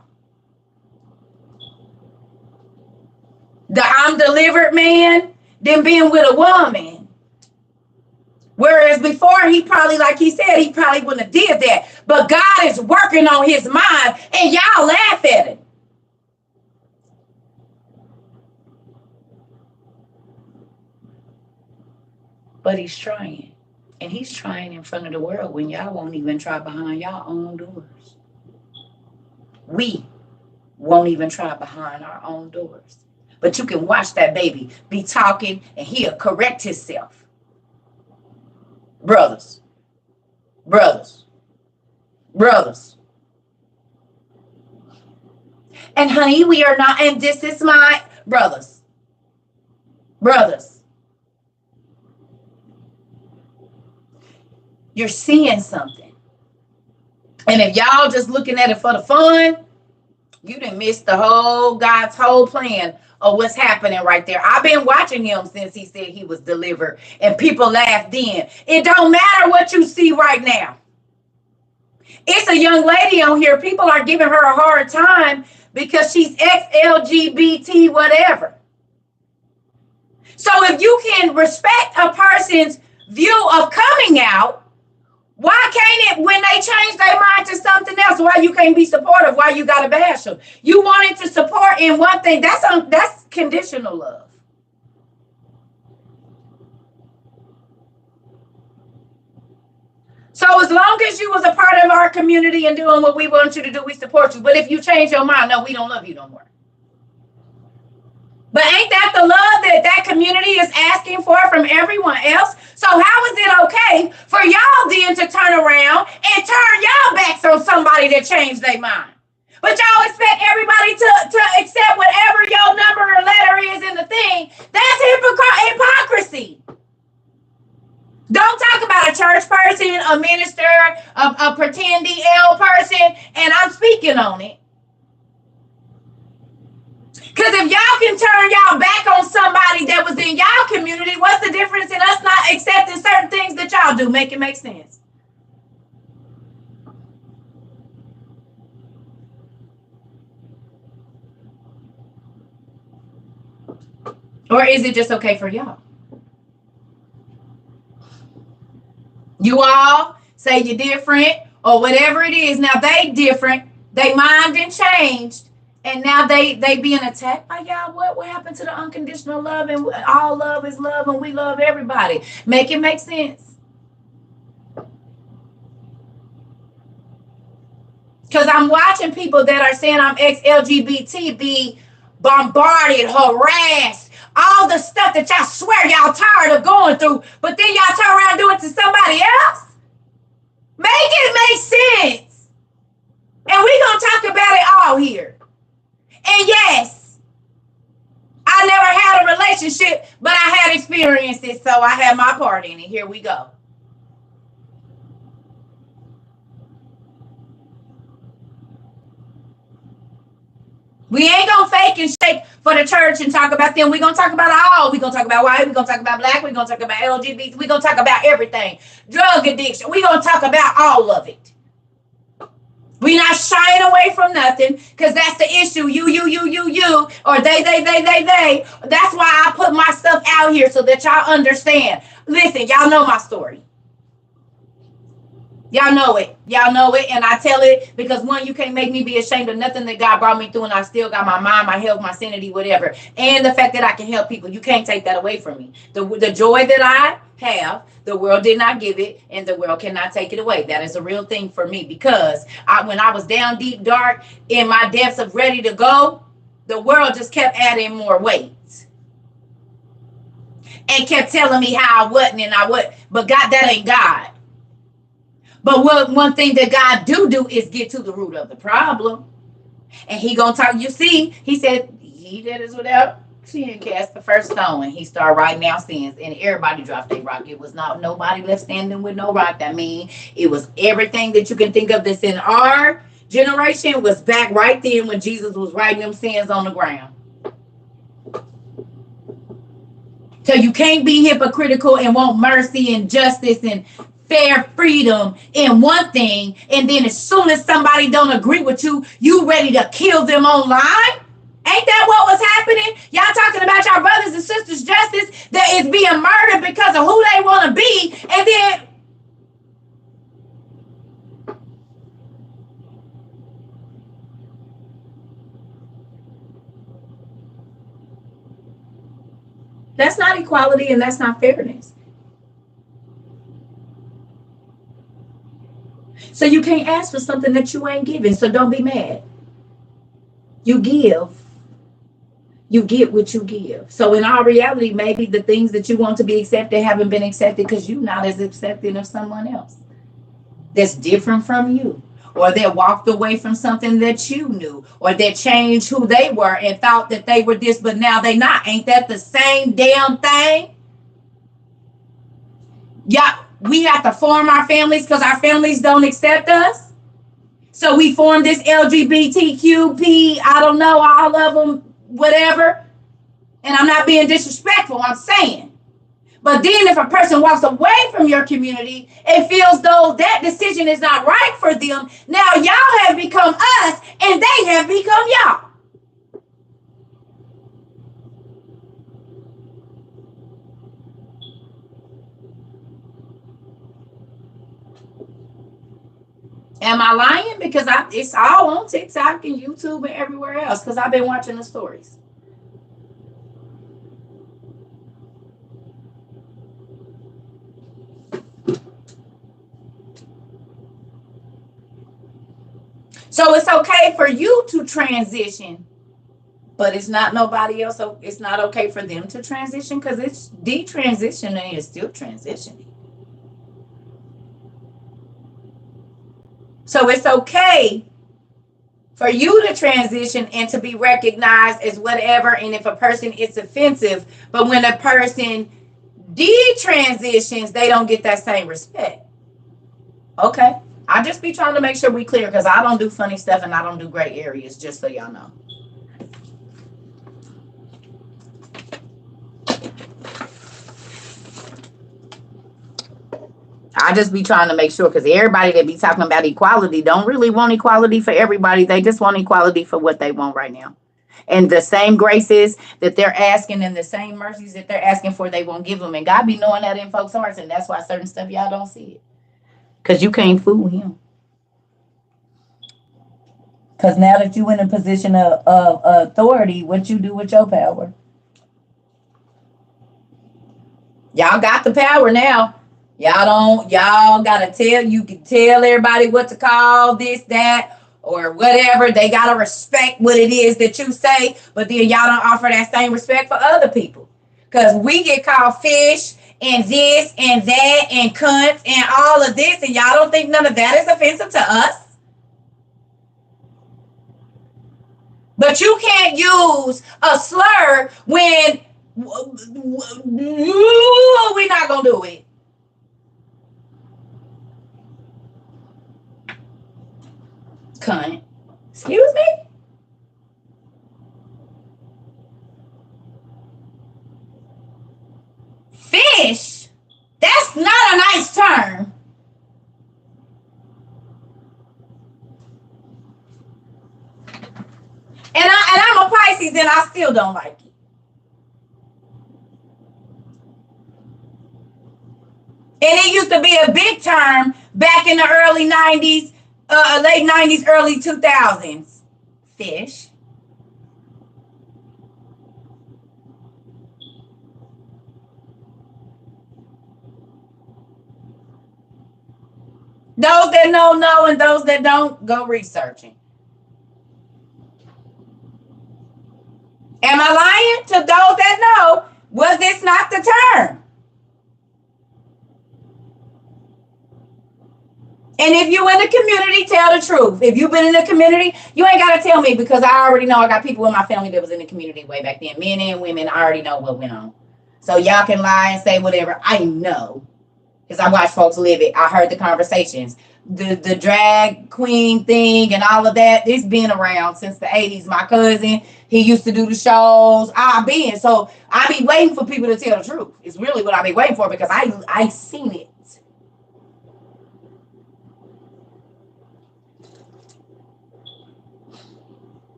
The I'm delivered man, then being with a woman. Whereas before, he probably, like he said, he probably wouldn't have did that. But God is working on his mind, and y'all laugh at him. But he's trying. And he's trying in front of the world when y'all won't even try behind y'all own doors. We won't even try behind our own doors. But you can watch that baby be talking and he'll correct himself. Brothers. And honey, we are not, and this is my brothers. You're seeing something. And if y'all just looking at it for the fun, you done missed the whole God's whole plan of what's happening right there. I've been watching him since he said he was delivered, and people laughed then. It don't matter what you see right now. It's a young lady on here. People are giving her a hard time because she's ex-LGBT whatever. So if you can respect a person's view of coming out, why can't it, when they change their mind to something else, why you can't be supportive? Why you got to bash them? You wanted to support in one thing. That's conditional love. So as long as you was a part of our community and doing what we want you to do, we support you. But if you change your mind, no, we don't love you no more. But ain't that the love that community is asking for from everyone else? So how is it okay for y'all then to turn around and turn y'all backs on somebody that changed their mind? But y'all expect everybody to accept whatever your number or letter is in the thing. That's hypocrisy. Don't talk about a church person, a minister, a pretending L person, and I'm speaking on it. Because if y'all can turn y'all back on somebody that was in y'all community, what's the difference in us not accepting certain things that y'all do? Make it make sense. Or is it just okay for y'all? You all say you're different or whatever it is. Now they different. They mind and changed. And now they being attacked by y'all. What happened to the unconditional love? And all love is love and we love everybody. Make it make sense. Because I'm watching people that are saying I'm ex-LGBT be bombarded, harassed, all the stuff that y'all swear y'all tired of going through, but then y'all turn around and do it to somebody else? Make it make sense. And we're going to talk about it all here. And yes, I never had a relationship, but I had experiences, so I had my part in it. Here we go. We ain't gonna fake and shake for the church and talk about them. We're gonna talk about all. We're gonna talk about white. We're gonna talk about black. We're gonna talk about LGBT. We're gonna talk about everything. Drug addiction. We're gonna talk about all of it. We're not shying away from nothing because that's the issue. You, or they. That's why I put my stuff out here so that y'all understand. Listen, y'all know my story. Y'all know it. Y'all know it. And I tell it because, one, you can't make me be ashamed of nothing that God brought me through. And I still got my mind, my health, my sanity, whatever. And the fact that I can help people. You can't take that away from me. The joy that I have, the world did not give it. And the world cannot take it away. That is a real thing for me. Because when I was down deep, dark, in my depths of ready to go, the world just kept adding more weight. And kept telling me how I wasn't and I would. But God, that ain't God. But one thing that God do is get to the root of the problem. And he gonna talk. You see, he said, he that is without sin cast the first stone. And he started writing out sins. And everybody dropped their rock. It was not nobody left standing with no rock. I mean, it was everything that you can think of that's in our generation was back right then when Jesus was writing them sins on the ground. So you can't be hypocritical and want mercy and justice and fair freedom in one thing, and then as soon as somebody don't agree with you, you ready to kill them online? Ain't that what was happening? Y'all talking about y'all brothers and sisters justice that is being murdered because of who they want to be, and then that's not equality and that's not fairness. So you can't ask for something that you ain't giving. So don't be mad. You give. You get what you give. So in our reality, maybe the things that you want to be accepted haven't been accepted because you're not as accepting of someone else that's different from you. Or that walked away from something that you knew. Or that changed who they were and thought that they were this, but now they not. Ain't that the same damn thing? Yeah. We have to form our families because our families don't accept us. So we form this LGBTQP, I don't know, all of them, whatever. And I'm not being disrespectful, I'm saying. But then if a person walks away from your community and feels though that decision is not right for them, now y'all have become us and they have become y'all. Am I lying? Because it's all on TikTok and YouTube and everywhere else because I've been watching the stories. So it's okay for you to transition, but it's not nobody else. So it's not okay for them to transition because it's detransitioning is still transitioning. So it's okay for you to transition and to be recognized as whatever. And if a person is offensive, but when a person detransitions, they don't get that same respect. Okay. I just be trying to make sure we clear because I don't do funny stuff and I don't do gray areas, just so y'all know. I just be trying to make sure because everybody that be talking about equality don't really want equality for everybody. They just want equality for what they want right now. And the same graces that they're asking and the same mercies that they're asking for, they won't give them. And God be knowing that in folks' hearts. And that's why certain stuff y'all don't see it. Because you can't fool him. Because now that you in a position of authority, what you do with your power? Y'all got the power now. Y'all gotta you can tell everybody what to call this, that, or whatever. They gotta respect what it is that you say, but then y'all don't offer that same respect for other people. Cause we get called fish and this and that and cunts and all of this, and y'all don't think none of that is offensive to us. But you can't use a slur when we're not gonna do it. Cunt. Excuse me? Fish? That's not a nice term. And I'm a Pisces and I still don't like it. And it used to be a big term back in the early 90s, late 90s, early 2000s. Fish. Those that know, and those that don't, go researching. Am I lying to those that know? Was this not the term? And if you in the community, tell the truth. If you've been in the community, you ain't got to tell me because I already know I got people in my family that was in the community way back then. Men and women, I already know what went on. So y'all can lie and say whatever. I know because I watch folks live it. I heard the conversations. The drag queen thing and all of that, it's been around since the 80s. My cousin, he used to do the shows. So I be waiting for people to tell the truth. It's really what I be waiting for because I seen it.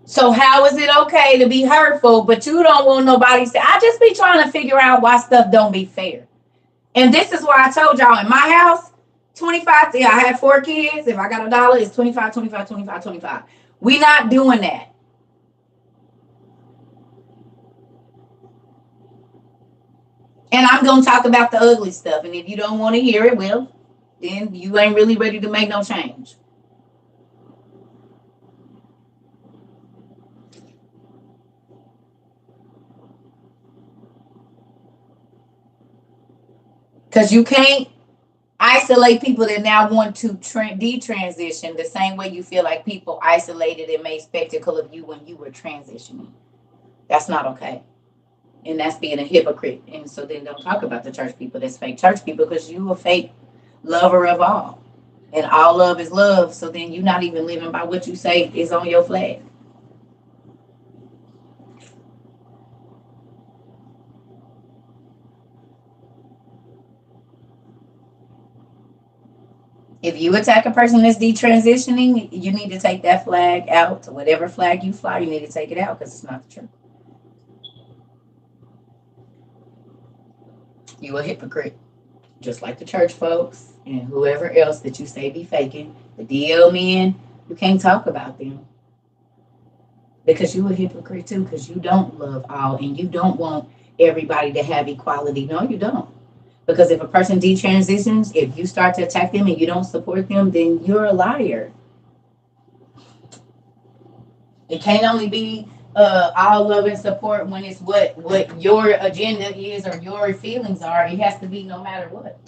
So how is it okay to be hurtful, but you don't want nobody to say, I just be trying to figure out why stuff don't be fair. And this is why I told y'all in my house, 25, I had 4 kids. If I got $1, it's 25, 25, 25, 25. We not doing that. And I'm going to talk about the ugly stuff. And if you don't want to hear it, well, then you ain't really ready to make no change. Because you can't isolate people that now want to detransition the same way you feel like people isolated and made spectacle of you when you were transitioning. That's not okay. And that's being a hypocrite. And so then don't talk about the church people that's fake church people because you a fake lover of all. And all love is love. So then you're not even living by what you say is on your flag. If you attack a person that's detransitioning, you need to take that flag out. Whatever flag you fly, you need to take it out because it's not the truth. You a hypocrite. Just like the church folks and whoever else that you say be faking. The DL men, you can't talk about them. Because you a hypocrite too, because you don't love all and you don't want everybody to have equality. No, you don't. Because if a person detransitions, if you start to attack them and you don't support them, then you're a liar. It can't only be all love and support when it's what your agenda is or your feelings are. It has to be no matter what.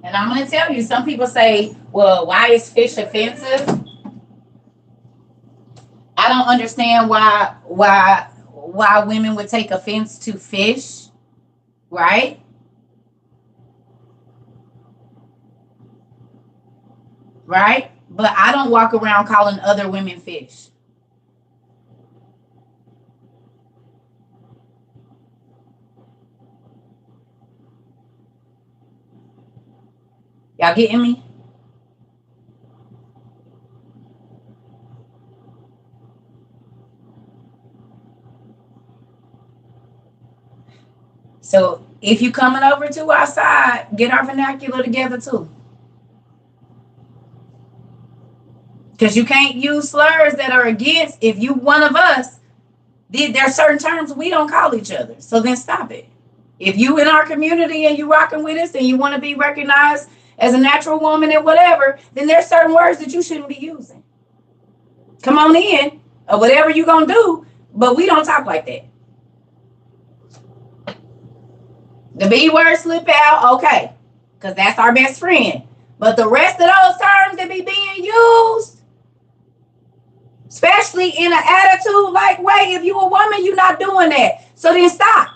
And I'm going to tell you, some people say, well, why is fish offensive? I don't understand why women would take offense to fish, right? Right? But I don't walk around calling other women fish. Y'all getting me? So if you coming over to our side, get our vernacular together too. Because you can't use slurs that are against, if you one of us, there are certain terms we don't call each other. So then stop it. If you in our community and you rocking with us and you want to be recognized as a natural woman and whatever, then there's certain words that you shouldn't be using. Come on in, or whatever you're going to do, but we don't talk like that. The B word slip out, okay, because that's our best friend. But the rest of those terms that be being used, especially in an attitude like way, if you a woman, you're not doing that. So then stop.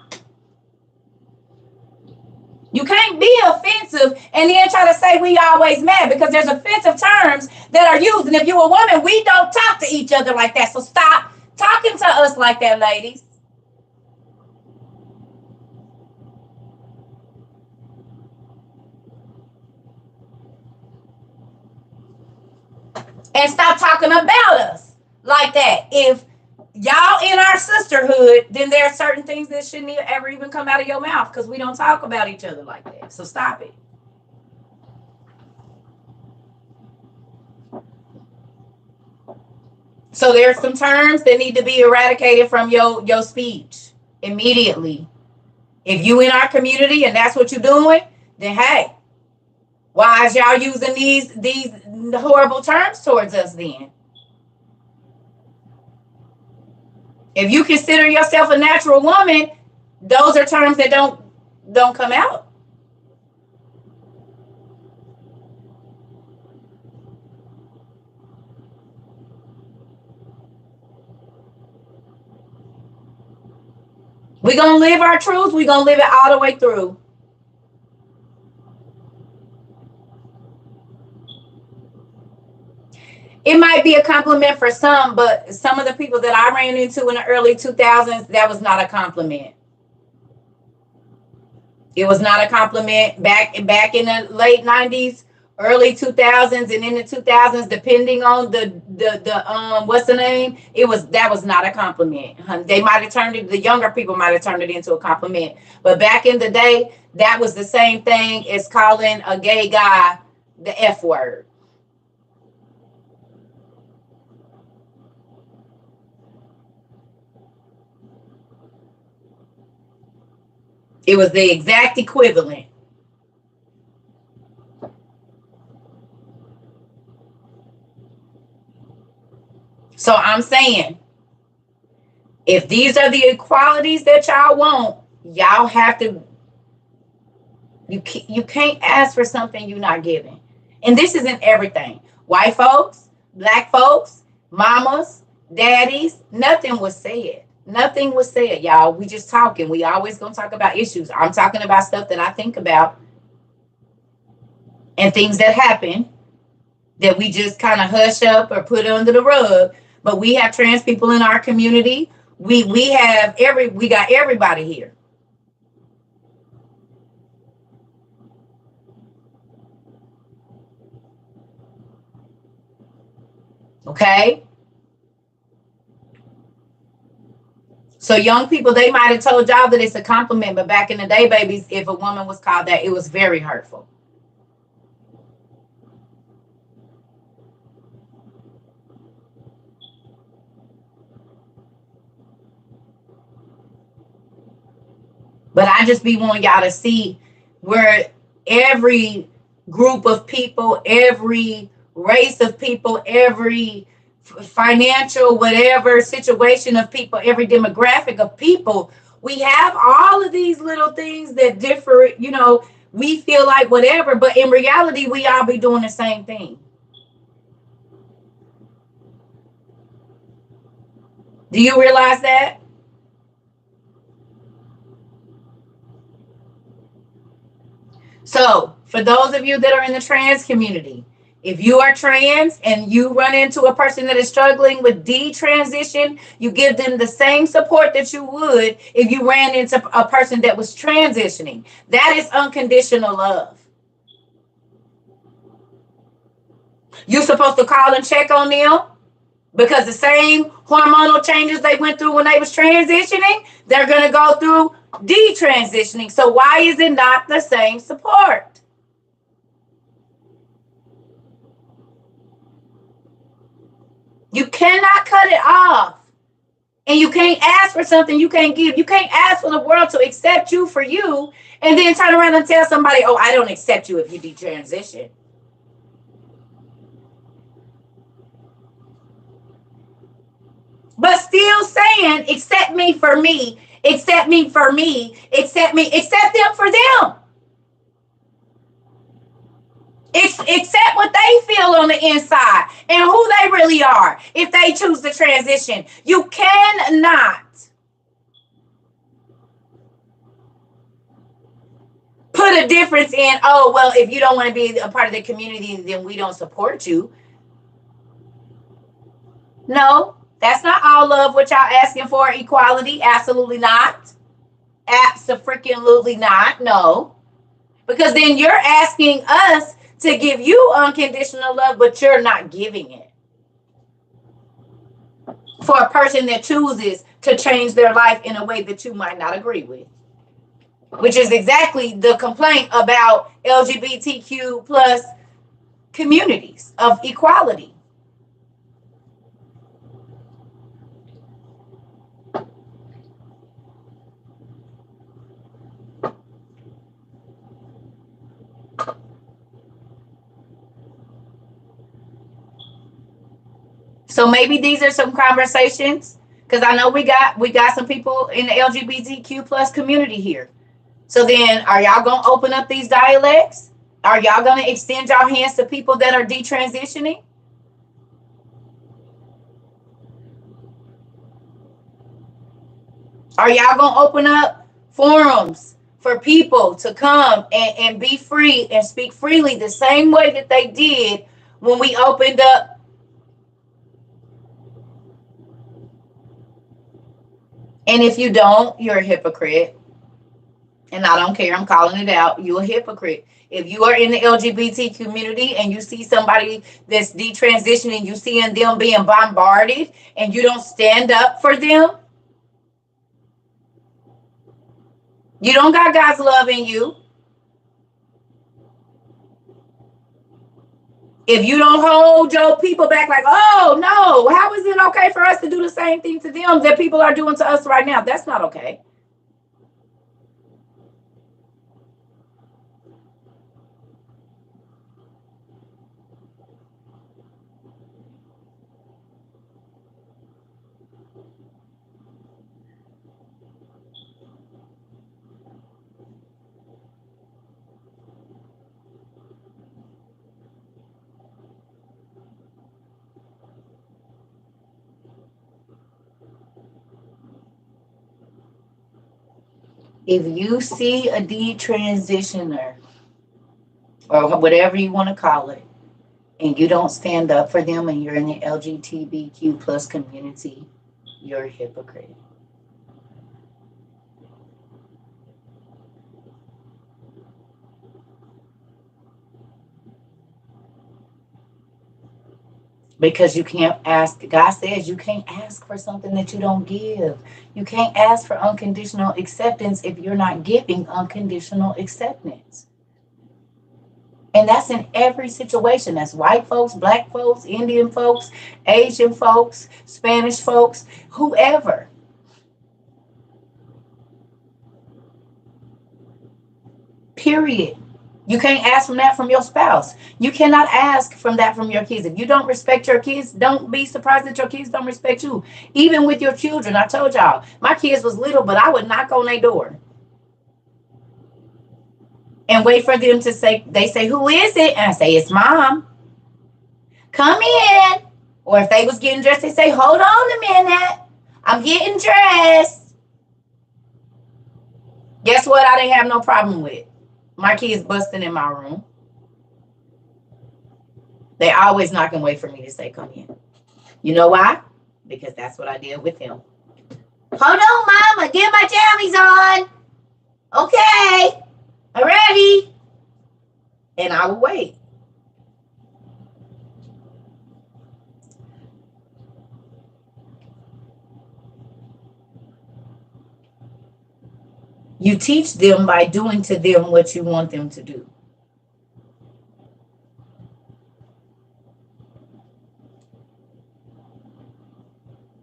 You can't be offensive and then try to say we always mad, because there's offensive terms that are used. And if you're a woman, we don't talk to each other like that. So stop talking to us like that, ladies. And stop talking about us like that. If y'all in our sisterhood, then there are certain things that shouldn't ever even come out of your mouth, because we don't talk about each other like that. So stop it. So there's some terms that need to be eradicated from your speech immediately. If you in our community and that's what you're doing, then hey, why is y'all using these horrible terms towards us then? If you consider yourself a natural woman, those are terms that don't come out. We're going to live our truth. We're going to live it all the way through. It might be a compliment for some, but some of the people that I ran into in the early 2000s, that was not a compliment. It was not a compliment back in the late 90s, early 2000s, and in the 2000s, depending on the what's the name, that was not a compliment. They might have turned it, the younger people might have turned it into a compliment. But back in the day, that was the same thing as calling a gay guy the F word. It was the exact equivalent. So I'm saying, if these are the equalities that y'all want, y'all have to, you can't ask for something you're not giving. And this isn't everything. White folks, black folks, mamas, daddies, nothing was said. Nothing was said, y'all. We just talking. We always gonna talk about issues. I'm talking about stuff that I think about and things that happen that we just kind of hush up or put under the rug. But we have trans people in our community. We got everybody here. Okay. So young people, they might have told y'all that it's a compliment, but back in the day, babies, if a woman was called that, it was very hurtful. But I just be wanting y'all to see where every group of people, every race of people, every financial whatever situation of people, every demographic of people, we have all of these little things that differ, we feel like whatever, but in reality, we all be doing the same thing. Do you realize that? So, for those of you that are in the trans community, if you are trans and you run into a person that is struggling with detransition, you give them the same support that you would if you ran into a person that was transitioning. That is unconditional love. You're supposed to call and check on them because the same hormonal changes they went through when they was transitioning, they're going to go through detransitioning. So why is it not the same support? You cannot cut it off. And you can't ask for something you can't give. You can't ask for the world to accept you for you and then turn around and tell somebody, oh, I don't accept you if you detransition. But still saying, accept me for me, accept me for me, accept me, accept them for them. Accept what they feel on the inside and who they really are if they choose to transition. You cannot put a difference in, oh, well, if you don't want to be a part of the community, then we don't support you. No, that's not all love what y'all asking for. Equality, absolutely not. Absolutely not. No. Because then you're asking us to give you unconditional love, but you're not giving it. For a person that chooses to change their life in a way that you might not agree with. Which is exactly the complaint about LGBTQ plus communities of equality. So maybe these are some conversations because I know we got some people in the LGBTQ plus community here. So then, are y'all gonna open up these dialects? Are y'all gonna extend your hands to people that are detransitioning? Are y'all gonna open up forums for people to come and be free and speak freely the same way that they did when we opened up? And if you don't, you're a hypocrite. And I don't care, I'm calling it out. You're a hypocrite. If you are in the LGBT community and you see somebody that's detransitioning, you seeing them being bombarded and you don't stand up for them, you don't got God's love in you. If you don't hold your people back like, oh, no, how is it okay for us to do the same thing to them that people are doing to us right now? That's not okay. If you see a detransitioner or whatever you want to call it, and you don't stand up for them and you're in the LGBTQ plus community, you're a hypocrite. Because you can't ask, God says you can't ask for something that you don't give. You can't ask for unconditional acceptance if you're not giving unconditional acceptance. And that's in every situation. That's white folks, black folks, Indian folks, Asian folks, Spanish folks, whoever. Period. You can't ask from that from your spouse. You cannot ask from that from your kids. If you don't respect your kids, don't be surprised that your kids don't respect you. Even with your children, I told y'all, my kids was little, but I would knock on their door. and wait for them to say, they say, who is it? And I say, it's mom. Come in. Or if they was getting dressed, they say, hold on a minute. I'm getting dressed. Guess what? I didn't have no problem with my kids busting in my room. They always knock and wait for me to say, come in. You know why? Because that's what I did with them. Hold on, mama. Get my jammies on. Okay. I'm ready. And I will wait. You teach them by doing to them what you want them to do.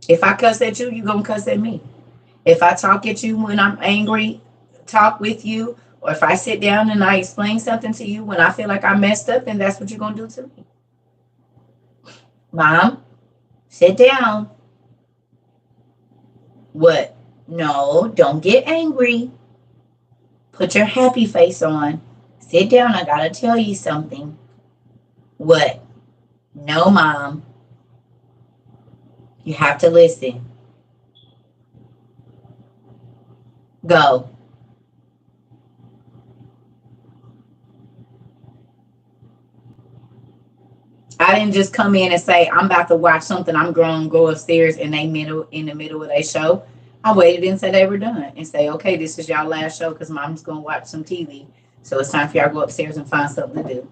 If I cuss at you, you're going to cuss at me. If I talk at you when I'm angry, talk with you, or if I sit down and I explain something to you when I feel like I messed up, then that's what you're going to do to me. Mom, sit down. What? No, don't get angry. Put your happy face on. Sit down. I got to tell you something. What? No, Mom. You have to listen. Go. I didn't just come in and say, I'm about to watch something. I'm grown, go upstairs, and they in the middle of their show. I waited until they were done and say, okay, this is y'all last show because mom's going to watch some TV. So it's time for y'all to go upstairs and find something to do.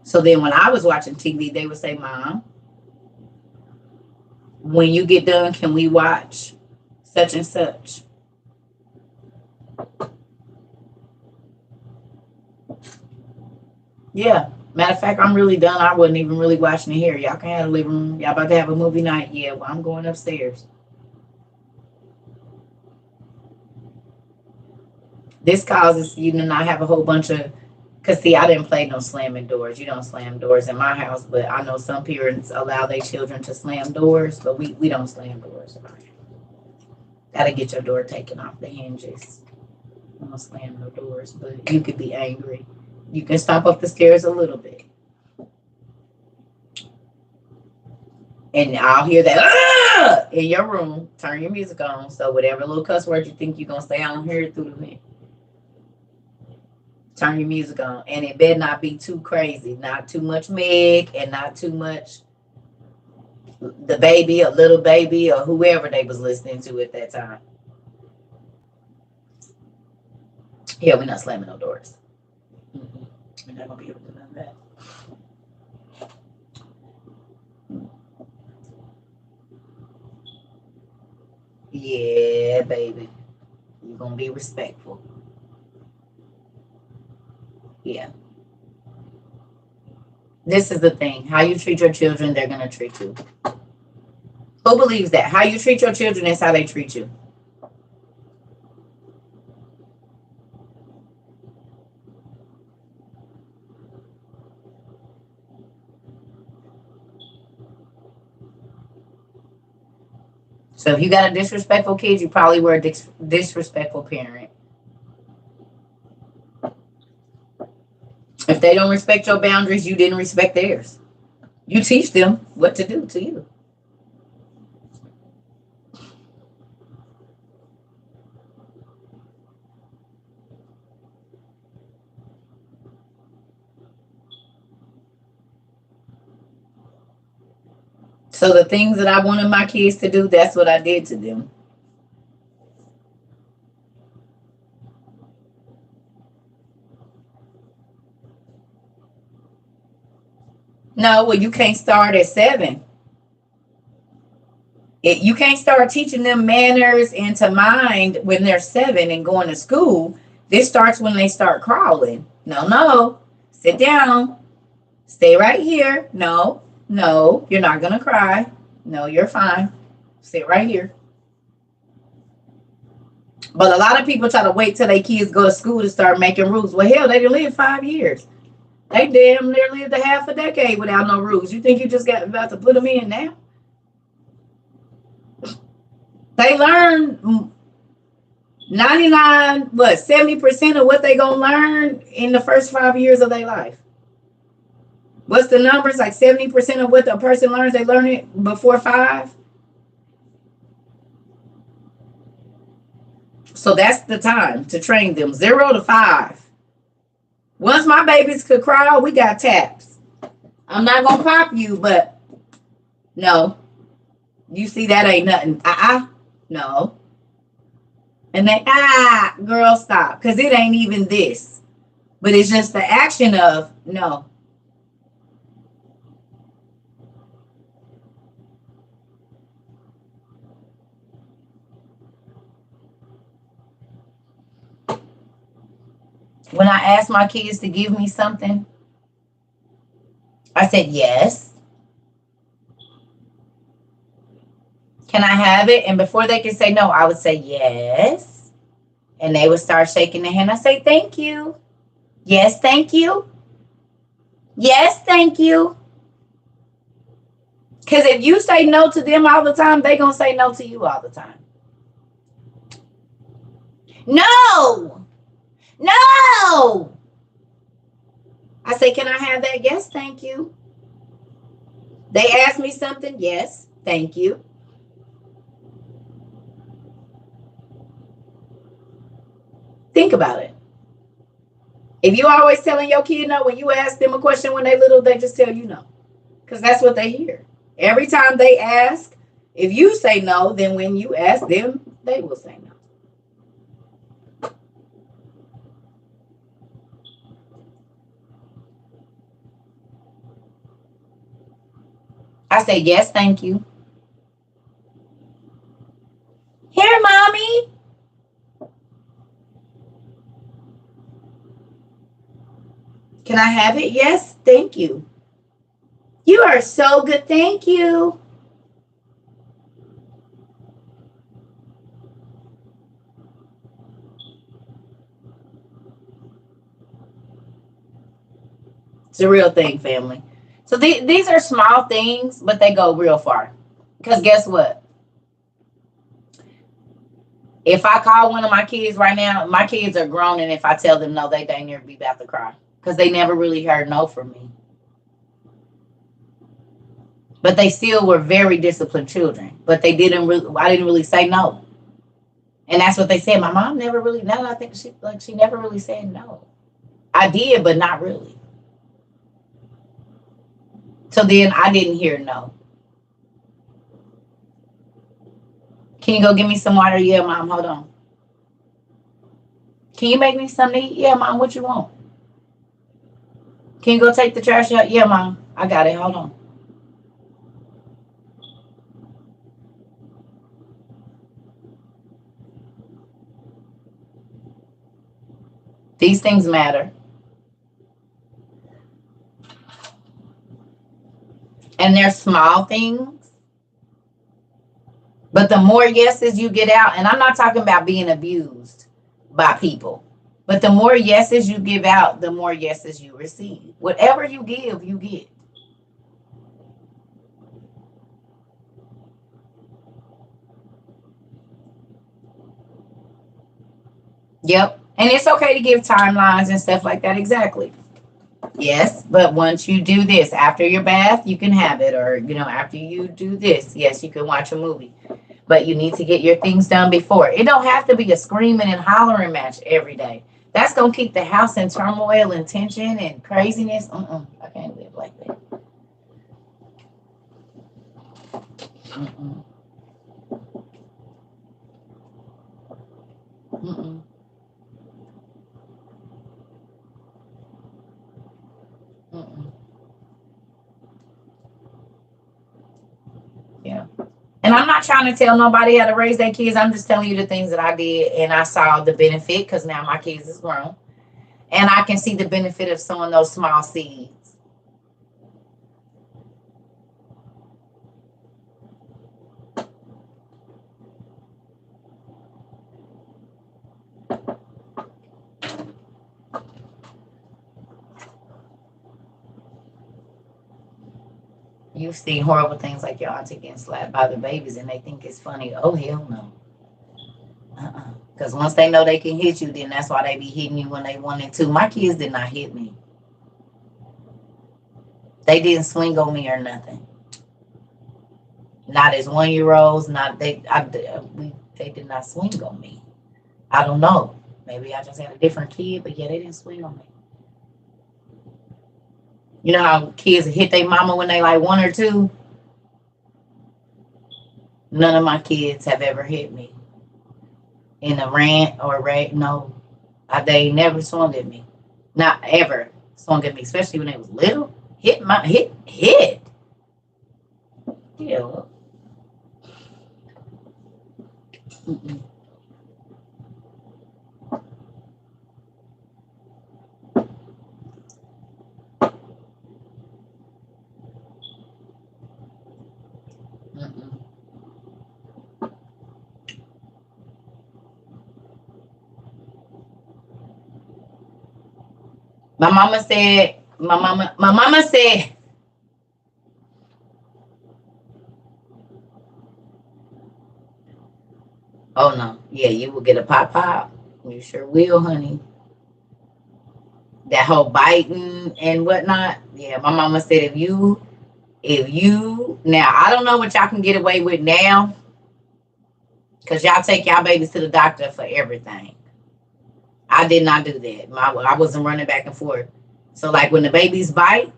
So then when I was watching TV, they would say, Mom, when you get done, can we watch such and such? Yeah. Matter of fact, I'm really done. I wasn't even really watching it here. Y'all can have a living room. Y'all about to have a movie night. Yeah, well, I'm going upstairs. This causes you to not have a whole bunch of, because see, I didn't play no slamming doors. You don't slam doors in my house, but I know some parents allow their children to slam doors, but we don't slam doors. Gotta get your door taken off the hinges. I don't slam no doors, but you could be angry. You can stomp up the stairs a little bit. And I'll hear that in your room. Turn your music on. So whatever little cuss word you think you're going to say, I don't hear it through the vent. Turn your music on. And it better not be too crazy. Not too much Meg and not too much the baby or little baby or whoever they was listening to at that time. Yeah, we're not slamming no doors. We're not going to be able to do none of that. Yeah, baby. You're going to be respectful. Yeah. This is the thing. How you treat your children, they're going to treat you. Who believes that? How you treat your children is how they treat you. So if you got a disrespectful kid, you probably were a disrespectful parent. If they don't respect your boundaries, you didn't respect theirs. You teach them what to do to you. So the things that I wanted my kids to do, that's what I did to them. No, well, you can't start at 7. You can't start teaching them manners and to mind when they're 7 and going to school. This starts when they start crawling. No. Sit down. Stay right here. No, you're not going to cry. No, you're fine. Sit right here. But a lot of people try to wait till their kids go to school to start making rules. Well, hell, they didn't live 5 years. They damn near lived a half a decade without no rules. You think you just got about to put them in now? They learn 99, 70% of what they gonna learn in the first 5 years of their life. What's the numbers? Like 70% of what a person learns, they learn it before 5. So that's the time to train them, 0 to 5. Once my babies could crawl, we got taps. I'm not gonna pop you, but no. You see, that ain't nothing. No. And they, girl, stop. Because it ain't even this. But it's just the action of no. When I asked my kids to give me something, I said yes. Can I have it? And before they could say no, I would say yes. And they would start shaking their hand. I say, thank you. Yes, thank you. Yes, thank you. Because if you say no to them all the time, they're going to say no to you all the time. No. No. I say, can I have that? Yes, thank you. They ask me something. Yes, thank you. Think about it. If you always telling your kid no, when you ask them a question when they little, they just tell you no. Because that's what they hear. Every time they ask, if you say no, then when you ask them, they will say no. I say, yes, thank you. Here, mommy. Can I have it? Yes, thank you. You are so good. Thank you. It's a real thing, family. So these are small things, but they go real far. Because guess what? If I call one of my kids right now, my kids are grown, and if I tell them no, they dang near be about to cry. Because they never really heard no from me. But they still were very disciplined children. But I didn't really say no. And that's what they said. My mom never really, now that I think she never really said no. I did, but not really. So then I didn't hear no. Can you go get me some water? Yeah, mom, hold on. Can you make me something to eat? Yeah, mom, what you want? Can you go take the trash out? Yeah, mom, I got it. Hold on. These things matter. And they're small things. But the more yeses you get out, and I'm not talking about being abused by people, but the more yeses you give out, the more yeses you receive. Whatever you give, you get. Yep. And it's okay to give timelines and stuff like that. Exactly. Yes, but once you do this, after your bath, you can have it. Or, after you do this, yes, you can watch a movie. But you need to get your things done before. It don't have to be a screaming and hollering match every day. That's going to keep the house in turmoil and tension and craziness. I can't live like that. Mm-mm. Mm-mm. Mm-mm. Yeah. And I'm not trying to tell nobody how to raise their kids. I'm just telling you the things that I did, and I saw the benefit because now my kids is grown. And I can see the benefit of sowing those small seeds. You've seen horrible things like your auntie getting slapped by the babies and they think it's funny. Oh, hell no. Because once they know they can hit you, then that's why they be hitting you when they wanted to. My kids did not hit me. They didn't swing on me or nothing. Not as 1-year-olds. They did not swing on me. I don't know. Maybe I just had a different kid, but yeah, they didn't swing on me. You know how kids hit their mama when they like 1 or 2? None of my kids have ever hit me in a rant or rage. No, they never swung at me. Not ever swung at me, especially when they was little. Hit. Yeah. Well. Mm-mm. Mm-mm. My mama said, oh no, yeah, you will get a pop. You sure will, honey. That whole biting and whatnot. Yeah, my mama said if you now I don't know what y'all can get away with now, because y'all take y'all babies to the doctor for everything. I did not do that. I wasn't running back and forth. So like when the babies bite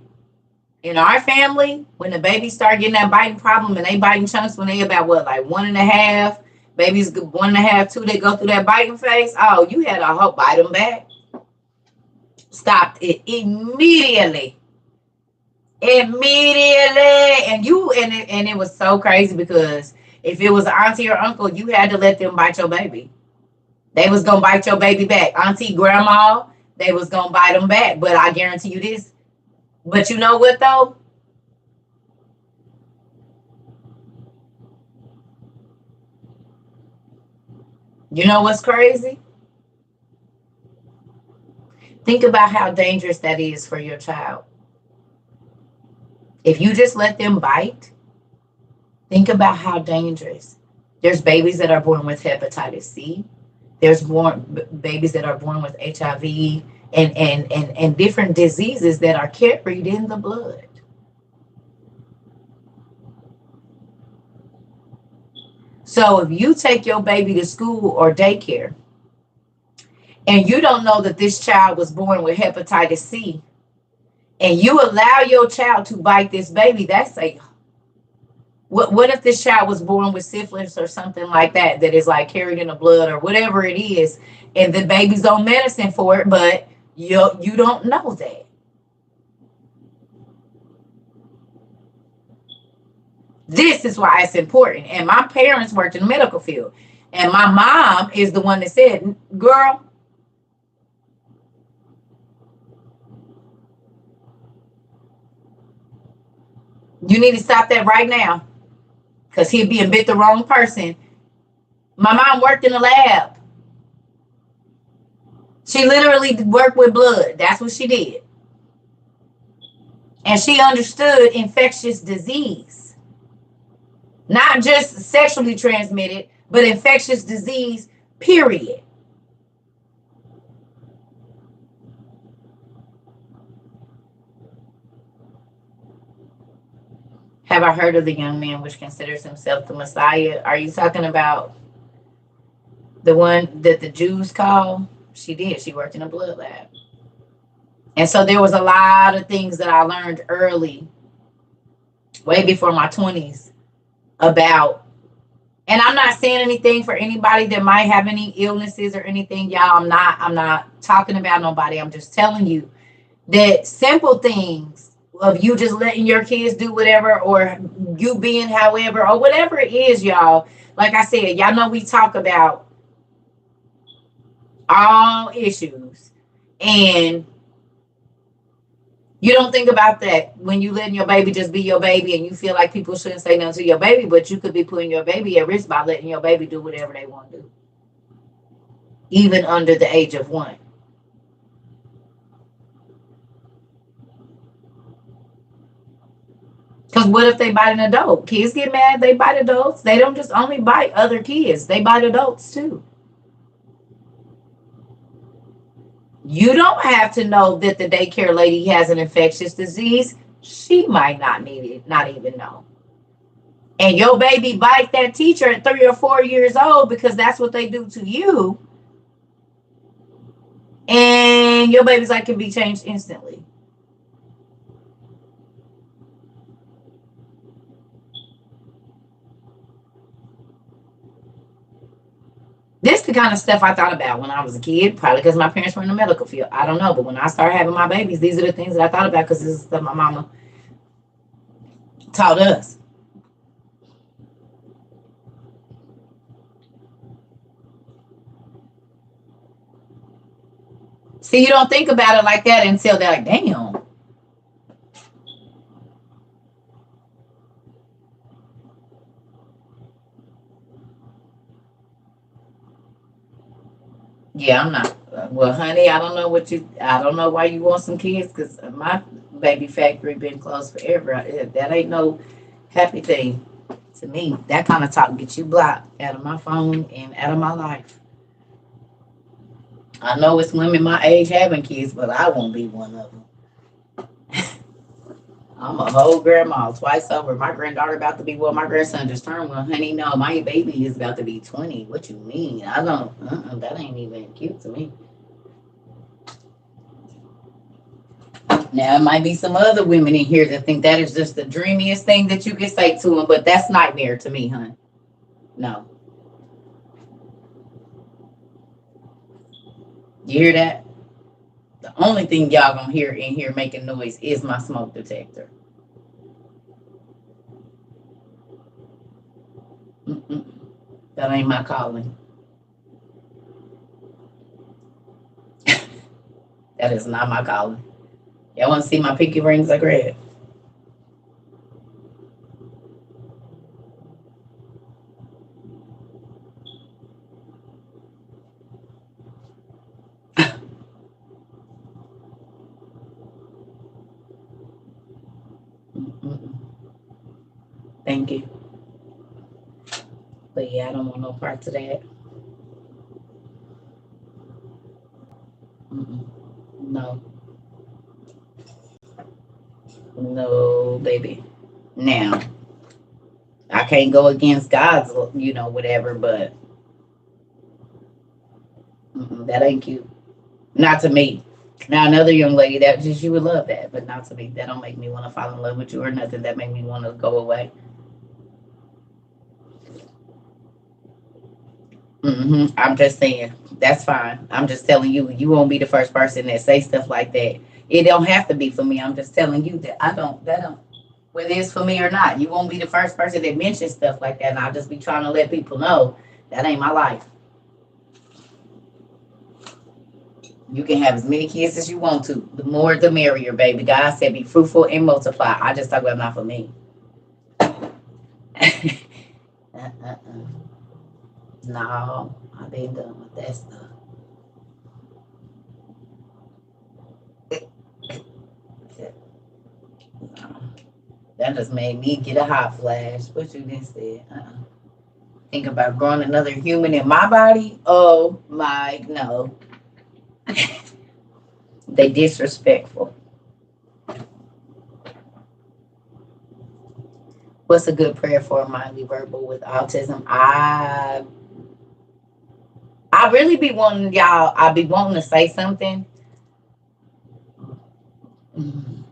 in our family, when the babies start getting that biting problem and they biting chunks when they about what, like 1.5, babies 1.5, 2, they go through that biting phase. Oh, you had a whole bite them back. Stopped it immediately. And it was so crazy because if it was an auntie or uncle, you had to let them bite your baby. They was gonna bite your baby back. Auntie, grandma, they was gonna bite them back. But I guarantee you this. But you know what though? You know what's crazy? Think about how dangerous that is for your child. If you just let them bite, think about how dangerous. There's babies that are born with hepatitis C. There's babies that are born with HIV and different diseases that are carried in the blood. So if you take your baby to school or daycare and you don't know that this child was born with hepatitis C, and you allow your child to bite this baby, that's like, what if this child was born with syphilis or something like that is like carried in the blood or whatever it is, and the baby's on medicine for it, but you don't know that. This is why it's important. And my parents worked in the medical field, and my mom is the one that said, girl, you need to stop that right now, because he'd be and bit the wrong person. My mom worked in the lab. She literally worked with blood. That's what she did. And she understood infectious disease. Not just sexually transmitted, but infectious disease, period. Have I heard of the young man which considers himself the Messiah? Are you talking about the one that the Jews call? She did. She worked in a blood lab. And so there was a lot of things that I learned early, way before my 20s, about, and I'm not saying anything for anybody that might have any illnesses or anything, y'all. I'm not talking about nobody. I'm just telling you that simple things of you just letting your kids do whatever, or you being however, or whatever it is, y'all. Like I said, y'all know we talk about all issues, and you don't think about that when you letting your baby just be your baby, and you feel like people shouldn't say nothing to your baby, but you could be putting your baby at risk by letting your baby do whatever they want to do, even under the age of 1. Because what if they bite an adult? Kids get mad, they bite adults. They don't just only bite other kids, they bite adults too. You don't have to know that the daycare lady has an infectious disease. She might not need it, not even know. And your baby bite that teacher at 3 or 4 years old because that's what they do to you. And your baby's life can be changed instantly. This the kind of stuff I thought about when I was a kid, probably because my parents were in the medical field. I don't know. But when I started having my babies, these are the things that I thought about because this is stuff my mama taught us. See, you don't think about it like that until they're like, damn. Yeah, I'm not. Well, honey, I don't know why you want some kids because my baby factory been closed forever. That ain't no happy thing to me. That kind of talk gets you blocked out of my phone and out of my life. I know it's women my age having kids, but I won't be one of them. I'm a whole grandma twice over. My granddaughter about to be, well, my grandson just turned one. Honey, no, my baby is about to be 20. What you mean? I don't, that ain't even cute to me. Now, it might be some other women in here that think that is just the dreamiest thing that you can say to them, but that's nightmare to me, hon. No. You hear that? The only thing y'all gonna hear in here making noise is my smoke detector. That ain't my calling. That is not my calling. Y'all want to see my pinky rings like red? Thank you. But yeah, I don't want no parts of that. No. No, baby. Now, I can't go against God's, whatever, but that ain't cute. Not to me. Now, another young lady that just you would love that, but not to me. That don't make me want to fall in love with you or nothing. That make me want to go away. I'm just saying that's fine. I'm just telling you, you won't be the first person that say stuff like that. It don't have to be for me. I'm just telling you that I don't. That don't. Whether it's for me or not, you won't be the first person that mentions stuff like that. And I'll just be trying to let people know that ain't my life. You can have as many kids as you want to. The more, the merrier, baby. God said, "Be fruitful and multiply." I just talk about not for me. No, I've been done with that stuff. No. That just made me get a hot flash. What you just said. Think about growing another human in my body. Oh my, no. They disrespectful. What's a good prayer for a mindly verbal with autism? I really be wanting y'all. I be wanting to say something,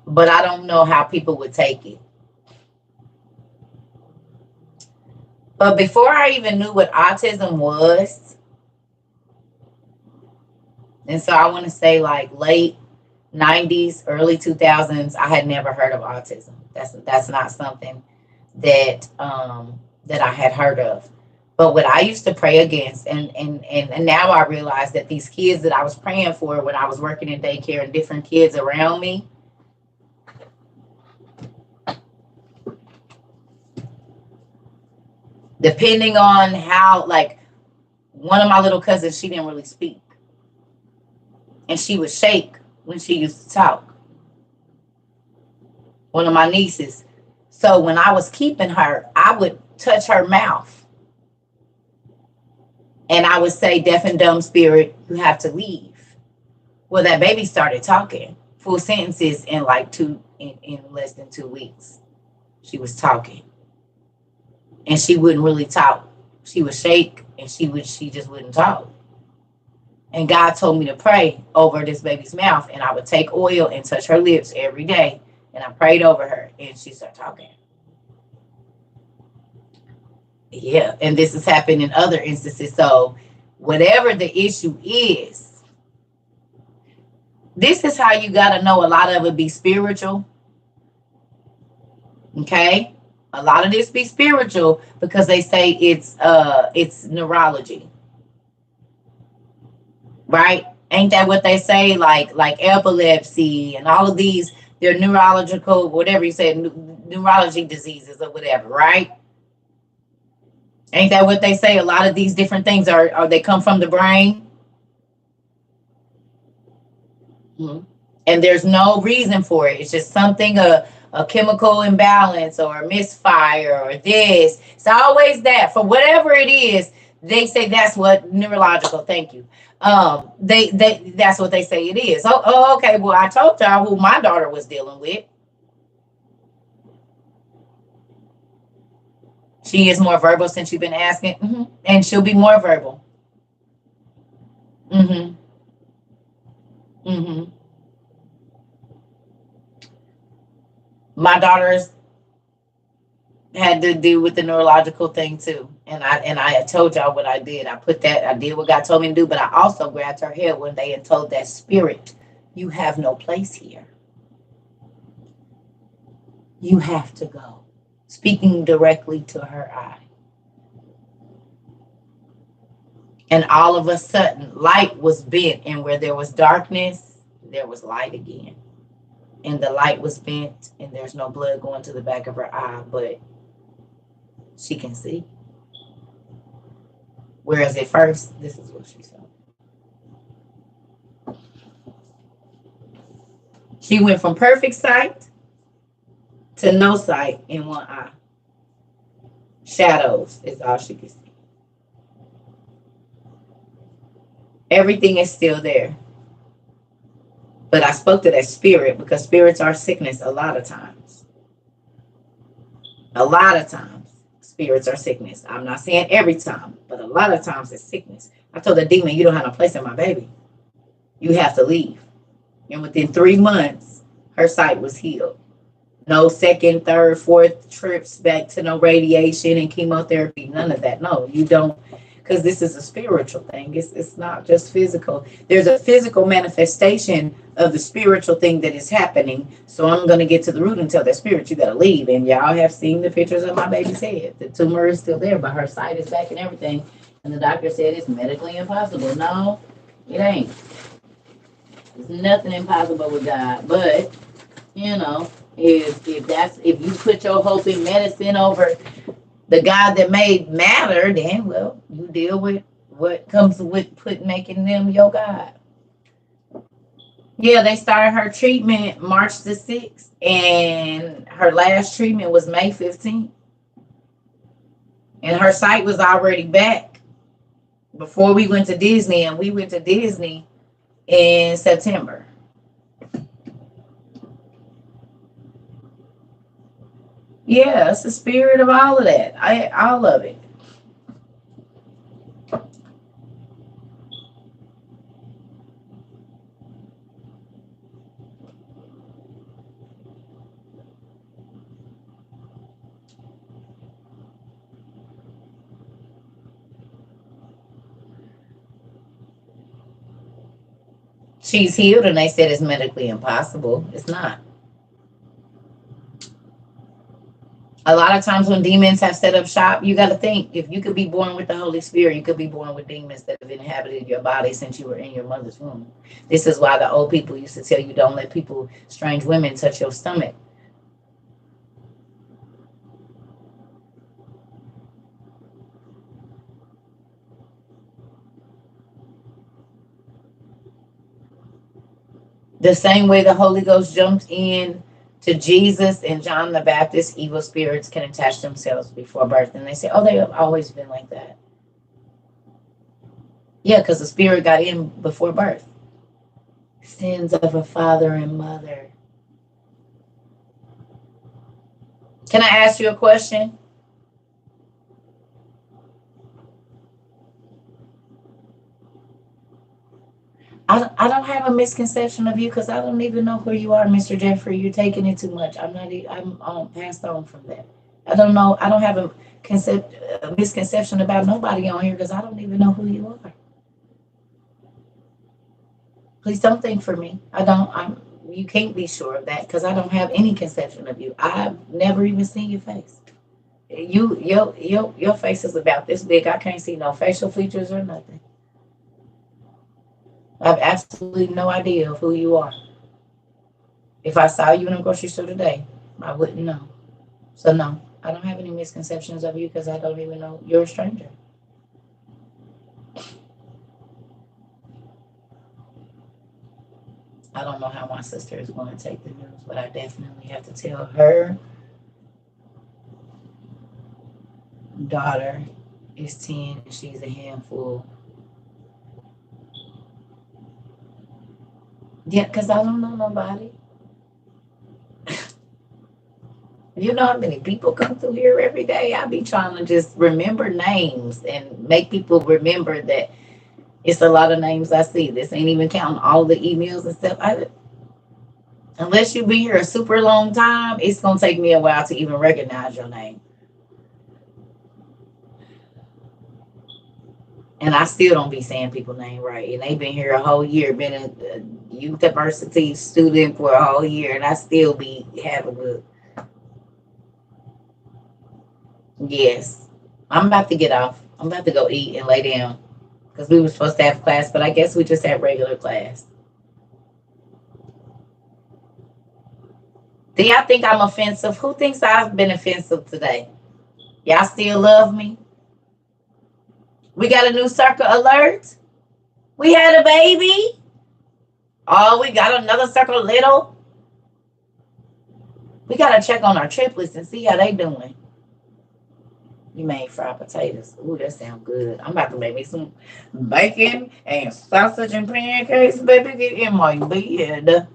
but I don't know how people would take it. But before I even knew what autism was, and so I want to say like late 90s, early 2000s, I had never heard of autism. That's not something that that I had heard of. But what I used to pray against, and now I realize that these kids that I was praying for when I was working in daycare and different kids around me, depending on how, like, one of my little cousins, she didn't really speak. And she would shake when she used to talk. One of my nieces. So when I was keeping her, I would touch her mouth. And I would say, deaf and dumb spirit, you have to leave. Well, that baby started talking full sentences in like in less than 2 weeks. She was talking, and she wouldn't really talk. She would shake, and she just wouldn't talk. And God told me to pray over this baby's mouth, and I would take oil and touch her lips every day, and I prayed over her, and she started talking. Yeah, and this has happened in other instances. So whatever the issue is, this is how you got to know a lot of it be spiritual. Okay, a lot of this be spiritual because they say it's neurology, right? Ain't that what they say? Like epilepsy and all of these, they're neurological, whatever you say, neurology diseases or whatever, right? Ain't that what they say? A lot of these different things are they come from the brain. Mm-hmm. And there's no reason for it. It's just something, a chemical imbalance or a misfire or this. It's always that. For whatever it is, they say that's what neurological. Thank you. They that's what they say it is. Okay. Well, I told y'all who my daughter was dealing with. She is more verbal since you've been asking, and she'll be more verbal. Mm-hmm. Mm-hmm. My daughters had to do with the neurological thing too, and I had told y'all what I did. I did what God told me to do, but I also grabbed her head one day and told that spirit, "You have no place here. You have to go." Speaking directly to her eye. And all of a sudden, light was bent, and where there was darkness, there was light again. And the light was bent, and there's no blood going to the back of her eye, but she can see. Whereas at first, this is what she saw. She went from perfect sight to no sight in one eye. Shadows is all she could see. Everything is still there. But I spoke to that spirit because spirits are sickness a lot of times. A lot of times, spirits are sickness. I'm not saying every time, but a lot of times it's sickness. I told the demon, "You don't have no place in my baby. You have to leave." And within 3 months, her sight was healed. No second, third, fourth trips back to no radiation and chemotherapy. None of that. No, you don't. Because this is a spiritual thing. It's not just physical. There's a physical manifestation of the spiritual thing that is happening. So I'm going to get to the root and tell that spirit, "You got to leave." And y'all have seen the pictures of my baby's head. The tumor is still there, but her sight is back and everything. And the doctor said it's medically impossible. No, it ain't. There's nothing impossible with God. But, if you put your hope in medicine over the God that made matter, then well, you deal with what comes with making them your God. Yeah, they started her treatment March the 6th, and her last treatment was May 15th. And her sight was already back before we went to Disney, and we went to Disney in September. Yeah, it's the spirit of all of that. All of it. She's healed, and they said it's medically impossible. It's not. A lot of times when demons have set up shop, you got to think, if you could be born with the Holy Spirit, you could be born with demons that have inhabited your body since you were in your mother's womb. This is why the old people used to tell you, don't let people, strange women, touch your stomach. The same way the Holy Ghost jumped in to Jesus and John the Baptist, evil spirits can attach themselves before birth. And they say, oh, they have always been like that. Yeah, because the spirit got in before birth. Sins of a father and mother. Can I ask you a question? I don't have a misconception of you because I don't even know who you are, Mr. Jeffrey. You're taking it too much. I'm not. I'm passed on from that. I don't know. I don't have a misconception about nobody on here because I don't even know who you are. Please don't think for me. I don't. I'm. You can't be sure of that because I don't have any conception of you. I've never even seen your face. Your face is about this big. I can't see no facial features or nothing. I have absolutely no idea of who you are. If I saw you in a grocery store today, I wouldn't know. So no, I don't have any misconceptions of you because I don't even know you're a stranger. I don't know how my sister is going to take the news, but I definitely have to tell her daughter is 10 and she's a handful. Yeah, because I don't know nobody. You know how many people come through here every day? I be trying to just remember names and make people remember that it's a lot of names I see. This ain't even counting all the emails and stuff. Unless you be here a super long time, it's going to take me a while to even recognize your name. And I still don't be saying people's name right. And they've been here a whole year, been a university student for a whole year, and I still be having a yes. I'm about to get off. I'm about to go eat and lay down because we were supposed to have class, but I guess we just had regular class. Do y'all think I'm offensive? Who thinks I've been offensive today? Y'all still love me? We got a new circle alert. We had a baby. Oh, we got another circle little. We got to check on our triplets and see how they doing. You made fried potatoes. Ooh, that sounds good. I'm about to make me some bacon and sausage and pancakes, baby. Get in my bed.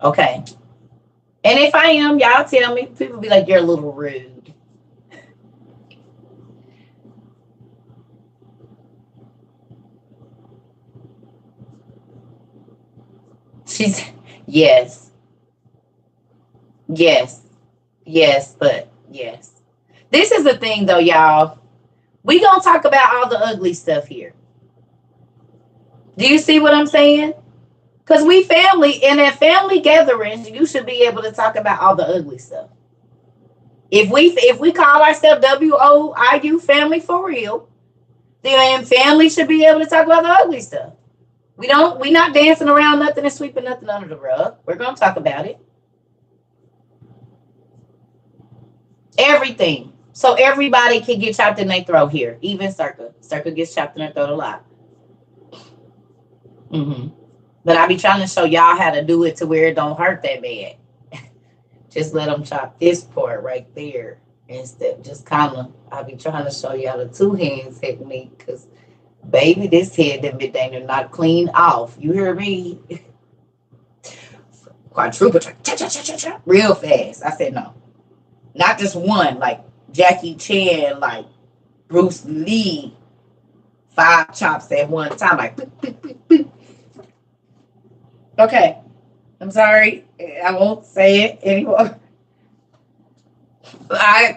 Okay. And if I am, y'all tell me. People be like, you're a little rude. She's, yes. Yes. Yes, but yes. This is the thing, though, y'all. We gonna talk about all the ugly stuff here. Do you see what I'm saying? Because we family, and at family gatherings, you should be able to talk about all the ugly stuff. If we call ourselves WOIU family for real, then family should be able to talk about the ugly stuff. We not dancing around nothing and sweeping nothing under the rug. We're gonna talk about it. Everything. So everybody can get chopped in their throat here. Even Circa. Circa gets chopped in their throat a lot. Mm-hmm. But I be trying to show y'all how to do it to where it don't hurt that bad. Just let them chop this part right there. Instead, just kind of, I be trying to show y'all the two hands technique. Because, baby, this head that been dang not clean off. You hear me? Quadruple, real fast. I said no. Not just one, like Jackie Chan, like Bruce Lee, 5 chops at one time, like boop, boop, boop, boop. Okay, I'm sorry, I won't say it anymore.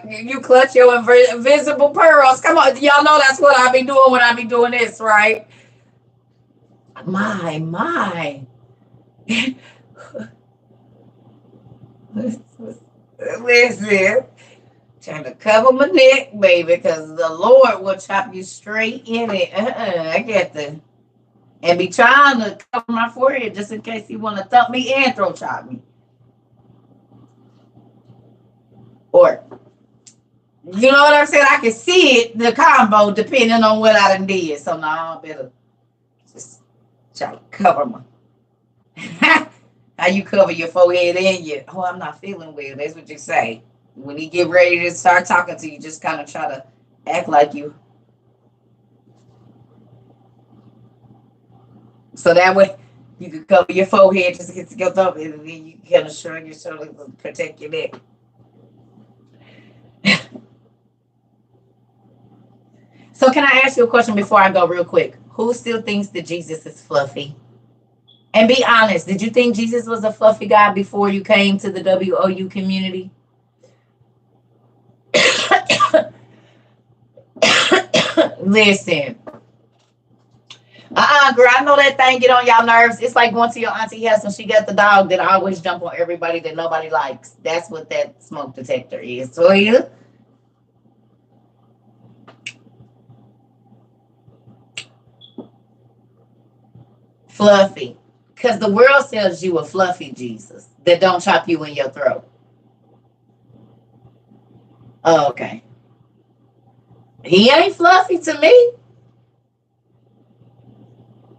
You clutch your invisible pearls. Come on, y'all know that's what I be doing when I be doing this, right? My. Listen, trying to cover my neck, baby, because the Lord will chop you straight in it. I get the and be trying to cover my forehead just in case you want to thump me and throat chop me. Or, you know what I'm saying? I can see it, the combo, depending on what I done did. So now I better just try to cover my. How you cover your forehead and your, oh, I'm not feeling well. That's what you say. When he get ready to start talking to you, just kind of try to act like you. So that way you can cover your forehead just to get to your thumb, and then you can kind of shrug your shoulders and protect your neck. So can I ask you a question before I go real quick? Who still thinks that Jesus is fluffy? And be honest, did you think Jesus was a fluffy guy before you came to the WOU community? Listen, girl, I know that thing get on y'all nerves. It's like going to your auntie house and she got the dog that always jump on everybody that nobody likes. That's what that smoke detector is. So you fluffy. Because the world sells you a fluffy Jesus that don't chop you in your throat. Oh, okay. He ain't fluffy to me.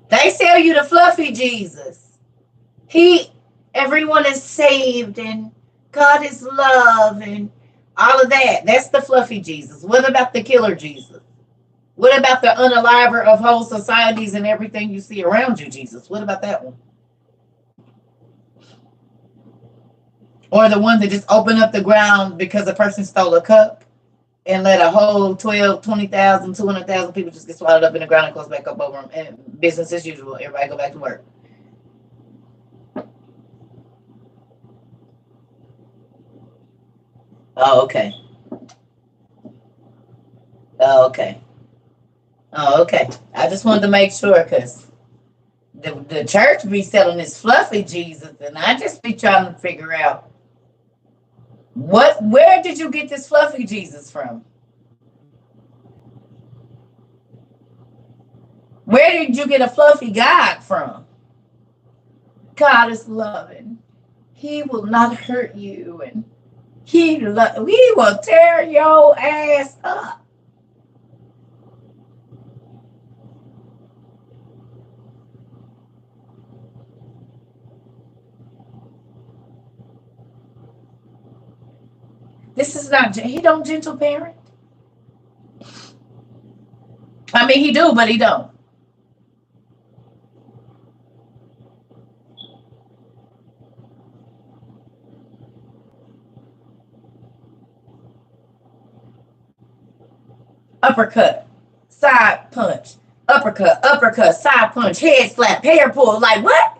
They sell you the fluffy Jesus. Everyone is saved and God is love and all of that. That's the fluffy Jesus. What about the killer Jesus? What about the unaliver of whole societies and everything you see around you, Jesus? What about that one? Or the one that just opened up the ground because a person stole a cup and let a whole 12, 20,000, 200,000 people just get swallowed up in the ground and close back up over them. And business as usual. Everybody go back to work. Oh, okay. Oh, okay. Oh, okay. I just wanted to make sure because the church be selling this fluffy Jesus, and I just be trying to figure out where did you get this fluffy Jesus from? Where did you get a fluffy God from? God is loving. He will not hurt you, and he will tear your ass up. This is not, he don't gentle parent. I mean, he do, but he don't. Uppercut, side punch, uppercut, side punch, head slap, hair pull. Like what?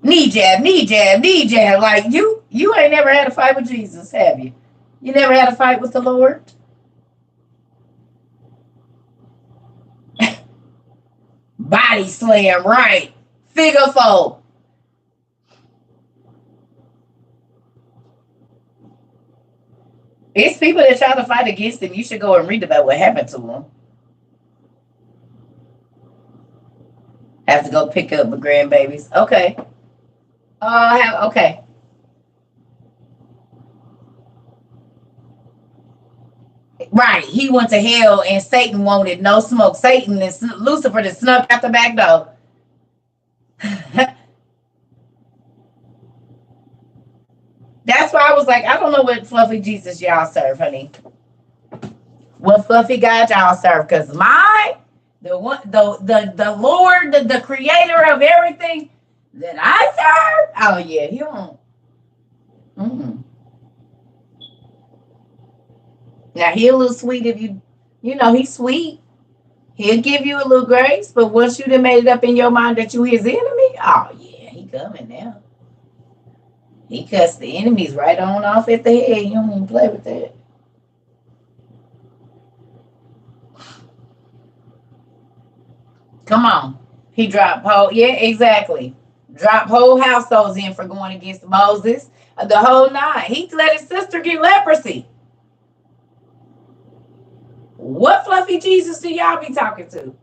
Knee jab, knee jab, knee jab. Like you ain't never had a fight with Jesus, have you? You never had a fight with the Lord? Body slam, right? Figure four. It's people that try to fight against him. You should go and read about what happened to him. Have to go pick up my grandbabies. Okay. Okay. Right. He went to hell and Satan wanted no smoke. Satan and Lucifer just snuck out the back door. That's why I was like, I don't know what fluffy Jesus y'all serve, honey. What fluffy God y'all serve? Because the Lord, the creator of everything that I serve, oh yeah, he won't. Mm. Now he a little sweet if he's sweet. He'll give you a little grace, but once you done made it up in your mind that you his enemy, oh yeah, he coming now. He cuts the enemies right on off at the head. You don't even play with that. Come on. He dropped whole, yeah, exactly. Dropped whole households in for going against Moses. The whole nine. He let his sister get leprosy. What fluffy Jesus do y'all be talking to?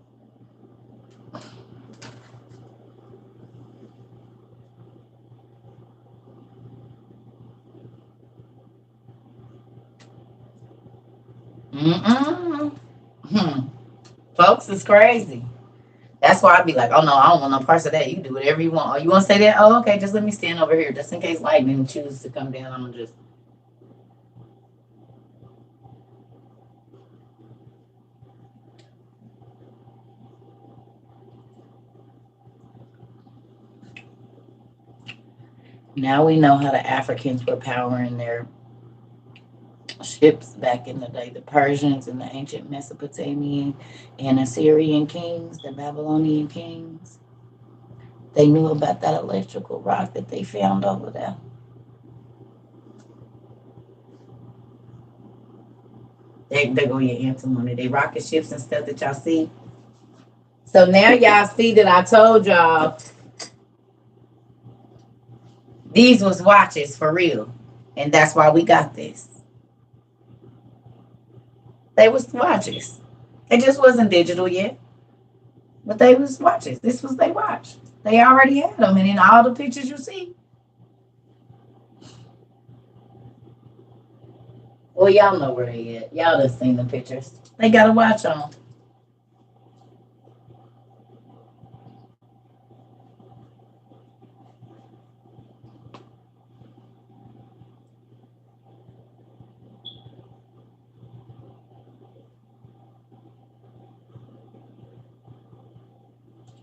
Folks, it's crazy. That's why I'd be like, oh no, I don't want no parts of that. You do whatever you want. Oh, you want to say that? Oh, okay, just let me stand over here. Just in case lightning chooses to come down, I'm going to just. Now we know how the Africans were powering their ships back in the day. The Persians and the ancient Mesopotamian and Assyrian kings, the Babylonian kings. They knew about that electrical rock that they found over there. They go your antimony. They rocket ships and stuff that y'all see. So now y'all see that I told y'all these was watches for real. And that's why we got this. They was watches. It just wasn't digital yet. But they was watches. This was their watch. They already had them. And in all the pictures you see. Well, y'all know where they at. Y'all done seen the pictures. They got a watch on.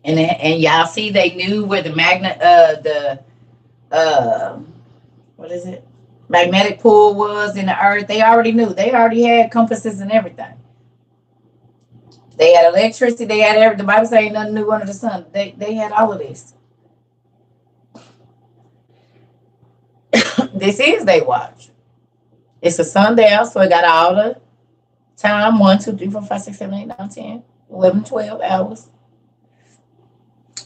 And y'all see they knew where the uh what is it? Magnetic pull was in the earth. They already knew. They already had compasses and everything. They had electricity. They had everything. The Bible says ain't nothing new under the sun. They had all of this. This is they watch. It's a sundial, so it got all the time 1, 2, 3, 4, 5, 6, 7, 8, 9, 10, 11, 12 hours.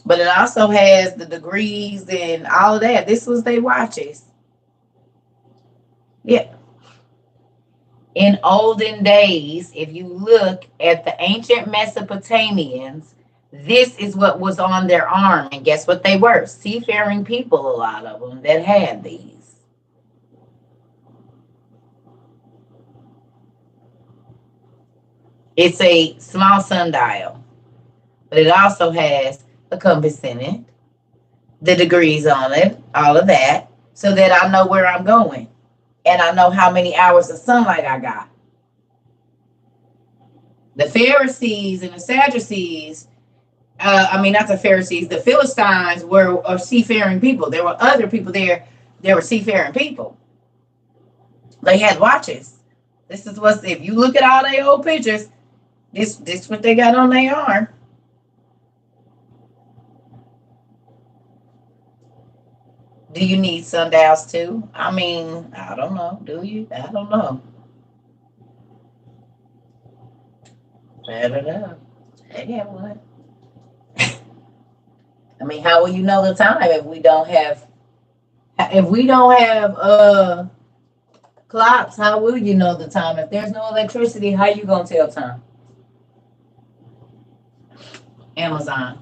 But it also has the degrees and all of that. This was their watches. Yeah. In olden days, if you look at the ancient Mesopotamians, this is what was on their arm. And guess what they were? Seafaring people, a lot of them that had these. It's a small sundial, but it also has a compass in it, the degrees on it, all of that, so that I know where I'm going and I know how many hours of sunlight I got. The Pharisees and the Sadducees, not the Pharisees, the Philistines were seafaring people. There were other people there. There were seafaring people. They had watches. This is what, if you look at all their old pictures, this what they got on their arm. Do you need sundials too? I mean, I don't know. Do you? I don't know. I don't know. I have one. I mean, how will you know the time if we don't have clocks? How will you know the time? If there's no electricity, how you gonna tell time? Amazon.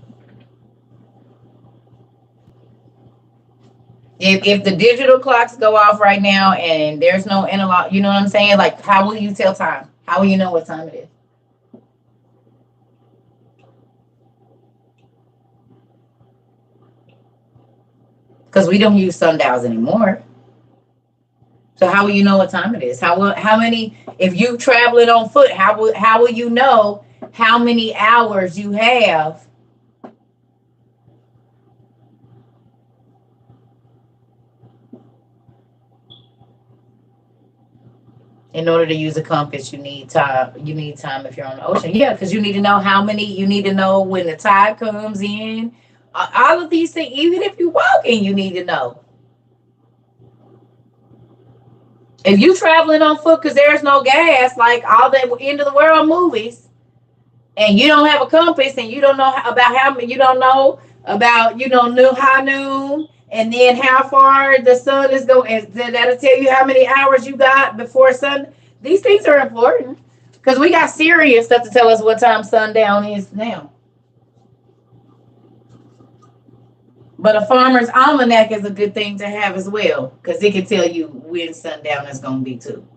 If the digital clocks go off right now and there's no analog, you know what I'm saying? Like, how will you tell time? How will you know what time it is? Because we don't use sundials anymore. So how will you know what time it is? How many? If you traveling on foot, how will you know how many hours you have? In order to use a compass, you need time. You need time if you're on the ocean. Yeah, because you need to know how many. You need to know when the tide comes in. All of these things. Even if you're walking, you need to know. If you traveling on foot because there's no gas, like all the end of the world movies, and you don't have a compass, and you don't know about how many, you don't know about new high noon, and then how far the sun is going, and that'll tell you how many hours you got before sun. These things are important because we got serious stuff to tell us what time sundown is now. But a farmer's almanac is a good thing to have as well because it can tell you when sundown is going to be too.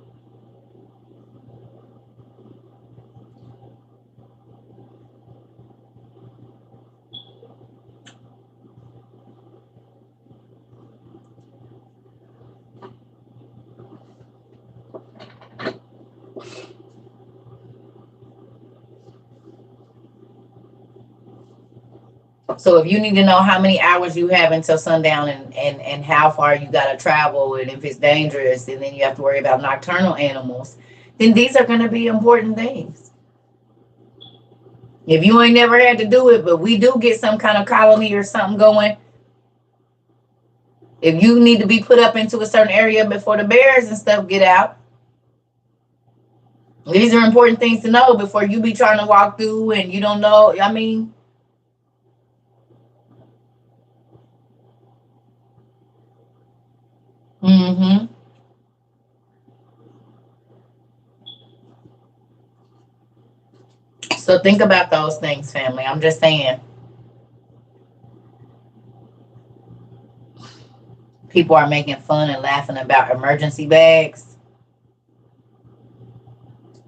So if you need to know how many hours you have until sundown and how far you got to travel and if it's dangerous and then you have to worry about nocturnal animals, then these are going to be important things. If you ain't never had to do it, but we do get some kind of colony or something going, if you need to be put up into a certain area before the bears and stuff get out, these are important things to know before you be trying to walk through and you don't know. I mean, mm-hmm. So think about those things, family. I'm just saying. People are making fun and laughing about emergency bags.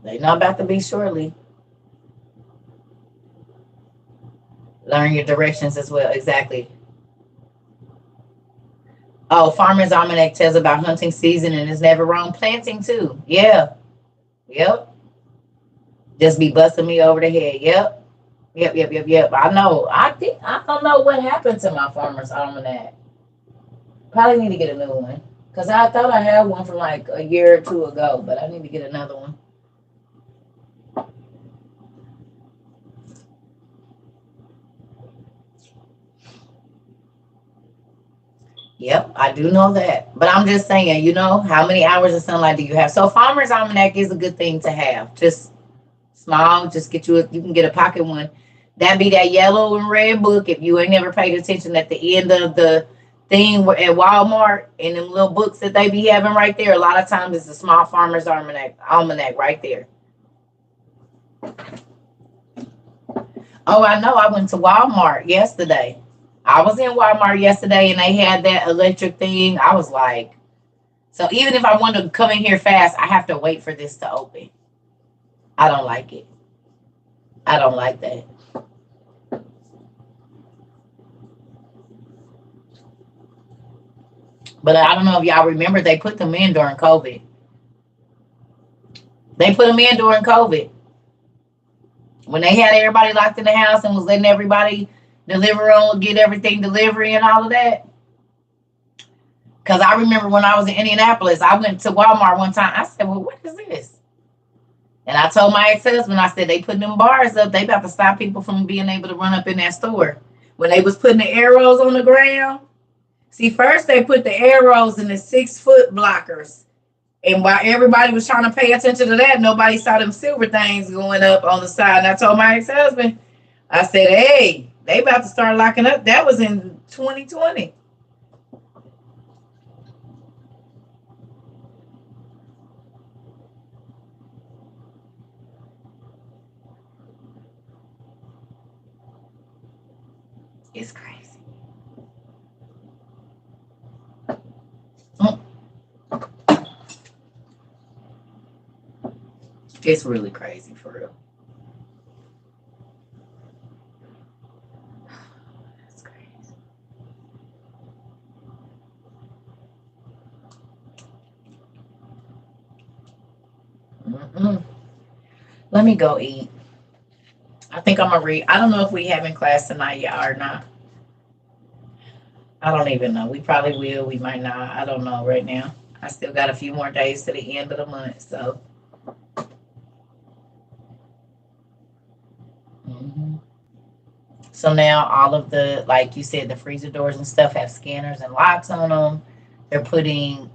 They're not about to be shortly. Learn your directions as well. Exactly. Oh, Farmer's Almanac tells about hunting season and it's never wrong planting too. Yeah. Yep. Just be busting me over the head. Yep. Yep. I know. I don't know what happened to my Farmer's Almanac. Probably need to get a new one. Because I thought I had one from like a year or two ago, but I need to get another one. Yep, I do know that. But I'm just saying, how many hours of sunlight do you have? So Farmer's Almanac is a good thing to have. Just small, just you can get a pocket one. That be that yellow and red book. If you ain't never paid attention at the end of the thing at Walmart and them little books that they be having right there, a lot of times it's a small Farmer's Almanac right there. Oh, I know. I went to Walmart yesterday. I was in Walmart yesterday and they had that electric thing. I was like, so even if I want to come in here fast, I have to wait for this to open. I don't like it. I don't like that. But I don't know if y'all remember, they put them in during COVID. They put them in during COVID. When they had everybody locked in the house and was letting everybody get everything delivery and all of that. Because I remember when I was in Indianapolis, I went to Walmart one time. I said, well, what is this? And I told my ex-husband, I said, they putting them bars up. They about to stop people from being able to run up in that store. When they was putting the arrows on the ground. See, first they put the arrows in the 6-foot blockers. And while everybody was trying to pay attention to that, nobody saw them silver things going up on the side. And I told my ex-husband, I said, hey, they about to start locking up. That was in 2020. It's crazy. It's really crazy for real. That's crazy. Mm-mm. Let me go eat. I think I'm gonna read. I don't know if we have in class tonight, y'all, or not. I don't even know. We probably will. We might not. I don't know right now. I still got a few more days to the end of the month, so. Mm-hmm. So now all of the, like you said, the freezer doors and stuff have scanners and locks on them. They're putting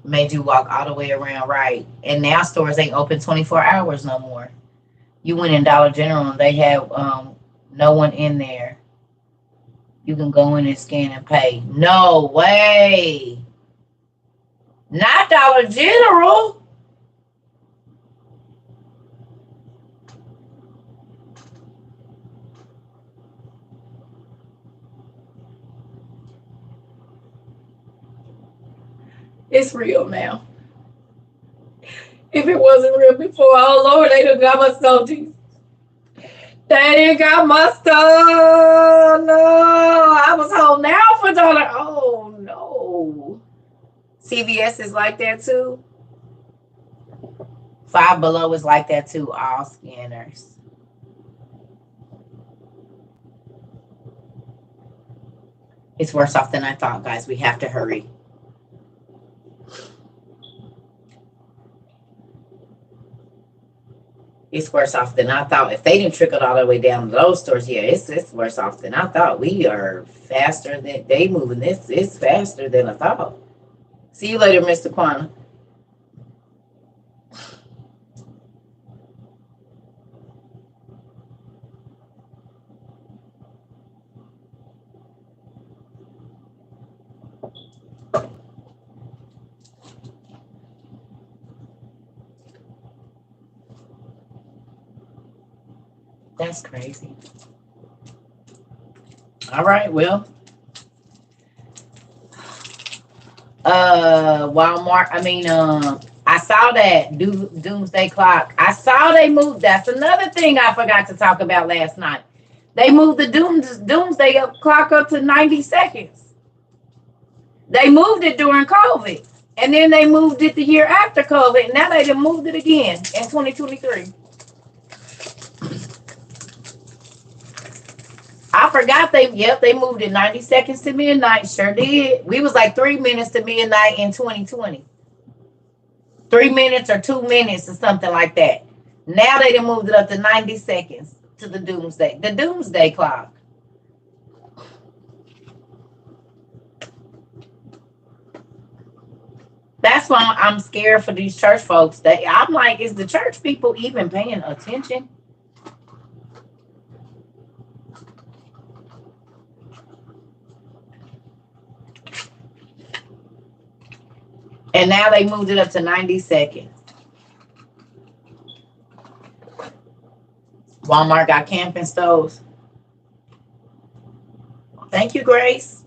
made you walk all the way around, right? And now stores ain't open 24 hours no more. You went in Dollar General and they have no one in there. You can go in and scan and pay. No way. Not Dollar General. It's real now. If it wasn't real before, oh Lord, they done got my stuff, Jesus. They didn't got my stuff. No, I was home now for dollar. Oh no. CVS is like that too. Five Below is like that too. All scanners. It's worse off than I thought, guys. We have to hurry. It's worse off than I thought. If they didn't trickle all the way down to those stores, yeah, it's worse off than I thought. We are faster than they moving. This it's faster than I thought. See you later, Mr. Quana. That's crazy. All right, well. Walmart. I saw that doomsday clock. I saw they moved. That's another thing I forgot to talk about last night. They moved the doomsday clock up to 90 seconds. They moved it during COVID. And then they moved it the year after COVID. And now they done moved it again in 2023. I forgot they moved it 90 seconds to midnight. Sure did. We was like 3 minutes to midnight in 2020. 3 minutes or 2 minutes or something like that. Now they done moved it up to 90 seconds to the doomsday clock. That's why I'm scared for these church folks. I'm like, is the church people even paying attention? And now they moved it up to 90 seconds. Walmart got camping stoves. Thank you, Grace.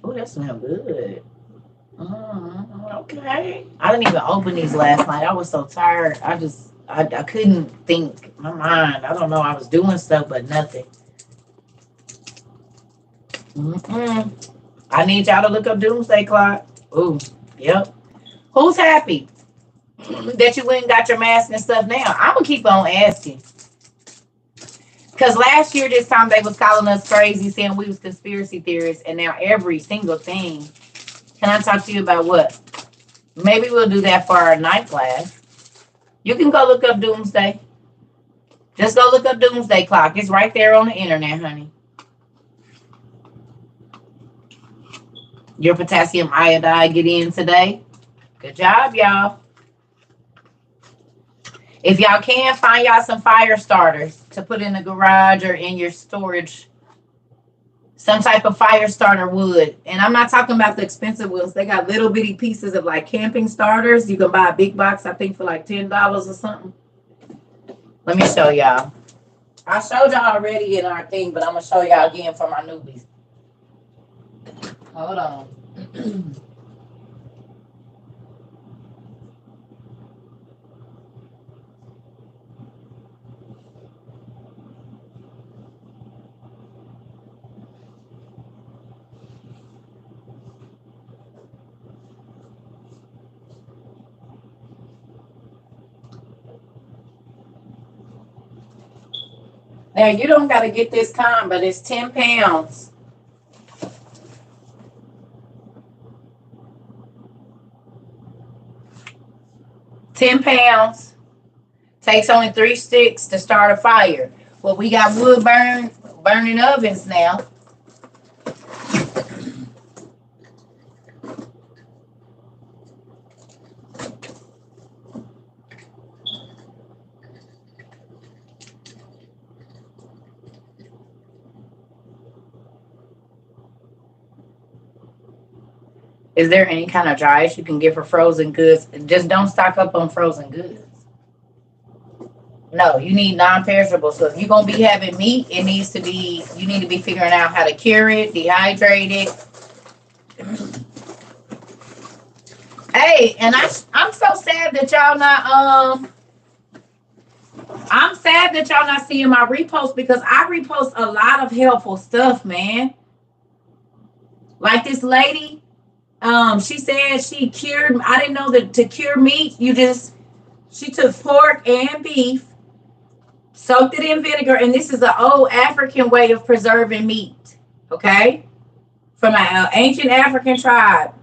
Oh, that smells good. Okay. I didn't even open these last night. I was so tired. I couldn't think. My mind, I don't know. I was doing stuff, but nothing. I need y'all to look up Doomsday Clock. Ooh, yep. Who's happy that you went and got your mask and stuff now? I'm going to keep on asking. Because last year, this time, they was calling us crazy, saying we was conspiracy theorists, and now every single thing. Can I talk to you about what? Maybe we'll do that for our night class. You can go look up Doomsday. Just go look up Doomsday Clock. It's right there on the internet, honey. Your potassium iodide get in today. Good job, y'all. If y'all can, find y'all some fire starters to put in the garage or in your storage. Some type of fire starter wood. And I'm not talking about the expensive ones. They got little bitty pieces of like camping starters. You can buy a big box, I think, for like $10 or something. Let me show y'all. I showed y'all already in our thing, but I'm going to show y'all again for my newbies. Hold on. Now, you don't got to get this kind, but it's 10 pounds. £10. Takes only 3 sticks to start a fire. Well, we got wood burning ovens now. Is there any kind of dry ice you can get for frozen goods? Just don't stock up on frozen goods. No, you need non-perishable. So if you're going to be having meat, you need to be figuring out how to cure it, dehydrate it. Hey, and I'm so sad that y'all not, I'm sad that y'all not seeing my repost because I repost a lot of helpful stuff, man. Like this lady, she said she cured, I didn't know that to cure meat, she took pork and beef, soaked it in vinegar, and this is an old African way of preserving meat, okay? from an ancient African tribe.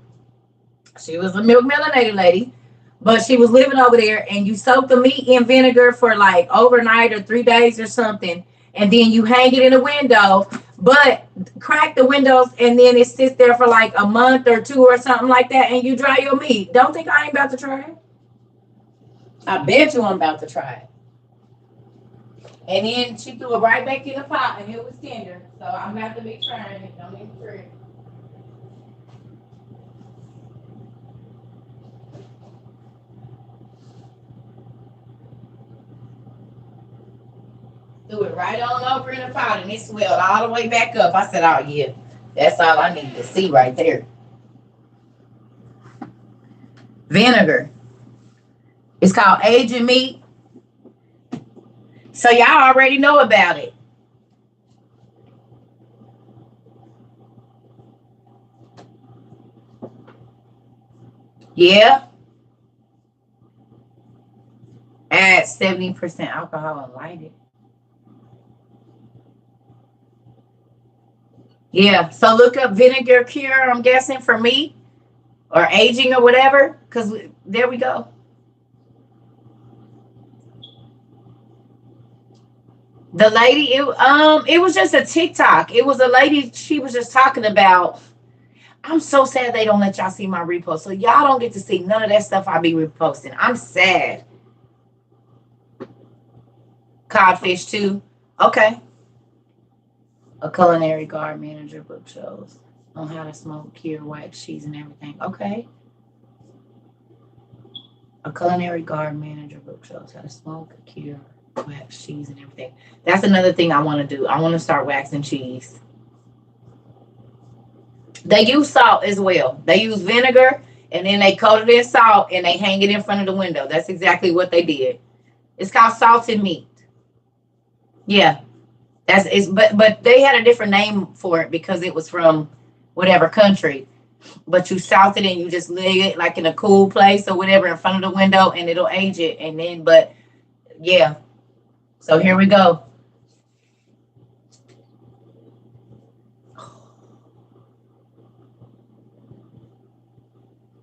She was a milk melanated lady, but she was living over there. And you soak the meat in vinegar for like overnight or 3 days or something, and then you hang it in a window. But crack the windows, and then it sits there for like a month or two or something like that, and you dry your meat. Don't think I ain't about to try it. I bet you I'm about to try it. And then she threw it right back in the pot, and it was tender. So I'm about to be trying it. Don't even fret. Threw it right on over in the pot, and it swelled all the way back up. I said, oh, yeah, that's all I need to see right there. Vinegar. It's called aging meat. So y'all already know about it. Yeah. Add 70% alcohol and light it. Yeah. So look up vinegar cure, I'm guessing, for meat or aging or whatever. Because there we go. The lady, it was just a TikTok. It was a lady, she was just talking about. I'm so sad they don't let y'all see my repost. So y'all don't get to see none of that stuff I be reposting. I'm sad. Codfish too. Okay. A culinary guard manager book shows on how to smoke, cure, wax, cheese, and everything. Okay. A culinary guard manager book shows how to smoke, cure, wax, cheese, and everything. That's another thing I want to do. I want to start waxing cheese. They use salt as well. They use vinegar, and then they coat it in salt, and they hang it in front of the window. That's exactly what they did. It's called salted meat. Yeah, but they had a different name for it because it was from whatever country. But you salt it and you just lay it like in a cool place or whatever in front of the window, and it'll age it. And then, but yeah. So here we go.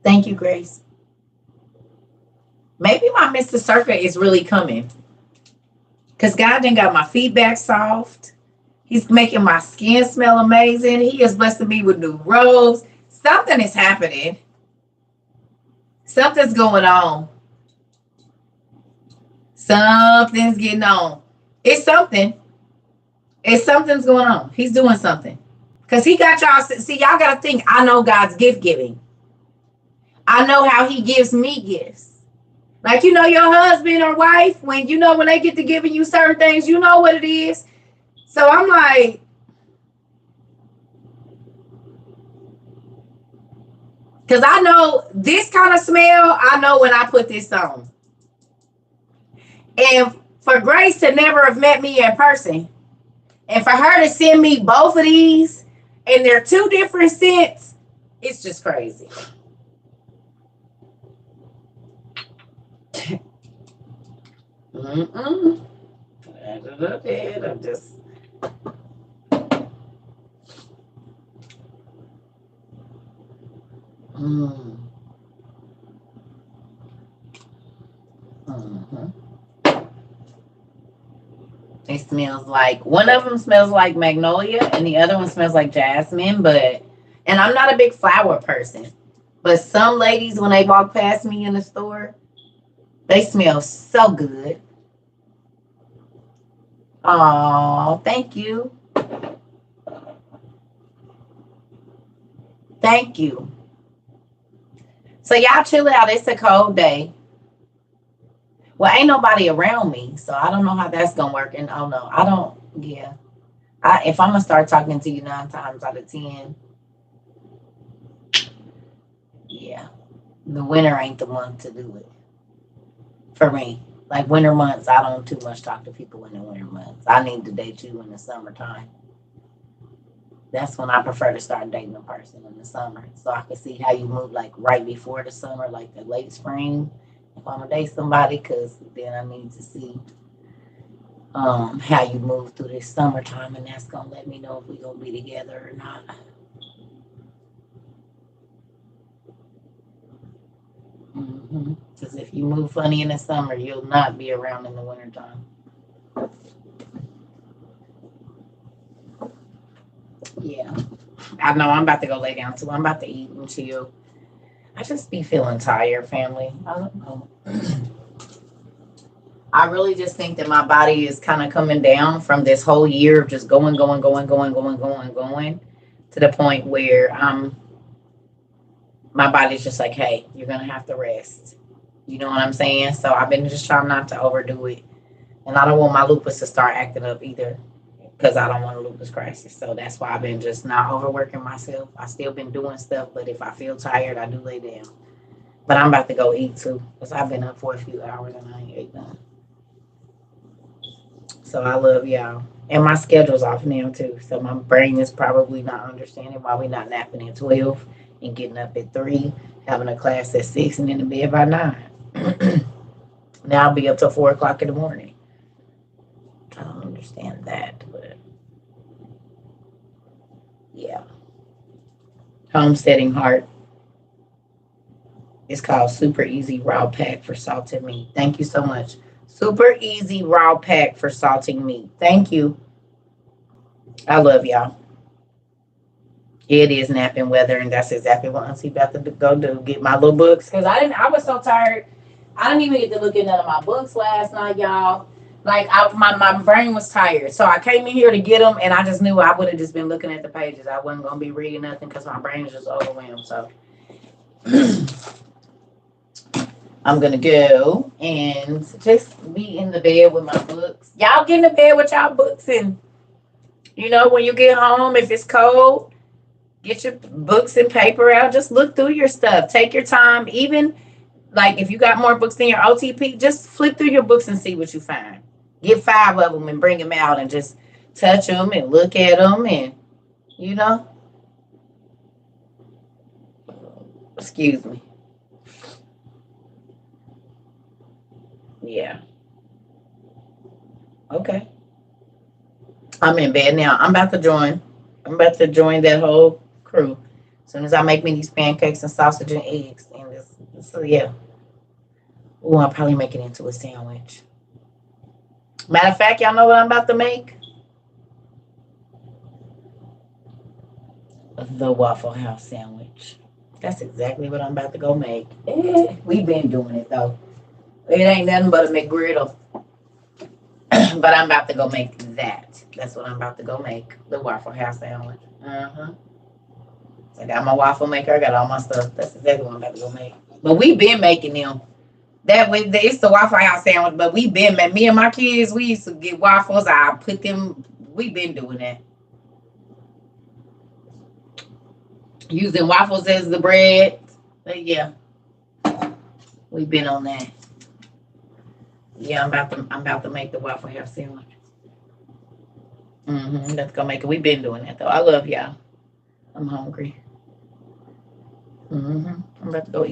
Thank you, Grace. Maybe my Mr. Circa is really coming. Because God done got my feet back soft. He's making my skin smell amazing. He is blessing me with new robes. Something is happening. Something's going on. Something's getting on. It's something. It's something's going on. He's doing something. Because he got y'all. See, y'all got to think. I know God's gift giving. I know how he gives me gifts. Like, you know, your husband or wife, when they get to giving you certain things, you know what it is. So I'm like, because I know this kind of smell, I know when I put this on. And for Grace to never have met me in person, and for her to send me both of these, and they're two different scents, it's just crazy. I'm just. It smells like, one of them smells like magnolia and the other one smells like jasmine, and I'm not a big flower person, but some ladies, when they walk past me in the store, they smell so good. Oh, thank you. Thank you. So y'all chill out. It's a cold day. Well, ain't nobody around me, so I don't know how that's gonna work. And oh no, I don't. Yeah, if I'm gonna start talking to you 9 times out of 10, yeah, the winter ain't the month to do it for me. Like winter months, I don't too much talk to people in the winter months. I need to date you in the summertime. That's when I prefer to start dating a person in the summer, so I can see how you move, like right before the summer, like the late spring. If I'm gonna date somebody, because then I need to see how you move through this summertime, and that's gonna let me know if we're gonna be together or not. Because if you move funny in the summer, you'll not be around in the wintertime. Yeah. I know I'm about to go lay down too. I'm about to eat and chill. I just be feeling tired, family. I don't know. I really just think that my body is kind of coming down from this whole year of just going to the point where my body's just like, hey, you're gonna have to rest. You know what I'm saying? So I've been just trying not to overdo it, and I don't want my lupus to start acting up either, because I don't want a lupus crisis. So that's why I've been just not overworking myself. I still been doing stuff, but if I feel tired, I do lay down. But I'm about to go eat too, because I've been up for a few hours and I ain't ate none. So I love y'all. And my schedule's off now too. So my brain is probably not understanding why we not napping at 12 and getting up at 3, having a class at 6 and in the bed by 9. Now I'll be up till 4 o'clock in the morning. I don't understand that, but yeah. Homesteading Heart. It's called Super Easy Raw Pack for salted meat. Thank you so much. Super Easy Raw Pack for salting meat. Thank you. I love y'all. It is napping weather, and that's exactly what Auntie about to go do. Get my little books. Because I was so tired. I didn't even get to look at none of my books last night, y'all. Like, my brain was tired. So I came in here to get them, and I just knew I would have just been looking at the pages. I wasn't going to be reading nothing because my brain is just overwhelmed. So I'm going to go and just be in the bed with my books. Y'all get in the bed with y'all books. And, when you get home, if it's cold, get your books and paper out. Just look through your stuff. Take your time. Even, like, if you got more books than your OTP, just flip through your books and see what you find. Get 5 of them and bring them out and just touch them and look at them and, excuse me. Yeah. Okay. I'm in bed now. I'm about to join that whole crew. As soon as I make me these pancakes and sausage and eggs. And so, yeah. Ooh, I'll probably make it into a sandwich. Matter of fact, y'all know what I'm about to make? The Waffle House sandwich. That's exactly what I'm about to go make. We've been doing it, though. It ain't nothing but a McGriddle. But I'm about to go make that. That's what I'm about to go make. The Waffle House sandwich. So I got my waffle maker. I got all my stuff. That's exactly what I'm about to go make. But we've been making them. That way, it's the Waffle House sandwich. But we've been, me and my kids, we used to get waffles. I put them, we've been doing that. Using waffles as the bread. But yeah. We've been on that. Yeah, I'm about to make the Waffle House sandwich. Let's go make it. We've been doing that though. I love y'all. I'm hungry. I'm about to go eat.